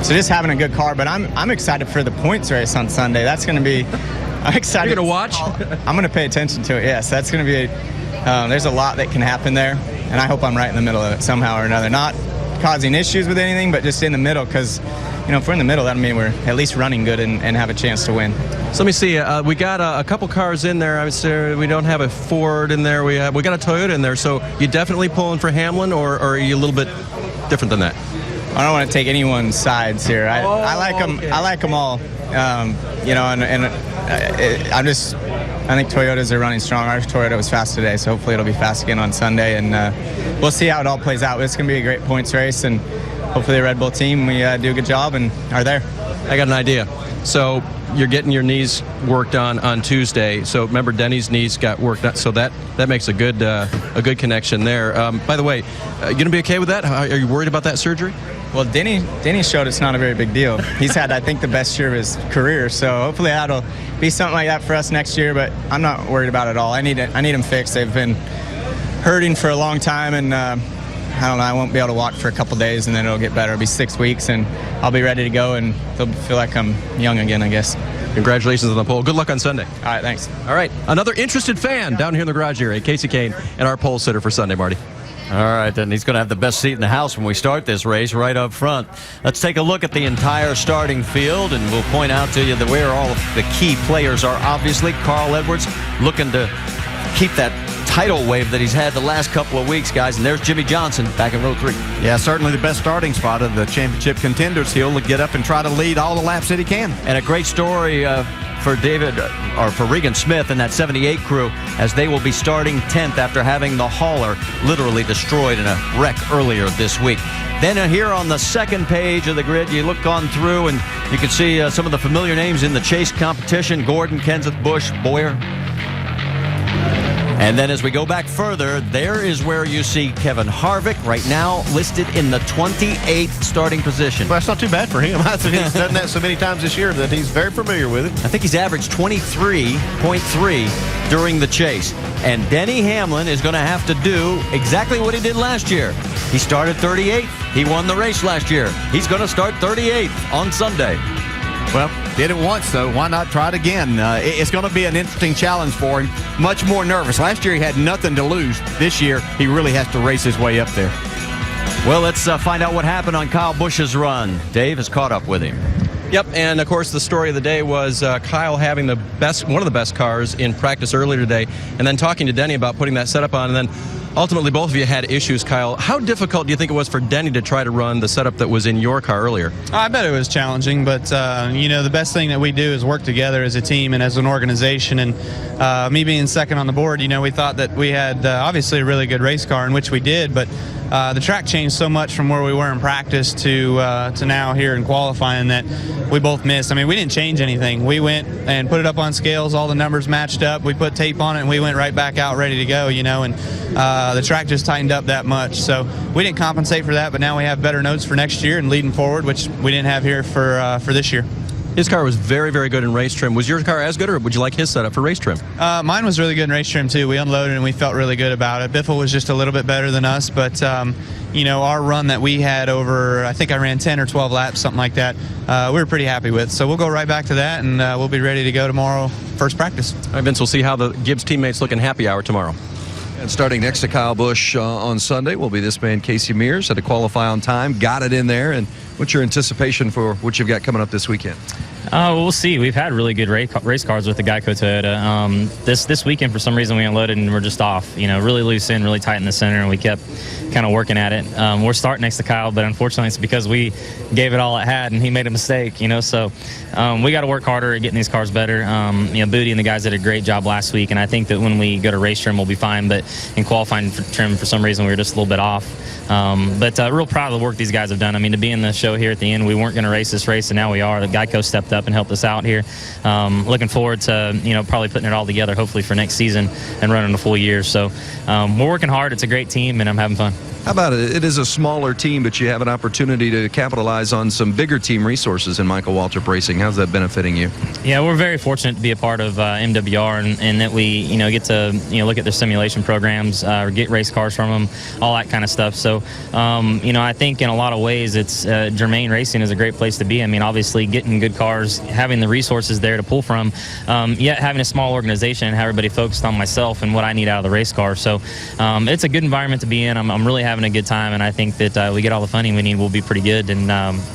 So just having a good car. But I'm excited for the points race on Sunday. That's going to be. I'm excited. You're going to watch? I'm going to pay attention to it. Yes, that's going to be. There's a lot that can happen there. And I hope I'm right in the middle of it somehow or another. Not causing issues with anything, but just in the middle, because, you know, if we're in the middle, that means we're at least running good and have a chance to win. So let me see. We got a couple cars in there. I would say we don't have a Ford in there. We got a Toyota in there. So you definitely pulling for Hamlin, or are you a little bit different than that? I don't want to take anyone's sides here. I like them. okay. I like them all. You know, and I think Toyotas are running strong. Our Toyota was fast today, so hopefully it'll be fast again on Sunday, and we'll see how it all plays out. It's going to be a great points race, and hopefully the Red Bull team, we do a good job and are there. I got an idea. So you're getting your knees worked on Tuesday. So remember, Denny's knees got worked on, so that makes a good connection there. By the way, you going to be okay with that? Are you worried about that surgery? Well, Denny showed it's not a very big deal. He's had, I think, the best year of his career, so hopefully that'll be something like that for us next year, but I'm not worried about it at all. I need them fixed. They've been hurting for a long time, and I don't know, I won't be able to walk for a couple days, and then it'll get better. It'll be 6 weeks, and I'll be ready to go, and they'll feel like I'm young again, I guess. Congratulations on the pole. Good luck on Sunday. All right, thanks. All right, another interested fan down here in the garage area, Casey Kane, and our pole sitter for Sunday, Marty. All right, and he's going to have the best seat in the house when we start this race, right up front. Let's take a look at the entire starting field, and we'll point out to you that where all of the key players are. Obviously, Carl Edwards looking to keep that title wave that he's had the last couple of weeks, guys. And there's Jimmy Johnson back in row 3. Yeah, certainly the best starting spot of the championship contenders. He'll get up and try to lead all the laps that he can. And a great story for Regan Smith and that 78 crew, as they will be starting 10th after having the hauler literally destroyed in a wreck earlier this week. Then here on the second page of the grid, you look on through and you can see some of the familiar names in the chase competition: Gordon, Kenseth, Busch, Boyer. And then as we go back further, there is where you see Kevin Harvick right now listed in the 28th starting position. Well, that's not too bad for him. I think he's done that so many times this year that he's very familiar with it. I think he's averaged 23.3 during the chase. And Denny Hamlin is going to have to do exactly what he did last year. He started 38th. He won the race last year. He's going to start 38th on Sunday. Well, did it once, though. Why not try it again? It's going to be an interesting challenge for him. Much more nervous. Last year, he had nothing to lose. This year, he really has to race his way up there. Well, let's find out what happened on Kyle Busch's run. Dave has caught up with him. Yep, and of course the story of the day was Kyle having one of the best cars in practice earlier today, and then talking to Denny about putting that setup on, and then ultimately both of you had issues, Kyle. How difficult do you think it was for Denny to try to run the setup that was in your car earlier? I bet it was challenging, but you know, the best thing that we do is work together as a team and as an organization, and me being second on the board, you know, we thought that we had obviously a really good race car, in which we did, but the track changed so much from where we were in practice to now here in qualifying that we both missed. I mean, we didn't change anything. We went and put it up on scales. All the numbers matched up. We put tape on it, and we went right back out ready to go, you know, and the track just tightened up that much. So we didn't compensate for that, but now we have better notes for next year and leading forward, which we didn't have here for this year. His car was very, very good in race trim. Was your car as good, or would you like his setup for race trim? Mine was really good in race trim, too. We unloaded, and we felt really good about it. Biffle was just a little bit better than us, but, you know, our run that we had over, I think I ran 10 or 12 laps, something like that, we were pretty happy with. So we'll go right back to that, and we'll be ready to go tomorrow, first practice. All right, Vince, we'll see how the Gibbs teammates look in happy hour tomorrow. And starting next to Kyle Busch on Sunday will be this man, Casey Mears. Had to qualify on time, got it in there. And what's your anticipation for what you've got coming up this weekend? We'll see. We've had really good race cars with the Geico Toyota. This weekend, for some reason, we unloaded and we're just off. You know, really loose in, really tight in the center, and we kept kind of working at it. We're starting next to Kyle, but unfortunately, it's because we gave it all it had and he made a mistake. You know, so we got to work harder at getting these cars better. You know, Booty and the guys did a great job last week, and I think that when we go to race trim, we'll be fine. But in qualifying for trim, for some reason, we were just a little bit off. But real proud of the work these guys have done. I mean, to be in the show here at the end, we weren't going to race this race, and now we are. The Geico stepped up and helped us out here. Looking forward to, you know, probably putting it all together, hopefully for next season and running a full year. So we're working hard. It's a great team, and I'm having fun. How about it? It is a smaller team, but you have an opportunity to capitalize on some bigger team resources in Michael Waltrip Racing. How's that benefiting you? Yeah, we're very fortunate to be a part of MWR, and that we, you know, get to, you know, look at their simulation programs, or get race cars from them, all that kind of stuff. So, you know, I think in a lot of ways, it's Germain Racing is a great place to be. I mean, obviously, getting good cars, having the resources there to pull from, yet having a small organization and have everybody focused on myself and what I need out of the race car. So, it's a good environment to be in. I'm really happy having a good time, and I think that we get all the funding we need, we'll be pretty good. And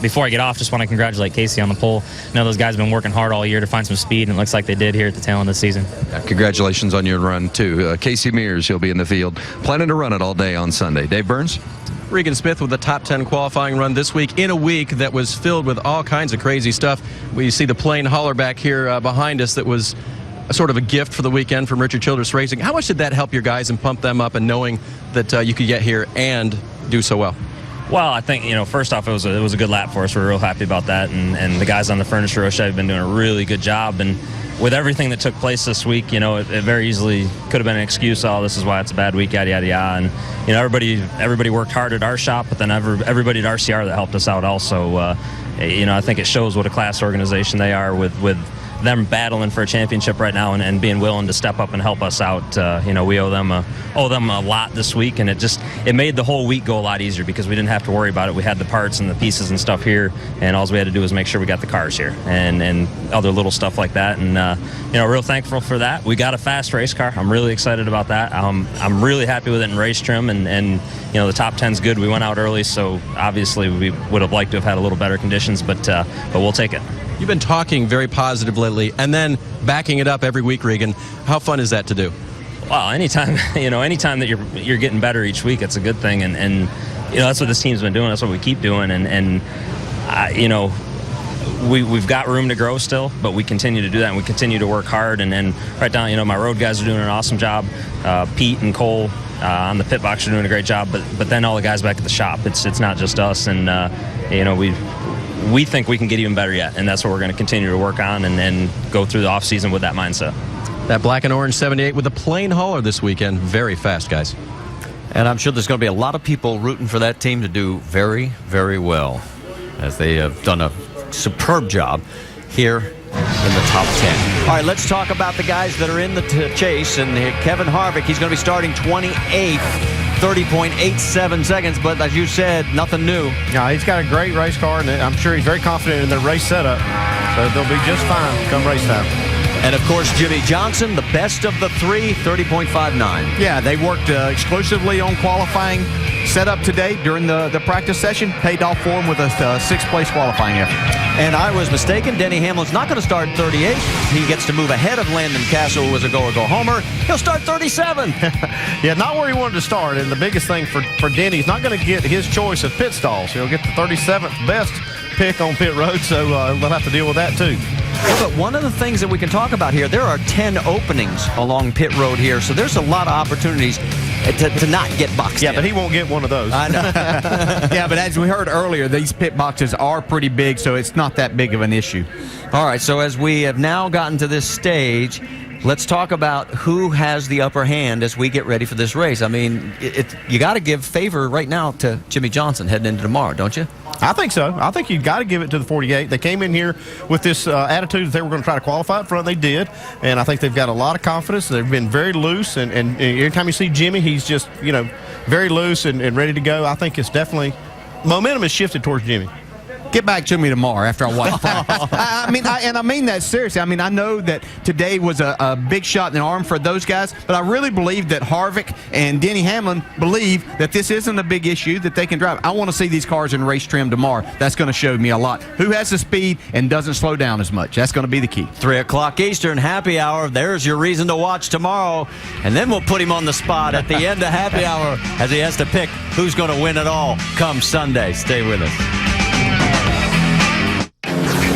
before I get off, just want to congratulate Casey on the pole. I know those guys have been working hard all year to find some speed, and it looks like they did here at the tail end of the season. Congratulations on your run, too. Casey Mears, he'll be in the field, planning to run it all day on Sunday. Dave Burns? Regan Smith with the top 10 qualifying run this week in a week that was filled with all kinds of crazy stuff. We see the plain hauler back here behind us that was sort of a gift for the weekend from Richard Childress Racing. How much did that help your guys and pump them up, and knowing that you could get here and do so well? Well, I think, first off, it was a good lap for us. We're real happy about that, and the guys on the furniture row have been doing a really good job. And with everything that took place this week, it very easily could have been an excuse. Oh, this is why it's a bad week, yada yada yada. And everybody worked hard at our shop, but then everybody at RCR that helped us out also. I think it shows what a class organization they are with them battling for a championship right now and being willing to step up and help us out. We owe them a lot this week, and it made the whole week go a lot easier because we didn't have to worry about it. We had the parts and the pieces and stuff here, and all we had to do was make sure we got the cars here and other little stuff like that. And real thankful for that. We got a fast race car. I'm really excited about that. I'm really happy with it in race trim, and the top 10's good. We went out early, so obviously we would have liked to have had a little better conditions, but we'll take it. You've been talking very positive lately, and then backing it up every week, Regan. How fun is that to do? Well, anytime that you're getting better each week, it's a good thing, and that's what this team's been doing. That's what we keep doing, and we've got room to grow still, but we continue to do that, and we continue to work hard. And right down, my road guys are doing an awesome job. Pete and Cole on the pit box are doing a great job, but then all the guys back at the shop. It's not just us, and we think we can get even better yet, and that's what we're going to continue to work on and go through the offseason with that mindset. That black and orange 78 with a plain hauler this weekend. Very fast, guys. And I'm sure there's going to be a lot of people rooting for that team to do very, very well, as they have done a superb job here in the top 10. All right, let's talk about the guys that are in the chase. And Kevin Harvick, he's going to be starting 28th. 30.87 seconds, but as you said, nothing new. Yeah, he's got a great race car, and I'm sure he's very confident in their race setup, so they'll be just fine come race time. And of course, Jimmy Johnson, the best of the three, 30.59. Yeah, they worked exclusively on qualifying setup today during the practice session. Paid off for him with a sixth-place qualifying effort. And I was mistaken. Denny Hamlin's not going to start 38. He gets to move ahead of Landon Castle, who was a go-or-go-homer. He'll start 37. Yeah, not where he wanted to start. And the biggest thing for Denny, he's not going to get his choice of pit stalls. He'll get the 37th best pick on pit road, so they'll have to deal with that too. Well, but one of the things that we can talk about here, there are 10 openings along pit road here, so there's a lot of opportunities to not get boxed in. But he won't get one of those. I know. Yeah, but as we heard earlier, these pit boxes are pretty big, so it's not that big of an issue. All right, so as we have now gotten to this stage, let's talk about who has the upper hand as we get ready for this race. I mean, you got to give favor right now to Jimmy Johnson heading into tomorrow, don't you? I think so. I think you've got to give it to the 48. They came in here with this attitude that they were going to try to qualify up front. They did, and I think they've got a lot of confidence. They've been very loose, and every time you see Jimmy, he's just, very loose and ready to go. I think it's definitely – momentum has shifted towards Jimmy. Get back to me tomorrow after I watch practice. I mean that seriously. I mean, I know that today was a big shot in the arm for those guys, but I really believe that Harvick and Denny Hamlin believe that this isn't a big issue, that they can drive. I want to see these cars in race trim tomorrow. That's going to show me a lot. Who has the speed and doesn't slow down as much? That's going to be the key. 3 o'clock Eastern, happy hour. There's your reason to watch tomorrow. And then we'll put him on the spot at the end of happy hour as he has to pick who's going to win it all come Sunday. Stay with us.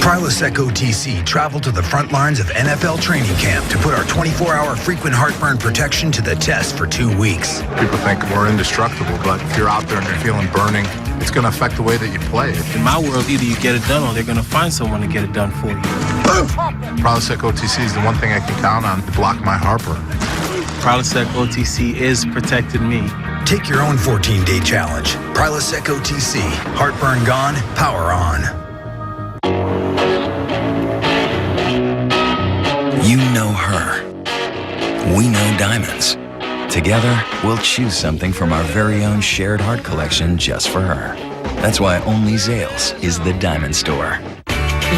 Prilosec OTC traveled to the front lines of NFL training camp to put our 24-hour frequent heartburn protection to the test for 2 weeks. People think we're indestructible, but if you're out there and you're feeling burning, it's going to affect the way that you play. In my world, either you get it done or they're going to find someone to get it done for you. Prilosec OTC is the one thing I can count on to block my heartburn. Prilosec OTC is protecting me. Take your own 14-day challenge. Prilosec OTC. Heartburn gone, power on. You know her. We know diamonds. Together, we'll choose something from our very own shared heart collection just for her. That's why only Zales is the diamond store.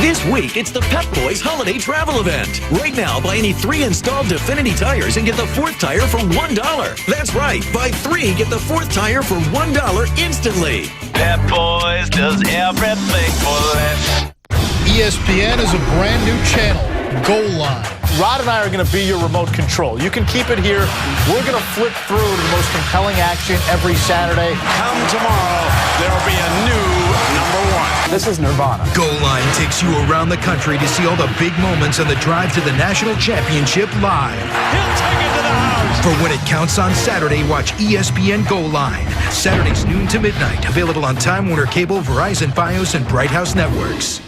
This week, it's the Pep Boys Holiday Travel Event. Right now, buy any 3 installed Definity tires and get the 4th tire for $1. That's right. Buy 3, get the 4th tire for $1 instantly. Pep Boys does everything for less. ESPN is a brand new channel, Goal Line. Rod and I are going to be your remote control. You can keep it here. We're going to flip through to the most compelling action every Saturday. Come tomorrow, there'll be a new number 1. This is Nirvana. Goal Line takes you around the country to see all the big moments on the drive to the national championship live. He'll take it to the house. For when it counts on Saturday, watch ESPN Goal Line. Saturdays noon to midnight. Available on Time Warner Cable, Verizon Fios, and Bright House Networks.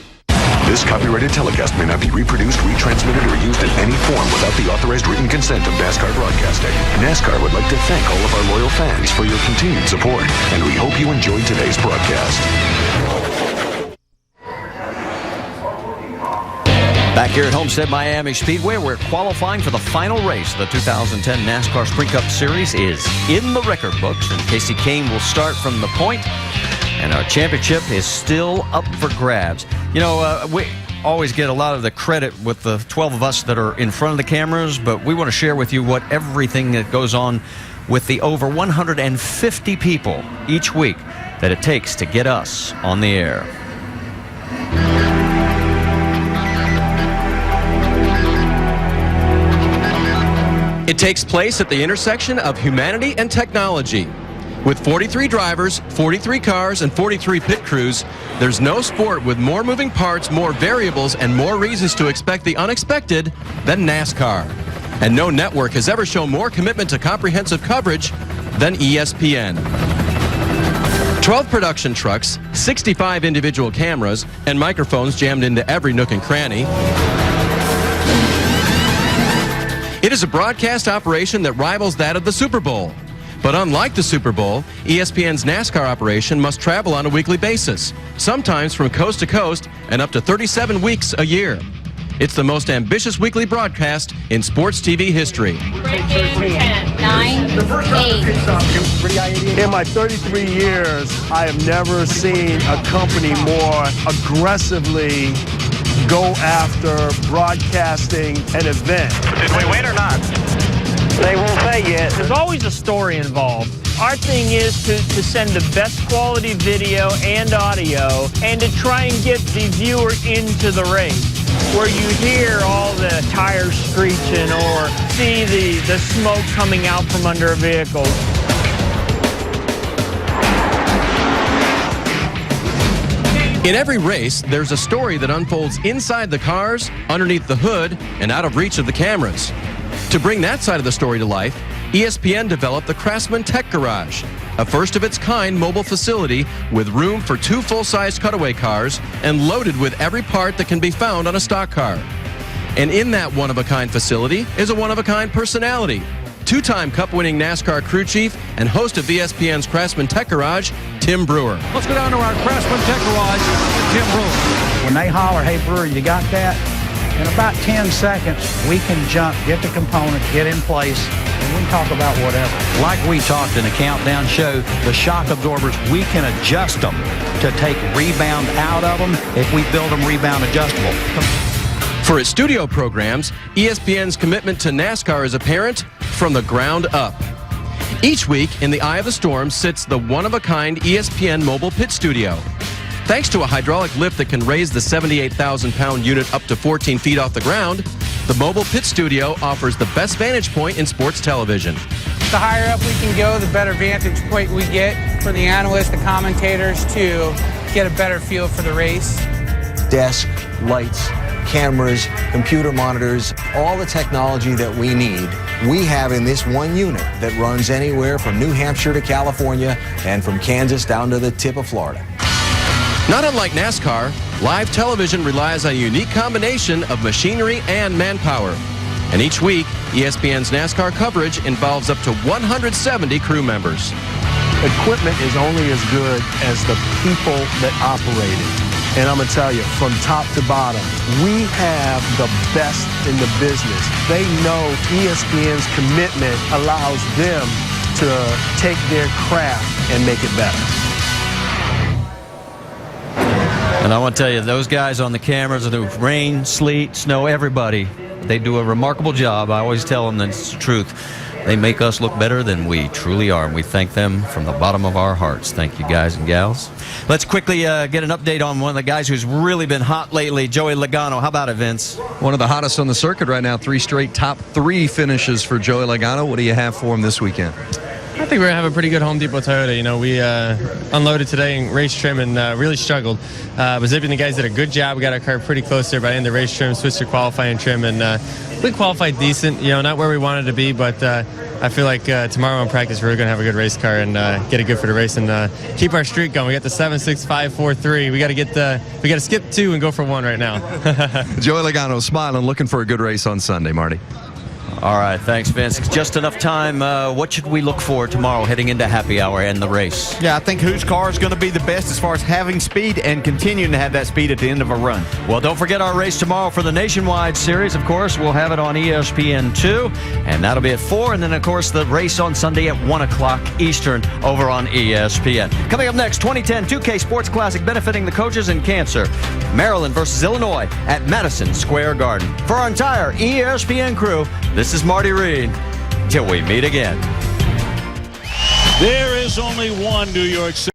This copyrighted telecast may not be reproduced, retransmitted, or used in any form without the authorized written consent of NASCAR Broadcasting. NASCAR would like to thank all of our loyal fans for your continued support, and we hope you enjoyed today's broadcast. Back here at Homestead Miami Speedway, we're qualifying for the final race. The 2010 NASCAR Sprint Cup Series is in the record books, and Casey Kane will start from the point. And our championship is still up for grabs. You know, we always get a lot of the credit with the 12 of us that are in front of the cameras, but we want to share with you what everything that goes on with the over 150 people each week that it takes to get us on the air. It takes place at the intersection of humanity and technology. With 43 drivers, 43 cars, and 43 pit crews, there's no sport with more moving parts, more variables, and more reasons to expect the unexpected than NASCAR. And no network has ever shown more commitment to comprehensive coverage than ESPN. 12 production trucks, 65 individual cameras, and microphones jammed into every nook and cranny. It is a broadcast operation that rivals that of the Super Bowl. But unlike the Super Bowl, ESPN's NASCAR operation must travel on a weekly basis, sometimes from coast to coast and up to 37 weeks a year. It's the most ambitious weekly broadcast in sports TV history. 10, 9, 8. In my 33 years, I have never seen a company more aggressively go after broadcasting an event. Did we win or not? They won't say yet. There's always a story involved. Our thing is to send the best quality video and audio and to try and get the viewer into the race, where you hear all the tires screeching or see the smoke coming out from under a vehicle. In every race, there's a story that unfolds inside the cars, underneath the hood, and out of reach of the cameras. To bring that side of the story to life, ESPN developed the Craftsman Tech Garage, a first-of-its-kind mobile facility with room for 2 full-size cutaway cars and loaded with every part that can be found on a stock car. And in that one-of-a-kind facility is a one-of-a-kind personality, 2-time Cup-winning NASCAR crew chief and host of ESPN's Craftsman Tech Garage, Tim Brewer. Let's go down to our Craftsman Tech Garage with Tim Brewer. When they holler, hey, Brewer, you got that? In about 10 seconds, we can jump, get the component, get in place, and we can talk about whatever. Like we talked in the countdown show, the shock absorbers, we can adjust them to take rebound out of them if we build them rebound adjustable. For its studio programs, ESPN's commitment to NASCAR is apparent from the ground up. Each week, in the eye of the storm, sits the one-of-a-kind ESPN mobile pit studio. Thanks to a hydraulic lift that can raise the 78,000-pound unit up to 14 feet off the ground, the mobile pit studio offers the best vantage point in sports television. The higher up we can go, the better vantage point we get for the analysts, the commentators, to get a better feel for the race. Desk, lights, cameras, computer monitors, all the technology that we need, we have in this one unit that runs anywhere from New Hampshire to California and from Kansas down to the tip of Florida. Not unlike NASCAR, live television relies on a unique combination of machinery and manpower. And each week, ESPN's NASCAR coverage involves up to 170 crew members. Equipment is only as good as the people that operate it. And I'm going to tell you, from top to bottom, we have the best in the business. They know ESPN's commitment allows them to take their craft and make it better. And I want to tell you, those guys on the cameras, the rain, sleet, snow, everybody, they do a remarkable job. I always tell them that it's the truth. They make us look better than we truly are, and we thank them from the bottom of our hearts. Thank you, guys and gals. Let's quickly get an update on one of the guys who's really been hot lately, Joey Logano. How about it, Vince? One of the hottest on the circuit right now. 3 straight top 3 finishes for Joey Logano. What do you have for him this weekend? I think we're going to have a pretty good Home Depot Toyota. You know, we unloaded today in race trim and really struggled. But Zippy and the guys did a good job. We got our car pretty close there by the end of the race trim, switched to qualifying trim, and we qualified decent. You know, not where we wanted to be, but I feel like tomorrow in practice we're going to have a good race car and get it good for the race and keep our streak going. We got the 7, 6, 5, 4, 3. We got to skip 2 and go for 1 right now. Joey Logano smiling, looking for a good race on Sunday, Marty. All right, thanks, Vince. Just enough time. What should we look for tomorrow heading into happy hour and the race? Yeah, I think whose car is going to be the best as far as having speed and continuing to have that speed at the end of a run. Well, don't forget our race tomorrow for the Nationwide Series. Of course, we'll have it on ESPN2, and that'll be at 4. And then, of course, the race on Sunday at 1 o'clock Eastern over on ESPN. Coming up next, 2010 2K Sports Classic benefiting the coaches and cancer. Maryland versus Illinois at Madison Square Garden. For our entire ESPN crew, this is Marty Reed. Till we meet again. There is only one New York City.